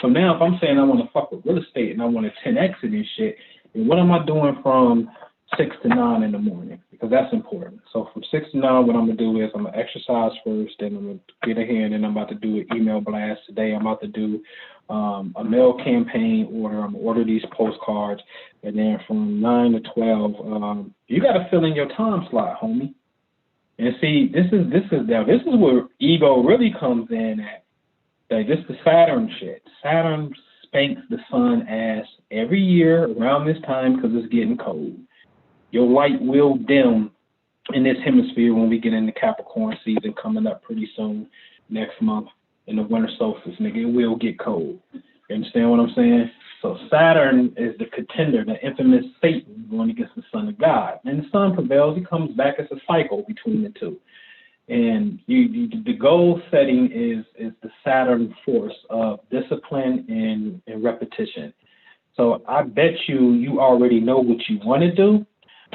So now if I'm saying I want to fuck with real estate and I want to 10X it and shit, and what am I doing from 6 to 9 in the morning? Because that's important. So from 6 to 9, what I'm going to do is I'm going to exercise first, then I'm going to get ahead, and I'm about to do an email blast. Today I'm about to do a mail campaign order. I'm going to order these postcards. And then from 9 to 12, you got to fill in your time slot, homie. And see, this is where ego really comes in at. Like, this is the Saturn shit. Saturn spanks the sun ass every year around this time because it's getting cold. Your light will dim in this hemisphere when we get into Capricorn season coming up pretty soon next month in the winter solstice, nigga. It will get cold. You understand what I'm saying? So Saturn is the contender, the infamous Satan going against the Son of God. And the sun prevails. He comes back as a cycle between the two. And the goal setting is the Saturn force of discipline and repetition. So I bet you already know what you want to do.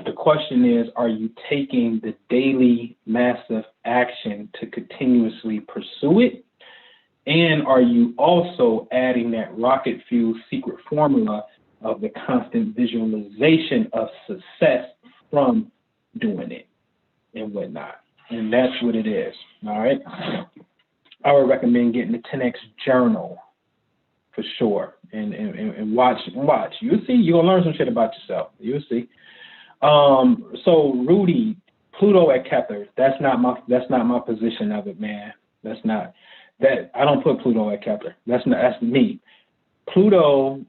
The question is, are you taking the daily massive action to continuously pursue it? And are you also adding that rocket fuel secret formula of the constant visualization of success from doing it and whatnot? And that's what it is, all right? I would recommend getting the 10X journal for sure, and watch. You'll see. You're gonna learn some shit about yourself. You'll see. So Rudy, Pluto at Kepler. That's not my position of it, man. That's not that. I don't put Pluto at Kepler. That's me. Pluto.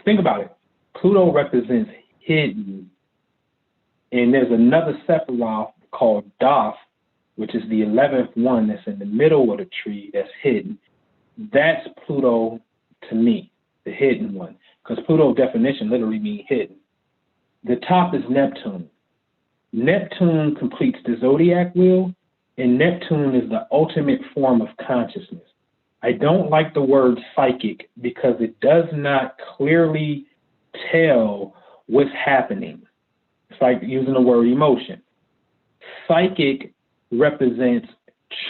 Think about it. Pluto represents hidden, and there's another Sephiroth called Doth, which is the 11th one that's in the middle of the tree that's hidden. That's Pluto to me, the hidden one, because Pluto definition literally means hidden. The top is Neptune. Neptune completes the zodiac wheel, and Neptune is the ultimate form of consciousness. I don't like the word psychic because it does not clearly tell what's happening. It's like using the word emotion. Psychic represents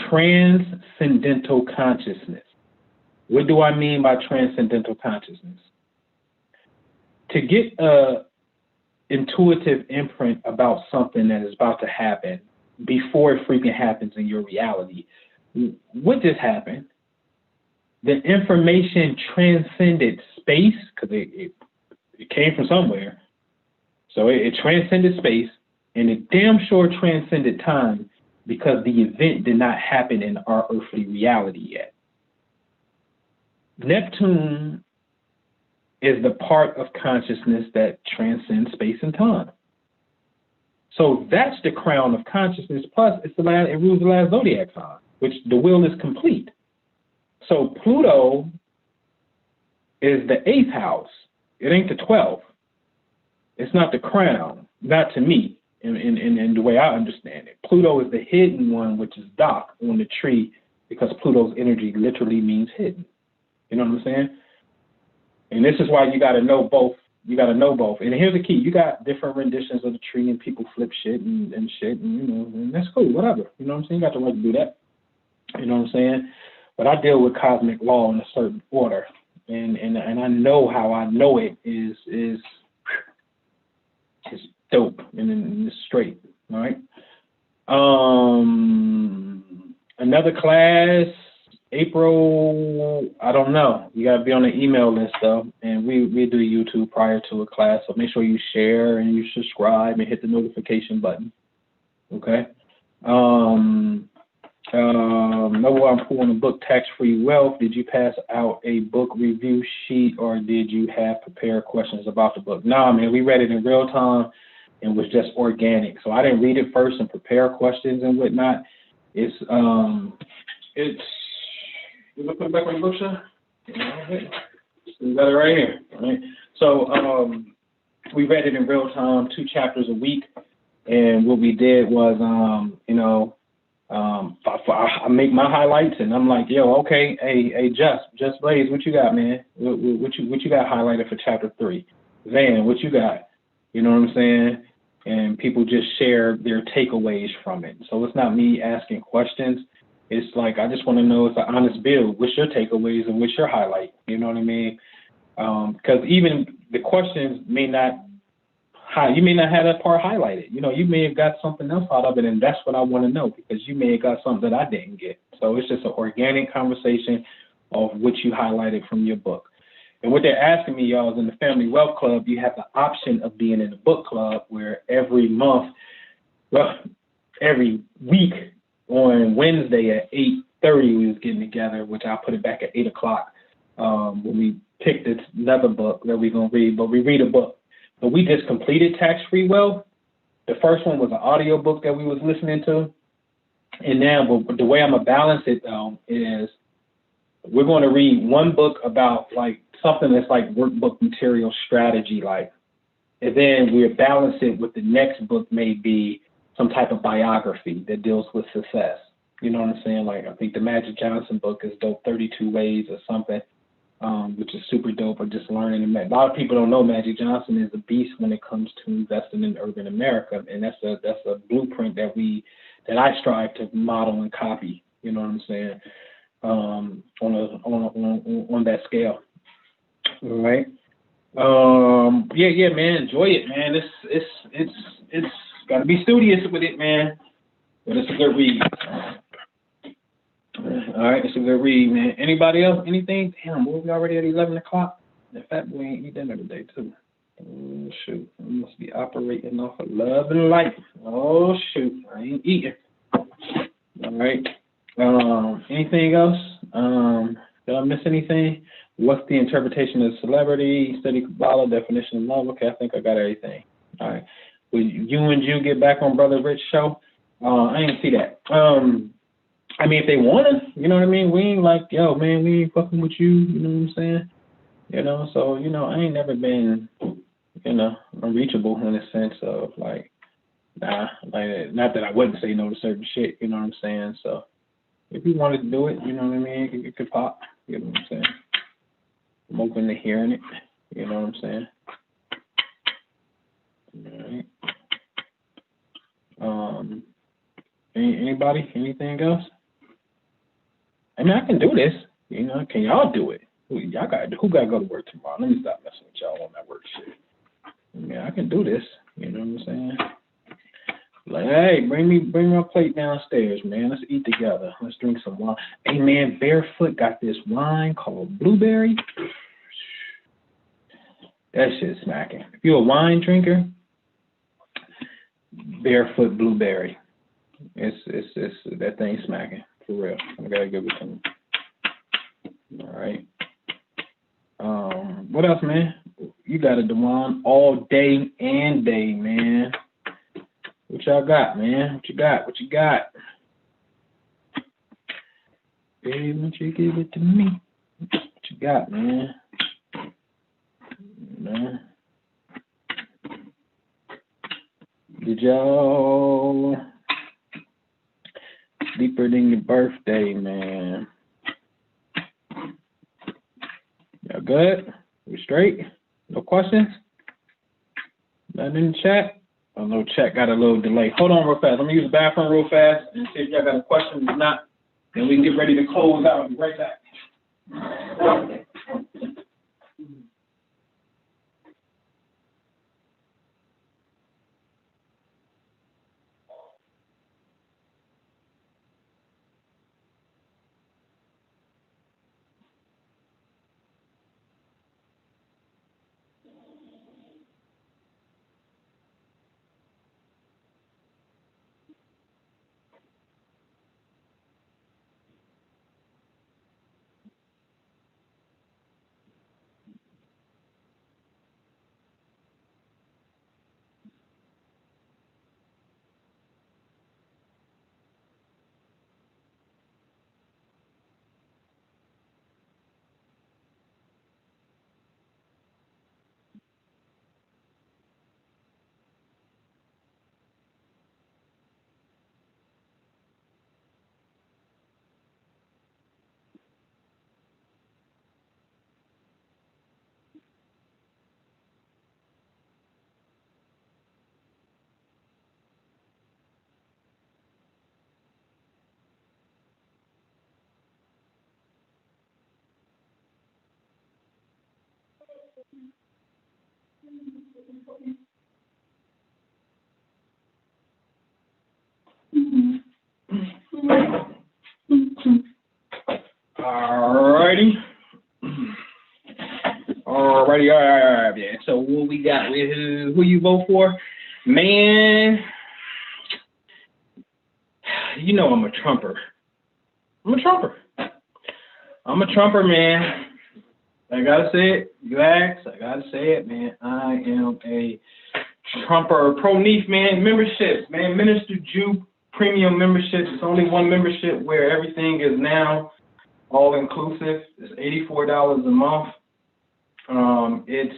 transcendental consciousness. What do I mean by transcendental consciousness? To get a intuitive imprint about something that is about to happen before it freaking happens in your reality, what just happened? The information transcended space, because it came from somewhere. So it transcended space, and it damn sure transcended time, because the event did not happen in our earthly reality yet. Neptune is the part of consciousness that transcends space and time. So that's the crown of consciousness, plus it rules the last zodiac sign, which the wheel is complete. So Pluto is the 8th house. It ain't the 12th. It's not the crown, not to me, in the way I understand it. Pluto is the hidden one, which is Doc on the tree, because Pluto's energy literally means hidden. You know what I'm saying? And this is why you got to know both. You got to know both. And here's the key. You got different renditions of the tree, and people flip shit and shit, and, you know, and that's cool, whatever. You know what I'm saying? You got the right to do that. You know what I'm saying? But I deal with cosmic law in a certain order. And I know how I know it is dope and it's straight. All right. Another class, April, I don't know. You got to be on the email list, though. And we do YouTube prior to a class. So make sure you share and you subscribe and hit the notification button. Okay? Noble Anpu on the book Tax-Free Wealth. Did you pass out a book review sheet or did you have prepared questions about the book? No, man, we read it in real time and was just organic. So I didn't read it first and prepare questions and whatnot. It's you put it back on the bookshelf? We got it right here. Right? So we read it in real time, 2 chapters a week, and what we did was I make my highlights, and I'm like, yo, okay, hey, Just Blaze, what you got, man? What you got highlighted for chapter 3? Van, what you got? You know what I'm saying? And people just share their takeaways from it. So it's not me asking questions. It's like I just want to know, it's an honest build. What's your takeaways and what's your highlight? You know what I mean? Because even the questions may not. You may not have that part highlighted. You know, you may have got something else out of it, and that's what I want to know because you may have got something that I didn't get. So it's just an organic conversation of what you highlighted from your book. And what they're asking me, y'all, is in the Family Wealth Club, you have the option of being in the book club where every week on Wednesday at 8:30 we was getting together, which I'll put it back at 8 o'clock when we picked another book that we're going to read, but we read a book. But we just completed Tax-Free Wealth. The first one was an audio book that we was listening to. And now the way I'm going to balance it, is we're going to read one book about like something that's like workbook material strategy like. And then we'll balance it with the next book may be some type of biography that deals with success. You know what I'm saying? Like I think the Magic Johnson book is dope, 32 Ways or something. Which is super dope, or just learning. A lot of people don't know Magic Johnson is a beast when it comes to investing in urban America, and that's a blueprint that I strive to model and copy. You know what I'm saying? On that scale. All right. Yeah, man. Enjoy it, man. It's got to be studious with it, man. But it's a good read. All right, it's a good read, man. Anybody else? Anything? Damn, we already at 11 o'clock. The fat boy ain't eat dinner today, too. Oh, shoot. I must be operating off of love and life. Oh, shoot. I ain't eating. All right. Anything else? Did I miss anything? What's the interpretation of celebrity? Study Kabbalah, definition of love. Okay, I think I got everything. All right. Will you and Jew get back on Brother Rich show? I didn't see that. I mean, if they want to, you know what I mean? We ain't like, yo, man, we ain't fucking with you, you know what I'm saying? You know, so, you know, I ain't never been, you know, unreachable in the sense of, like, nah, like, not that I wouldn't say no to certain shit, you know what I'm saying? So, if you wanted to do it, you know what I mean, it could pop, you know what I'm saying? I'm open to hearing it, you know what I'm saying? All right. Anybody? Anything else? I mean, I can do this. You know, can y'all do it? Who got to go to work tomorrow? Let me stop messing with y'all on that work shit. I mean, I can do this. You know what I'm saying? Like, hey, bring my plate downstairs, man. Let's eat together. Let's drink some wine. Hey, man, Barefoot got this wine called Blueberry. That shit's smacking. If you're a wine drinker, Barefoot Blueberry. It's that thing smacking for real. I gotta give it to them. All right. What else, man? You got it, Dewan, all day and day, man. What y'all got, man? What you got? What you got? Baby, won't you give it to me? What you got, man? Man. Did y'all deeper than your birthday, man? Y'all good? We straight? No questions? Nothing in the chat? Oh, no, chat got a little delay. Hold on real fast. Let me use the bathroom real fast and see if y'all got a question. If not, then we can get ready to close out. I'll be right back. Alrighty. All right, yeah. So what we got? Who you vote for? Man, you know I'm a Trumper. I'm a Trumper, man. I gotta say it. You asked, I gotta say it, man. I am a Trumper. Pro-Neef, man. Memberships, man. Minister Jew Premium memberships. It's only one membership where everything is now all inclusive. It's $84 a month. It's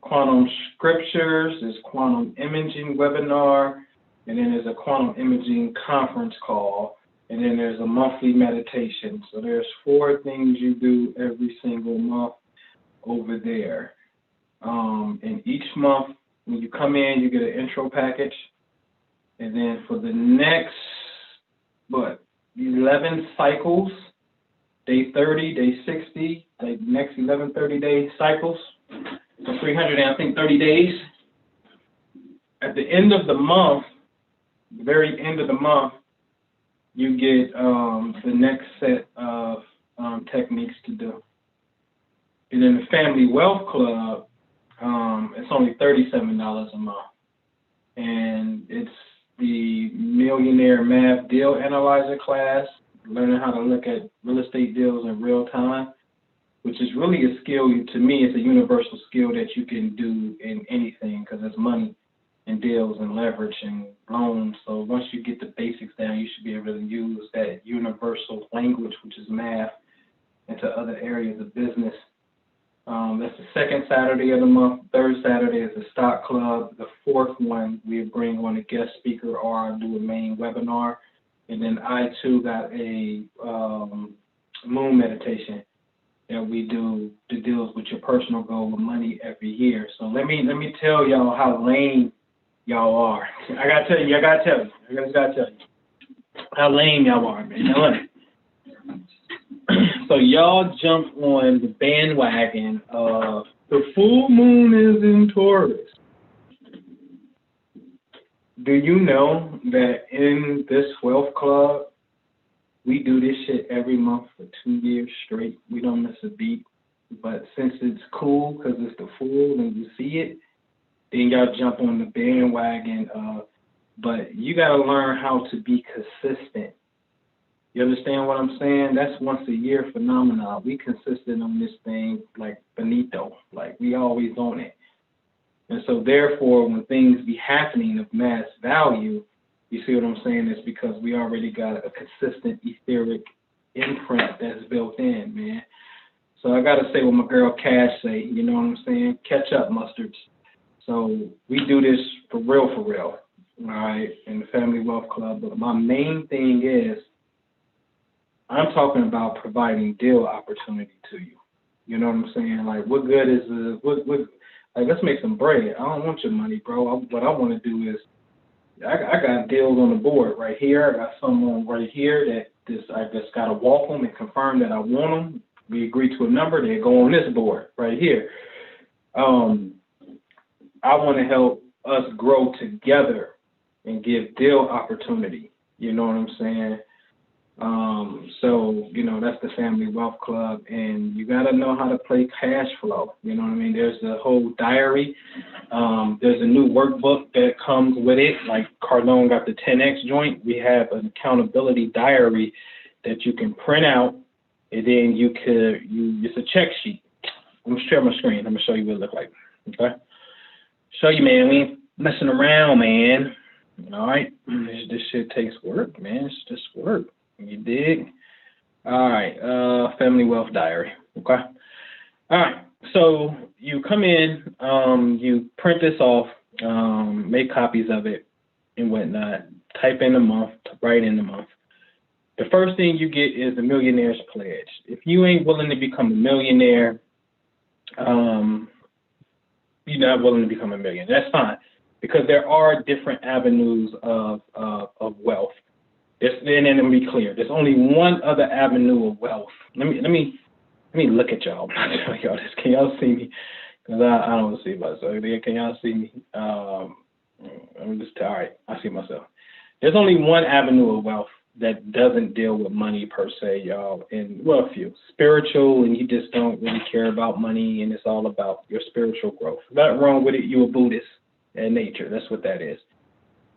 quantum scriptures, there's quantum imaging webinar, and then there's a quantum imaging conference call, and then there's a monthly meditation. So there's 4 things you do every single month over there. And each month, when you come in, you get an intro package. And then for the next, 11 cycles, day 30, day 60, the next 11 30-day cycles, so 330 days. At the end of the month, the very end of the month, you get the next set of techniques to do. And then the Family Wealth Club, it's only $37 a month. And it's the Millionaire Math Deal Analyzer class, learning how to look at real estate deals in real time, which is really a skill. To me, it's a universal skill that you can do in anything, because it's money and deals and leverage and loans. So once you get the basics down, you should be able to use that universal language, which is math, into other areas of business. That's the second Saturday of the month. Third Saturday is the stock club. The fourth one, we bring on a guest speaker or do a main webinar. And then I too got a moon meditation that we do that deals with your personal goal of money every year. So let me tell y'all how lame y'all are. I gotta tell you how lame y'all are, man. Now look. So y'all jump on the bandwagon of the full moon is in Taurus. Do you know that in this wealth club, we do this shit every month for 2 years straight? We don't miss a beat. But since it's cool because it's the full and you see it, then y'all jump on the bandwagon. But you got to learn how to be consistent. You understand what I'm saying? That's once a year phenomenon. We consistent on this thing like Benito, like we always on it. And so therefore, when things be happening of mass value, you see what I'm saying? It's because we already got a consistent etheric imprint that's built in, man. So I got to say what my girl Cash say, you know what I'm saying? Catch up, mustards. So we do this for real, all right, in the Family Wealth Club. But my main thing is, I'm talking about providing deal opportunity to you. You know what I'm saying? Like, what good is like, let's make some bread. I don't want your money, bro. What I want to do is, I got deals on the board right here. I got someone right here that I just got to walk them and confirm that I want them. We agree to a number. They go on this board right here. I want to help us grow together and give deal opportunity. You know what I'm saying? So, you know, that's the Family Wealth Club, and you got to know how to play cash flow. You know what I mean? There's the whole diary. There's a new workbook that comes with it. Like Cardone got the 10X joint. We have an accountability diary that you can print out, and then it's a check sheet. I'm going to share my screen. I'm going to show you what it looks like. Okay? Show you, man. We ain't messing around, man. All right? This shit takes work, man. It's just work. You dig? All right, Family Wealth Diary, okay? All right, so you come in, you print this off, make copies of it and whatnot, type in the month, write in the month. The first thing you get is the Millionaire's Pledge. If you ain't willing to become a millionaire, you're not willing to become a millionaire, that's fine, because there are different avenues of wealth. And then let me be clear. There's only one other avenue of wealth. Let me look at y'all. I'm not telling y'all this. Can y'all see me? Because I don't see myself. Can y'all see me? I'm just, all right, I see myself. There's only one avenue of wealth that doesn't deal with money per se, y'all. And, well, a few. Spiritual, and you just don't really care about money, and it's all about your spiritual growth. Nothing wrong with it. You're a Buddhist in nature. That's what that is.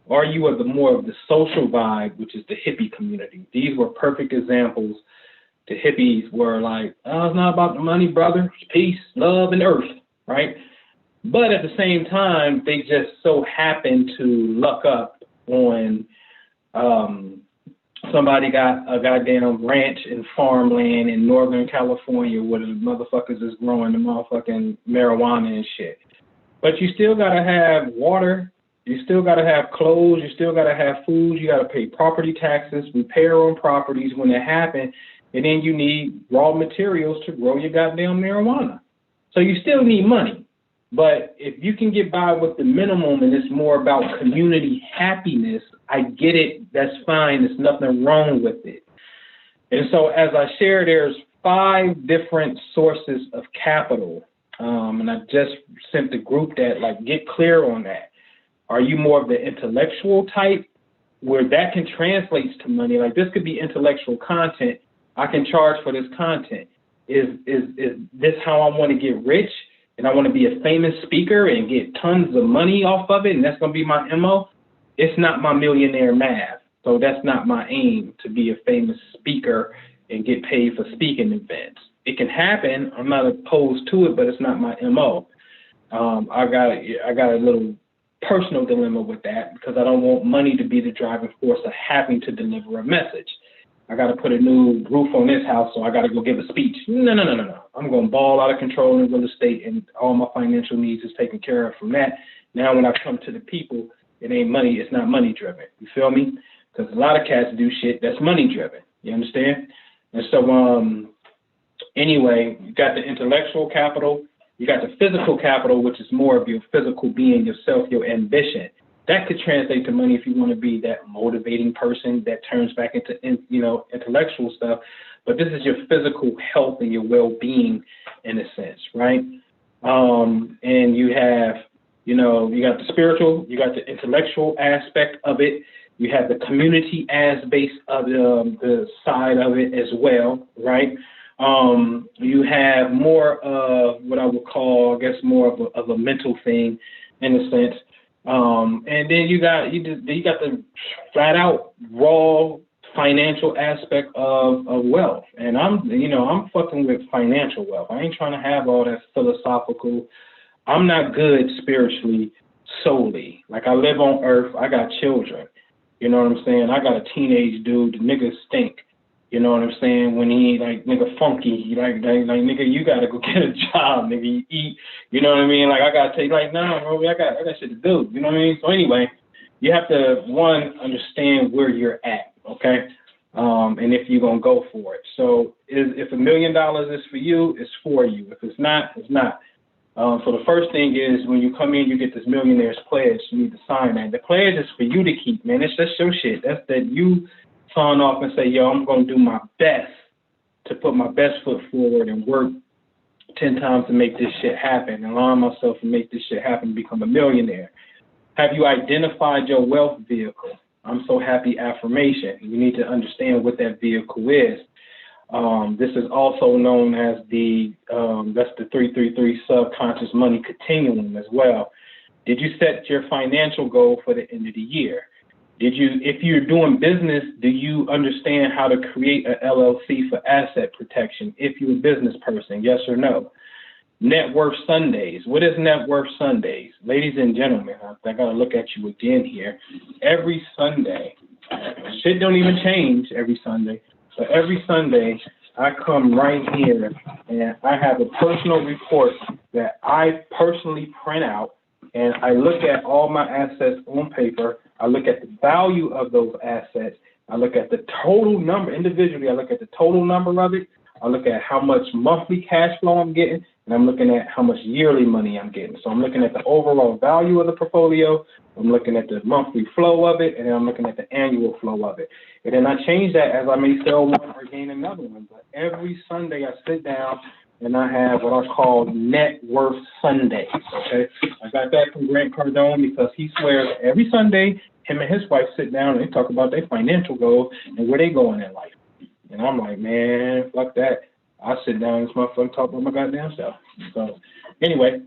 Or you are the more of the social vibe, which is the hippie community. These were perfect examples. The hippies were like, oh, it's not about the money, brother. It's peace, love, and earth, right? But at the same time, they just so happen to luck up on somebody got a goddamn ranch and farmland in Northern California where the motherfuckers is growing the motherfucking marijuana and shit. But you still got to have water. You still got to have clothes. You still got to have food. You got to pay property taxes, repair on properties when it happens. And then you need raw materials to grow your goddamn marijuana. So you still need money. But if you can get by with the minimum and it's more about community happiness, I get it. That's fine. There's nothing wrong with it. And so as I share, there's 5 different sources of capital. And I just sent the group that, like, get clear on that. Are you more of the intellectual type where that can translate to money? Like, this could be intellectual content. I can charge for this content. Is this how I want to get rich? And I want to be a famous speaker and get tons of money off of it, and that's going to be my MO? It's not my millionaire math. So that's not my aim, to be a famous speaker and get paid for speaking events. It can happen. I'm not opposed to it, but it's not my MO. I got a little personal dilemma with that because I don't want money to be the driving force of having to deliver a message. I got to put a new roof on this house, so I got to go give a speech. No. I'm going to ball out of control in real estate, and all my financial needs is taken care of from that. Now when I come to the people, it ain't money. It's not money driven. You feel me? Because a lot of cats do shit that's money driven. You understand? And so anyway, you got the intellectual capital. You got the physical capital, which is more of your physical being, yourself, your ambition. That could translate to money if you want to be that motivating person that turns back into, intellectual stuff. But this is your physical health and your well-being in a sense, right? And you have, you got the spiritual, you got the intellectual aspect of it. You have the community aspect of the side of it as well, right? You have more of what I would call, I guess, more of a mental thing in a sense. And then you got the flat out raw financial aspect of wealth. And I'm fucking with financial wealth. I ain't trying to have all that philosophical. I'm not good spiritually solely. Like, I live on earth. I got children. You know what I'm saying? I got a teenage dude. The niggas stink. You know what I'm saying? When he like nigga funky, like nigga, you gotta go get a job, nigga. You eat, you know what I mean? Like, I gotta take, like, no, bro, I got shit to do. You know what I mean? So anyway, you have to understand where you're at, okay? And if you're gonna go for it. So if $1 million is for you, it's for you. If it's not, it's not. So the first thing is when you come in, you get this millionaire's pledge. You need to sign that. The pledge is for you to keep, man. It's just your shit. That's that you sign off and say, yo, I'm going to do my best to put my best foot forward and work 10 times to make this shit happen, and allow myself to make this shit happen to become a millionaire. Have you identified your wealth vehicle? I'm so happy affirmation. You need to understand what that vehicle is. This is also known as that's the 333 subconscious money continuum as well. Did you set your financial goal for the end of the year? If you're doing business, do you understand how to create an LLC for asset protection if you're a business person? Yes or no? Net Worth Sundays. What is Net Worth Sundays? Ladies and gentlemen, I got to look at you again here. Every Sunday, shit don't even change every Sunday. So every Sunday, I come right here and I have a personal report that I personally print out, and I look at all my assets on paper. I look at the value of those assets. I look at the total number individually. I look at the total number of it. I look at how much monthly cash flow I'm getting, and I'm looking at how much yearly money I'm getting. So I'm looking at the overall value of the portfolio. I'm looking at the monthly flow of it, and then I'm looking at the annual flow of it. And then I change that as I may sell one or gain another one. But every Sunday I sit down and I have what I call Net Worth Sundays, okay? I got that from Grant Cardone because he swears every Sunday, him and his wife sit down and they talk about their financial goals and where they going in life. And I'm like, man, fuck that. I sit down and this motherfucker talk about my goddamn self. So anyway,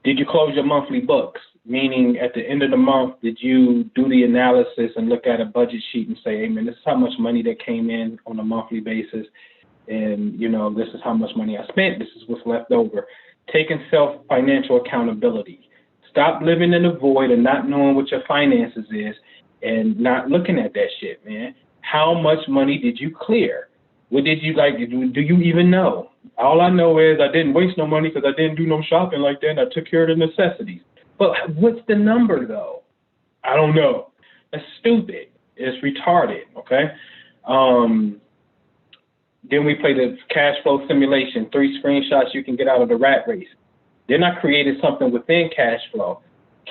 did you close your monthly books? Meaning at the end of the month, did you do the analysis and look at a budget sheet and say, hey, man, this is how much money that came in on a monthly basis. And, you know, this is how much money I spent. This is what's left over. Taking self-financial accountability. Stop living in the void and not knowing what your finances is and not looking at that shit, man. How much money did you clear? What did you like? Do you even know? All I know is I didn't waste no money because I didn't do no shopping like that. And I took care of the necessities. But what's the number, though? I don't know. That's stupid. It's retarded, okay? Then we play the cash flow simulation, 3 screenshots you can get out of the rat race. Then I created something within cash flow.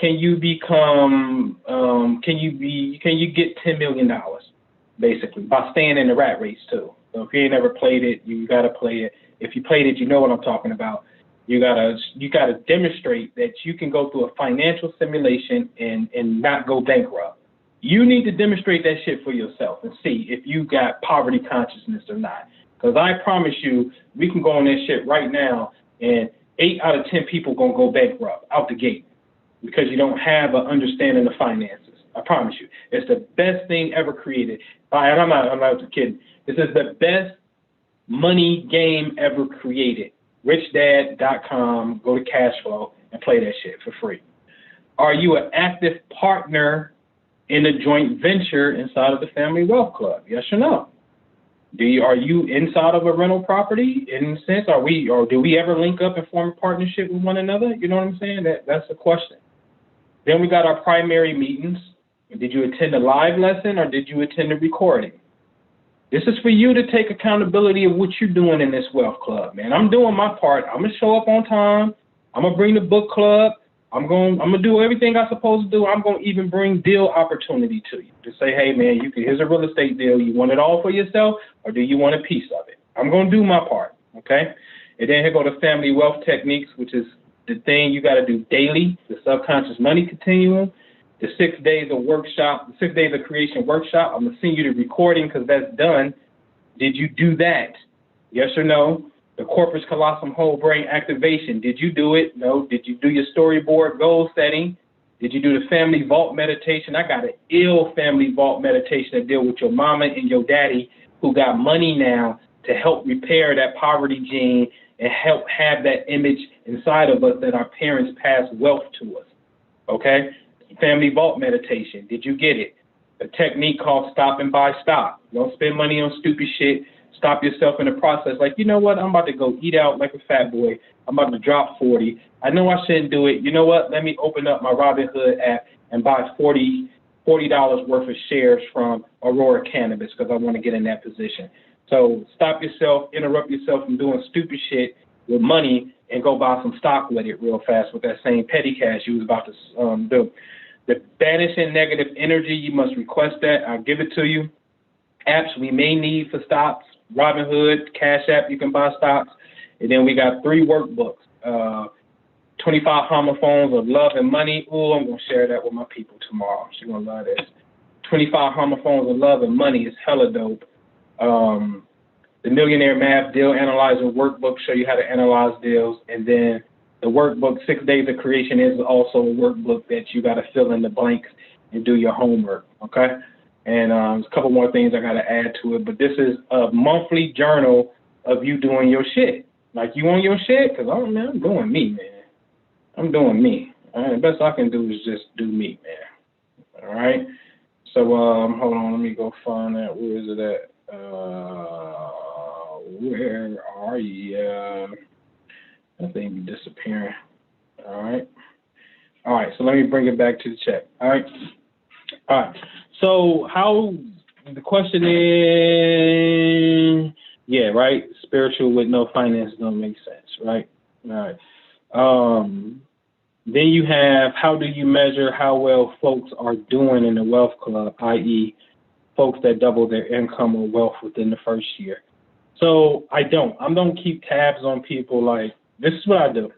Can you become, can you get $10 million, basically, by staying in the rat race, too? So if you ain't never played it, you got to play it. If you played it, you know what I'm talking about. You gotta demonstrate that you can go through a financial simulation and not go bankrupt. You need to demonstrate that shit for yourself and see if you got poverty consciousness or not. Because I promise you, we can go on that shit right now, and 8 out of 10 people gonna go bankrupt out the gate because you don't have an understanding of finances. I promise you, it's the best thing ever created. And I'm not kidding. This is the best money game ever created. RichDad.com, go to cash flow and play that shit for free. Are you an active partner in a joint venture inside of the Family Wealth Club? Yes or no? Are you inside of a rental property in a sense? Or do we ever link up and form a partnership with one another? You know what I'm saying? That's the question. Then we got our primary meetings. Did you attend a live lesson or did you attend a recording? This is for you to take accountability of what you're doing in this wealth club, man. I'm doing my part. I'm going to show up on time. I'm going to bring the book club. I'm going to do everything I'm supposed to do. I'm going to even bring deal opportunity to you to say, hey, man, here's a real estate deal. You want it all for yourself or do you want a piece of it? I'm going to do my part, okay? And then here go the family wealth techniques, which is the thing you got to do daily, the subconscious money continuum. The 6 days of workshop, the 6 days of creation workshop. I'm going to send you the recording because that's done. Did you do that? Yes or no? The corpus callosum whole brain activation. Did you do it? No. Did you do your storyboard goal setting? Did you do the family vault meditation? I got an ill family vault meditation to deal with your mama and your daddy who got money now to help repair that poverty gene and help have that image inside of us that our parents passed wealth to us. Okay? Family vault meditation. Did you get it? A technique called stop and buy stock. Don't spend money on stupid shit. Stop yourself in the process. Like, you know what? I'm about to go eat out like a fat boy. I'm about to drop 40. I know I shouldn't do it. You know what? Let me open up my Robinhood app and buy $40 worth of shares from Aurora Cannabis because I want to get in that position. So stop yourself, interrupt yourself from doing stupid shit with money and go buy some stock with it real fast with that same petty cash you was about to do. The banishing negative energy, you must request that. I'll give it to you. Apps we may need for stocks, Robinhood, Cash App, you can buy stocks. And then we got 3 workbooks, 25 homophones of love and money. Ooh, I'm going to share that with my people tomorrow. She's going to love this. 25 homophones of love and money is hella dope. The Millionaire Math Deal Analyzer workbook show you how to analyze deals. And then the workbook, 6 Days of Creation, is also a workbook that you got to fill in the blanks and do your homework, okay? And there's a couple more things I got to add to it. But this is a monthly journal of you doing your shit. Like, you on your shit? Because, I'm doing me, man. I'm doing me. All right? The best I can do is just do me, man. All right? So, hold on. Let me go find that. Where is it at? Where are you? That thing be disappearing. All right. All right. So let me bring it back to the check. All right. All right. So the question is, yeah, right. Spiritual with no finance don't make sense, right? All right. Then you have, how do you measure how well folks are doing in the wealth club, i.e., folks that double their income or wealth within the first year? So I don't keep tabs on people. Like, this is what I do.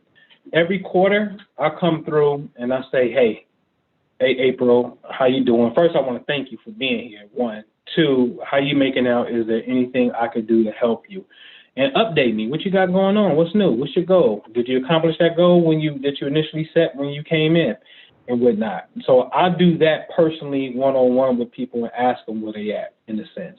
Every quarter, I come through and I say, hey, April, how you doing? First, I want to thank you for being here. 1, 2, how you making out? Is there anything I could do to help you? And update me. What you got going on? What's new? What's your goal? Did you accomplish that goal that you initially set when you came in, and whatnot? So I do that personally, one-on-one with people, and ask them where they at, in a sense.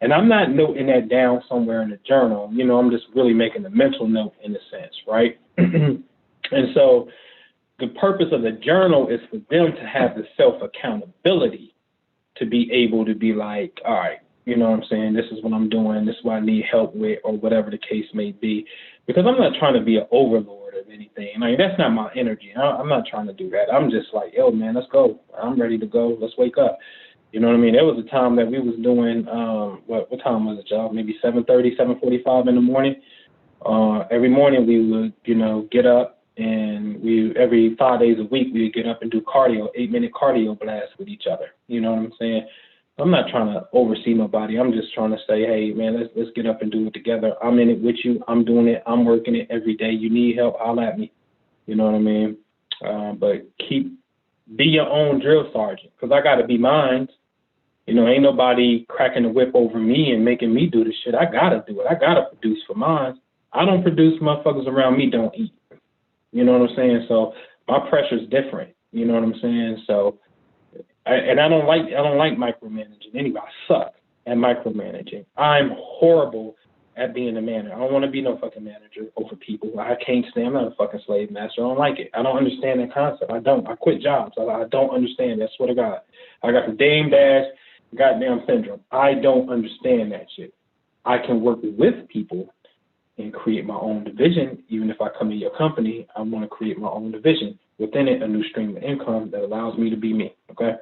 And I'm not noting that down somewhere in the journal. You know, I'm just really making a mental note, in a sense, right? And so the purpose of the journal is for them to have the self-accountability to be able to be like, all right, you know what I'm saying? This is what I'm doing. This is what I need help with, or whatever the case may be. Because I'm not trying to be an overlord of anything. Like, that's not my energy. I'm not trying to do that. I'm just like, yo, man, let's go. I'm ready to go. Let's wake up. You know what I mean? There was a time that we was doing, what time was it, y'all? Maybe 7:30, 7:45 in the morning. Every morning we would, you know, get up, and every 5 days a week we would get up and do cardio, 8-minute cardio blasts with each other. You know what I'm saying? I'm not trying to oversee nobody. I'm just trying to say, hey, man, let's get up and do it together. I'm in it with you. I'm doing it. I'm working it every day. You need help, holler at me. You know what I mean? But be your own drill sergeant, because I got to be mine. You know, ain't nobody cracking the whip over me and making me do the shit. I got to do it. I got to produce for mine. I don't produce, motherfuckers around me don't eat. You know what I'm saying? So my pressure's different. You know what I'm saying? So, I don't like micromanaging anyway. I suck at micromanaging. I'm horrible at being a manager. I don't want to be no fucking manager over people. I can't stand. I'm not a fucking slave master. I don't like it. I don't understand that concept. I don't. I quit jobs. I don't understand that. I swear to God. I got the Dame Dash goddamn syndrome. I don't understand that shit. I can work with people and create my own division. Even if I come to your company, I want to create my own division. Within it, a new stream of income that allows me to be me, okay?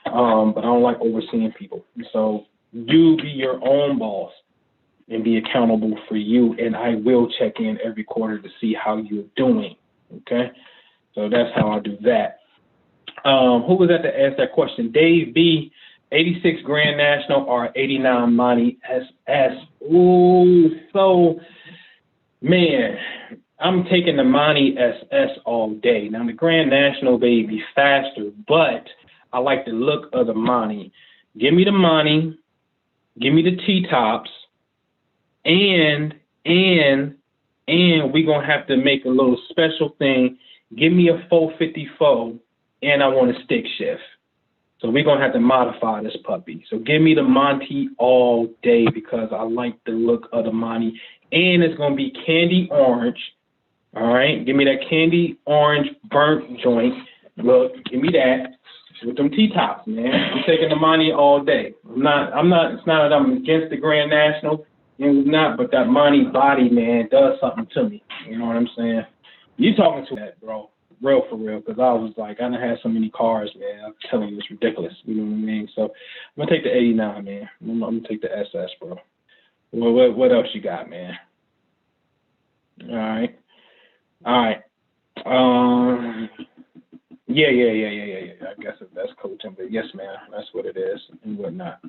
But I don't like overseeing people. So you be your own boss and be accountable for you, and I will check in every quarter to see how you're doing, okay? So that's how I do that. Who was that to ask that question? Dave B., 86 Grand National or 89 Monty SS. Ooh, so, man, I'm taking the Monty SS all day. Now, the Grand National, baby, faster, but I like the look of the Monty. Give me the Monty, give me the T-tops, and we're going to have to make a little special thing. Give me a 454, and I want a stick shift. So we're going to have to modify this puppy. So give me the Monty all day, because I like the look of the Monty. And it's going to be candy orange. All right? Give me that candy orange burnt joint. Look, give me that with them T-tops, man. I'm taking the Monty all day. It's not that I'm against the Grand National. It's not, but that Monty body, man, does something to me. You know what I'm saying? You talking to that, bro. Real for real, because I was like, I done had so many cars, man. I'm telling you, it's ridiculous. You know what I mean? So I'm going to take the 89, man. I'm going to take the SS, bro. What else you got, man? All right. Yeah. I guess that's coaching, but yes, man, that's what it is and whatnot.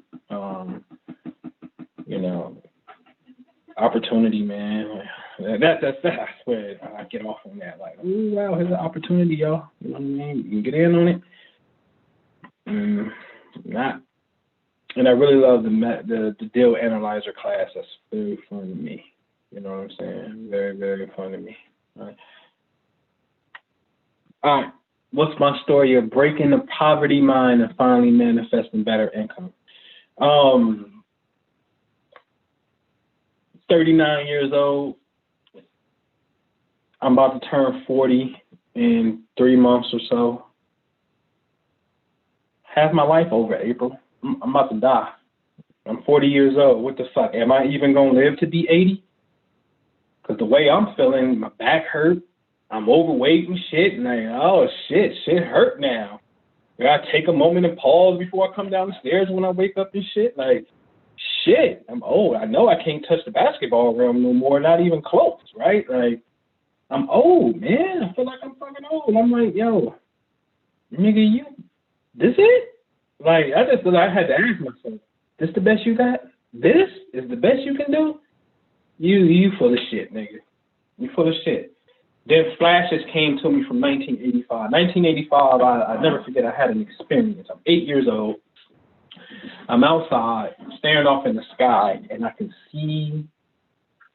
You know, opportunity, man. That's I swear I get off on that. Like, ooh, wow, here's an opportunity, y'all. You know what I mean? You can get in on it. Not. And I really love the deal analyzer class. That's very fun to me. You know what I'm saying? Very, very fun to me. All right. What's my story of breaking the poverty mind and finally manifesting better income? 39 years old. I'm about to turn 40 in 3 months or so. Half my life over, April. I'm about to die. I'm 40 years old. What the fuck? Am I even going to live to be 80? Because the way I'm feeling, my back hurt. I'm overweight and shit. And oh, shit hurt now. I got to take a moment and pause before I come down the stairs when I wake up and shit. Like, shit, I'm old. I know I can't touch the basketball rim no more, not even close, right? Like, I'm old, man. I feel like I'm fucking old. I'm like, yo, nigga, this it? Like, I had to ask myself, this the best you got? This is the best you can do? You full of shit, nigga. You full of shit. Then flashes came to me from 1985. 1985, I never forget, I had an experience. I'm 8 years old. I'm outside, staring off in the sky, and I can see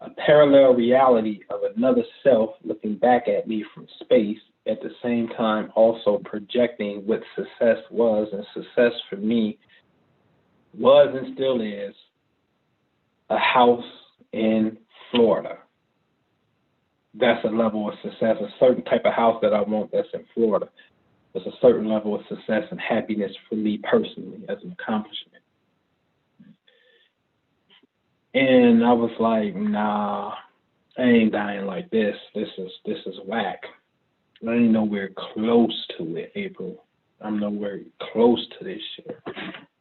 a parallel reality of another self looking back at me from space, at the same time also projecting what success was. And success for me was and still is a house in Florida. That's a level of success, a certain type of house that I want that's in Florida. There's a certain level of success and happiness for me personally as an accomplishment. And I was like, nah, I ain't dying like this. This is whack. I ain't nowhere close to it, April. I'm nowhere close to this shit.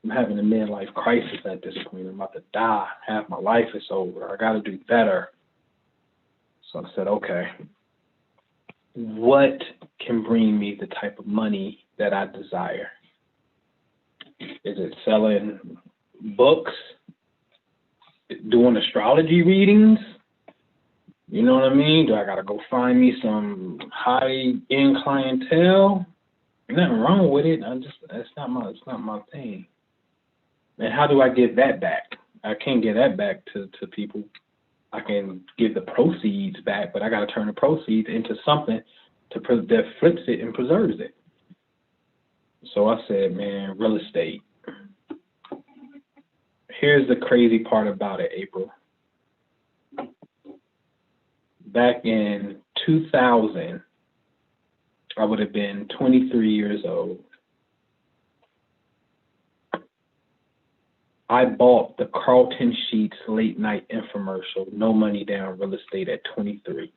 I'm having a midlife crisis at this point. I'm about to die. Half my life is over. I got to do better. So I said, okay, what can bring me the type of money that I desire? Is it selling books? Doing astrology readings? You know what I mean? Do I got to go find me some high-end clientele? Nothing wrong with it. It's not my thing. And how do I get that back? I can't get that back to people. I can give the proceeds back, but I got to turn the proceeds into something that flips it and preserves it. So I said, man, real estate. Here's the crazy part about it, April. Back in 2000, I would have been 23 years old. I bought the Carlton Sheets late night infomercial, No Money Down Real Estate, at 23.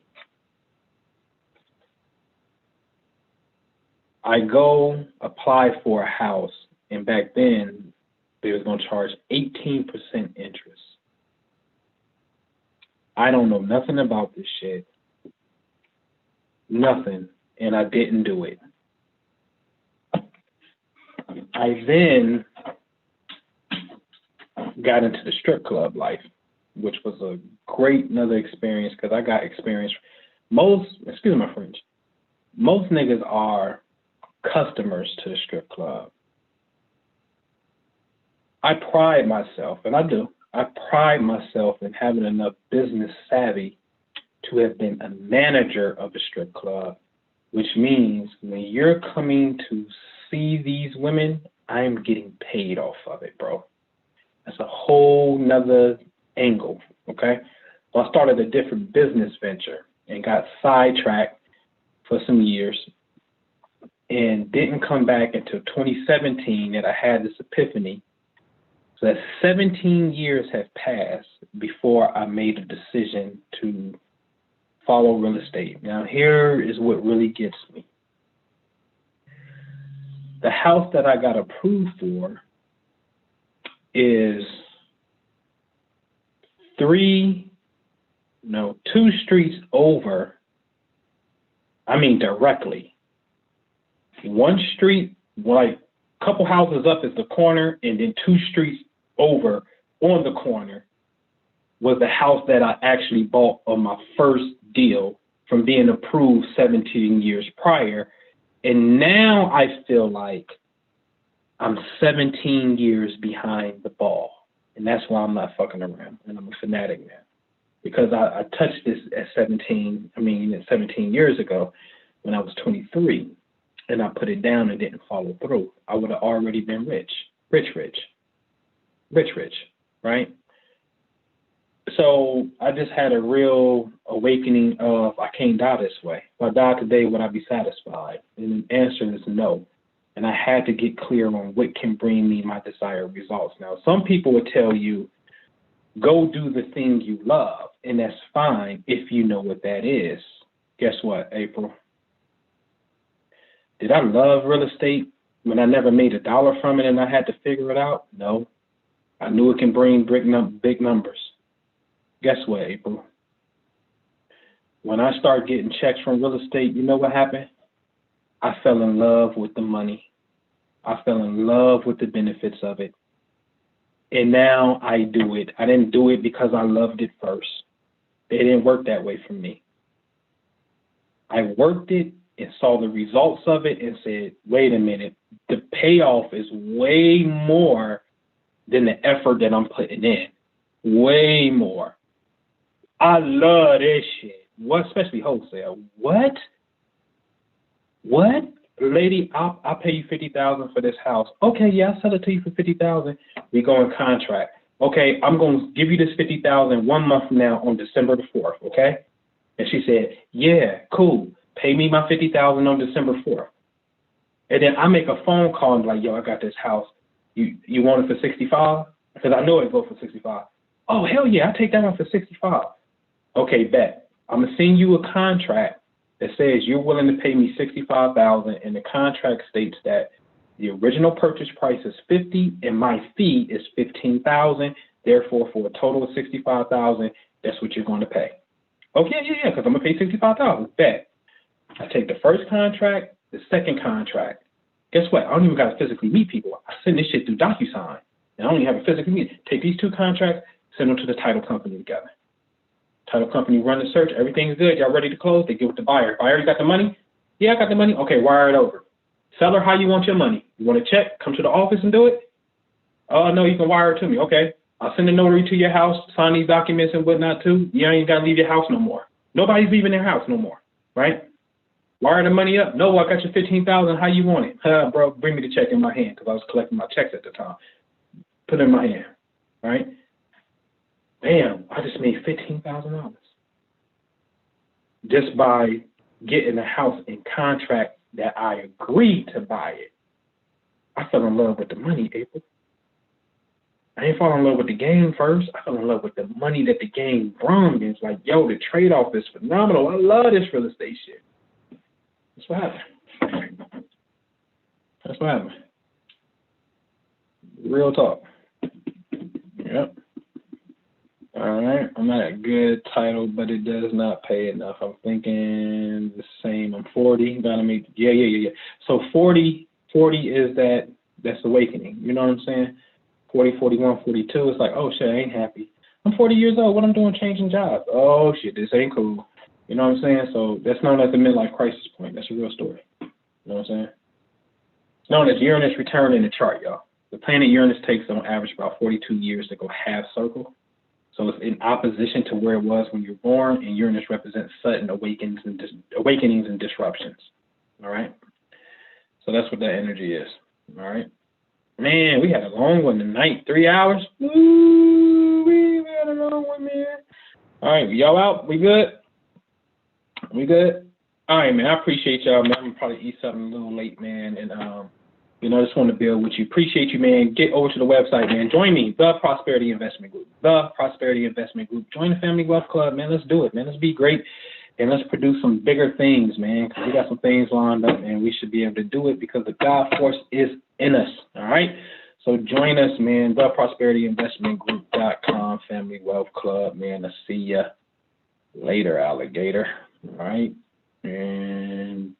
I go apply for a house, and back then they was going to charge 18% interest. I don't know nothing about this shit. Nothing. And I didn't do it. I then got into the strip club life, which was a great another experience because I got experience. Excuse my French, most niggas are customers to the strip club. I pride myself, and I do, I pride myself in having enough business savvy to have been a manager of a strip club, which means when you're coming to see these women, I'm getting paid off of it, bro. That's a whole nother angle, okay? So I started a different business venture and got sidetracked for some years and didn't come back until 2017 that I had this epiphany. So that 17 years have passed before I made a decision to follow real estate. Now, here is what really gets me. The house that I got approved for is 2 streets over, directly. One street, like a couple houses up is the corner, and then 2 streets over on the corner was the house that I actually bought on my first deal from being approved 17 years prior. And now I feel like I'm 17 years behind the ball. And that's why I'm not fucking around. And I'm a fanatic now. Because I touched this at 17 years ago when I was 23. And I put it down and didn't follow through. I would have already been rich, right? So I just had a real awakening of I can't die this way. If I die today, would I be satisfied? And the answer is no. And I had to get clear on what can bring me my desired results. Now, some people would tell you, go do the thing you love, and that's fine if you know what that is. Guess what, April? Did I love real estate when I never made a dollar from it and I had to figure it out? No. I knew it can bring big numbers. Guess what, April? When I started getting checks from real estate, you know what happened? I fell in love with the money. I fell in love with the benefits of it. And now I do it. I didn't do it because I loved it first. It didn't work that way for me. I worked it and saw the results of it and said, wait a minute, the payoff is way more than the effort that I'm putting in. Way more. I love this shit. What, especially wholesale. What? Lady, I'll pay you $50,000 for this house. Okay, yeah, I'll sell it to you for $50,000. We go in contract. Okay, I'm gonna give you this $50,000 1 month from now on December the 4th, okay? And she said, yeah, cool. Pay me my $50,000 on December 4th. And then I make a phone call and be like, yo, I got this house. You want it for 65? Because I know it goes for 65. Oh, hell yeah, I'll take that one for 65. Okay, bet. I'm gonna send you a contract that says you're willing to pay me $65,000, and the contract states that the original purchase price is $50,000 and my fee is $15,000. Therefore, for a total of $65,000, that's what you're going to pay. Okay, yeah, because I'm gonna pay $65,000. Bet. I take the first contract, the second contract. Guess what? I don't even gotta physically meet people. I send this shit through DocuSign, and I don't even have a physical meeting. Take these 2 contracts, send them to the title company together. Title company run the search. Everything's good. Y'all ready to close? They give it to buyer. Buyer, you got the money? Yeah, I got the money. Okay, wire it over. Seller, how you want your money? You want to check? Come to the office and do it? Oh, no, you can wire it to me. Okay. I'll send a notary to your house, sign these documents and whatnot too. You ain't got to leave your house no more. Nobody's leaving their house no more, right? Wire the money up. No, I got your $15,000. How you want it? Bro, bring me the check in my hand because I was collecting my checks at the time. Put it in my hand, right? Bam, I just made $15,000 just by getting a house in contract that I agreed to buy it. I fell in love with the money, April. I ain't fall in love with the game first. I fell in love with the money that the game brung. It's like, yo, the trade-off is phenomenal. I love this real estate shit. That's what happened. That's what happened. Real talk. Yep. All right, I'm at a good title, but it does not pay enough. I'm thinking the same. I'm 40. Gotta make yeah. So 40 is that's awakening. You know what I'm saying? 40, 41, 42. It's like, oh shit, I ain't happy. I'm 40 years old. What I'm doing changing jobs? Oh shit, this ain't cool. You know what I'm saying? So that's known as the midlife crisis point. That's a real story. You know what I'm saying? It's known as Uranus return in the chart, y'all. The planet Uranus takes on average about 42 years to go half circle. So it's in opposition to where it was when you were born, and Uranus represents sudden awakenings and disruptions. All right? So that's what that energy is. All right? Man, we had a long one tonight, 3 hours. Ooh, we had a long one, man. All right, y'all out? We good? We good? All right, man, I appreciate y'all, man. I'm going to probably eat something a little late, man, and I just want to build with you. Appreciate you, man. Get over to the website, man. Join me, The Prosperity Investment Group. The Prosperity Investment Group. Join the Family Wealth Club, man. Let's do it, man. Let's be great, and let's produce some bigger things, man, because we got some things lined up, and we should be able to do it because the God force is in us, all right? So join us, man. TheProsperityInvestmentGroup.com, Family Wealth Club, man. I'll see ya later, alligator, all right? And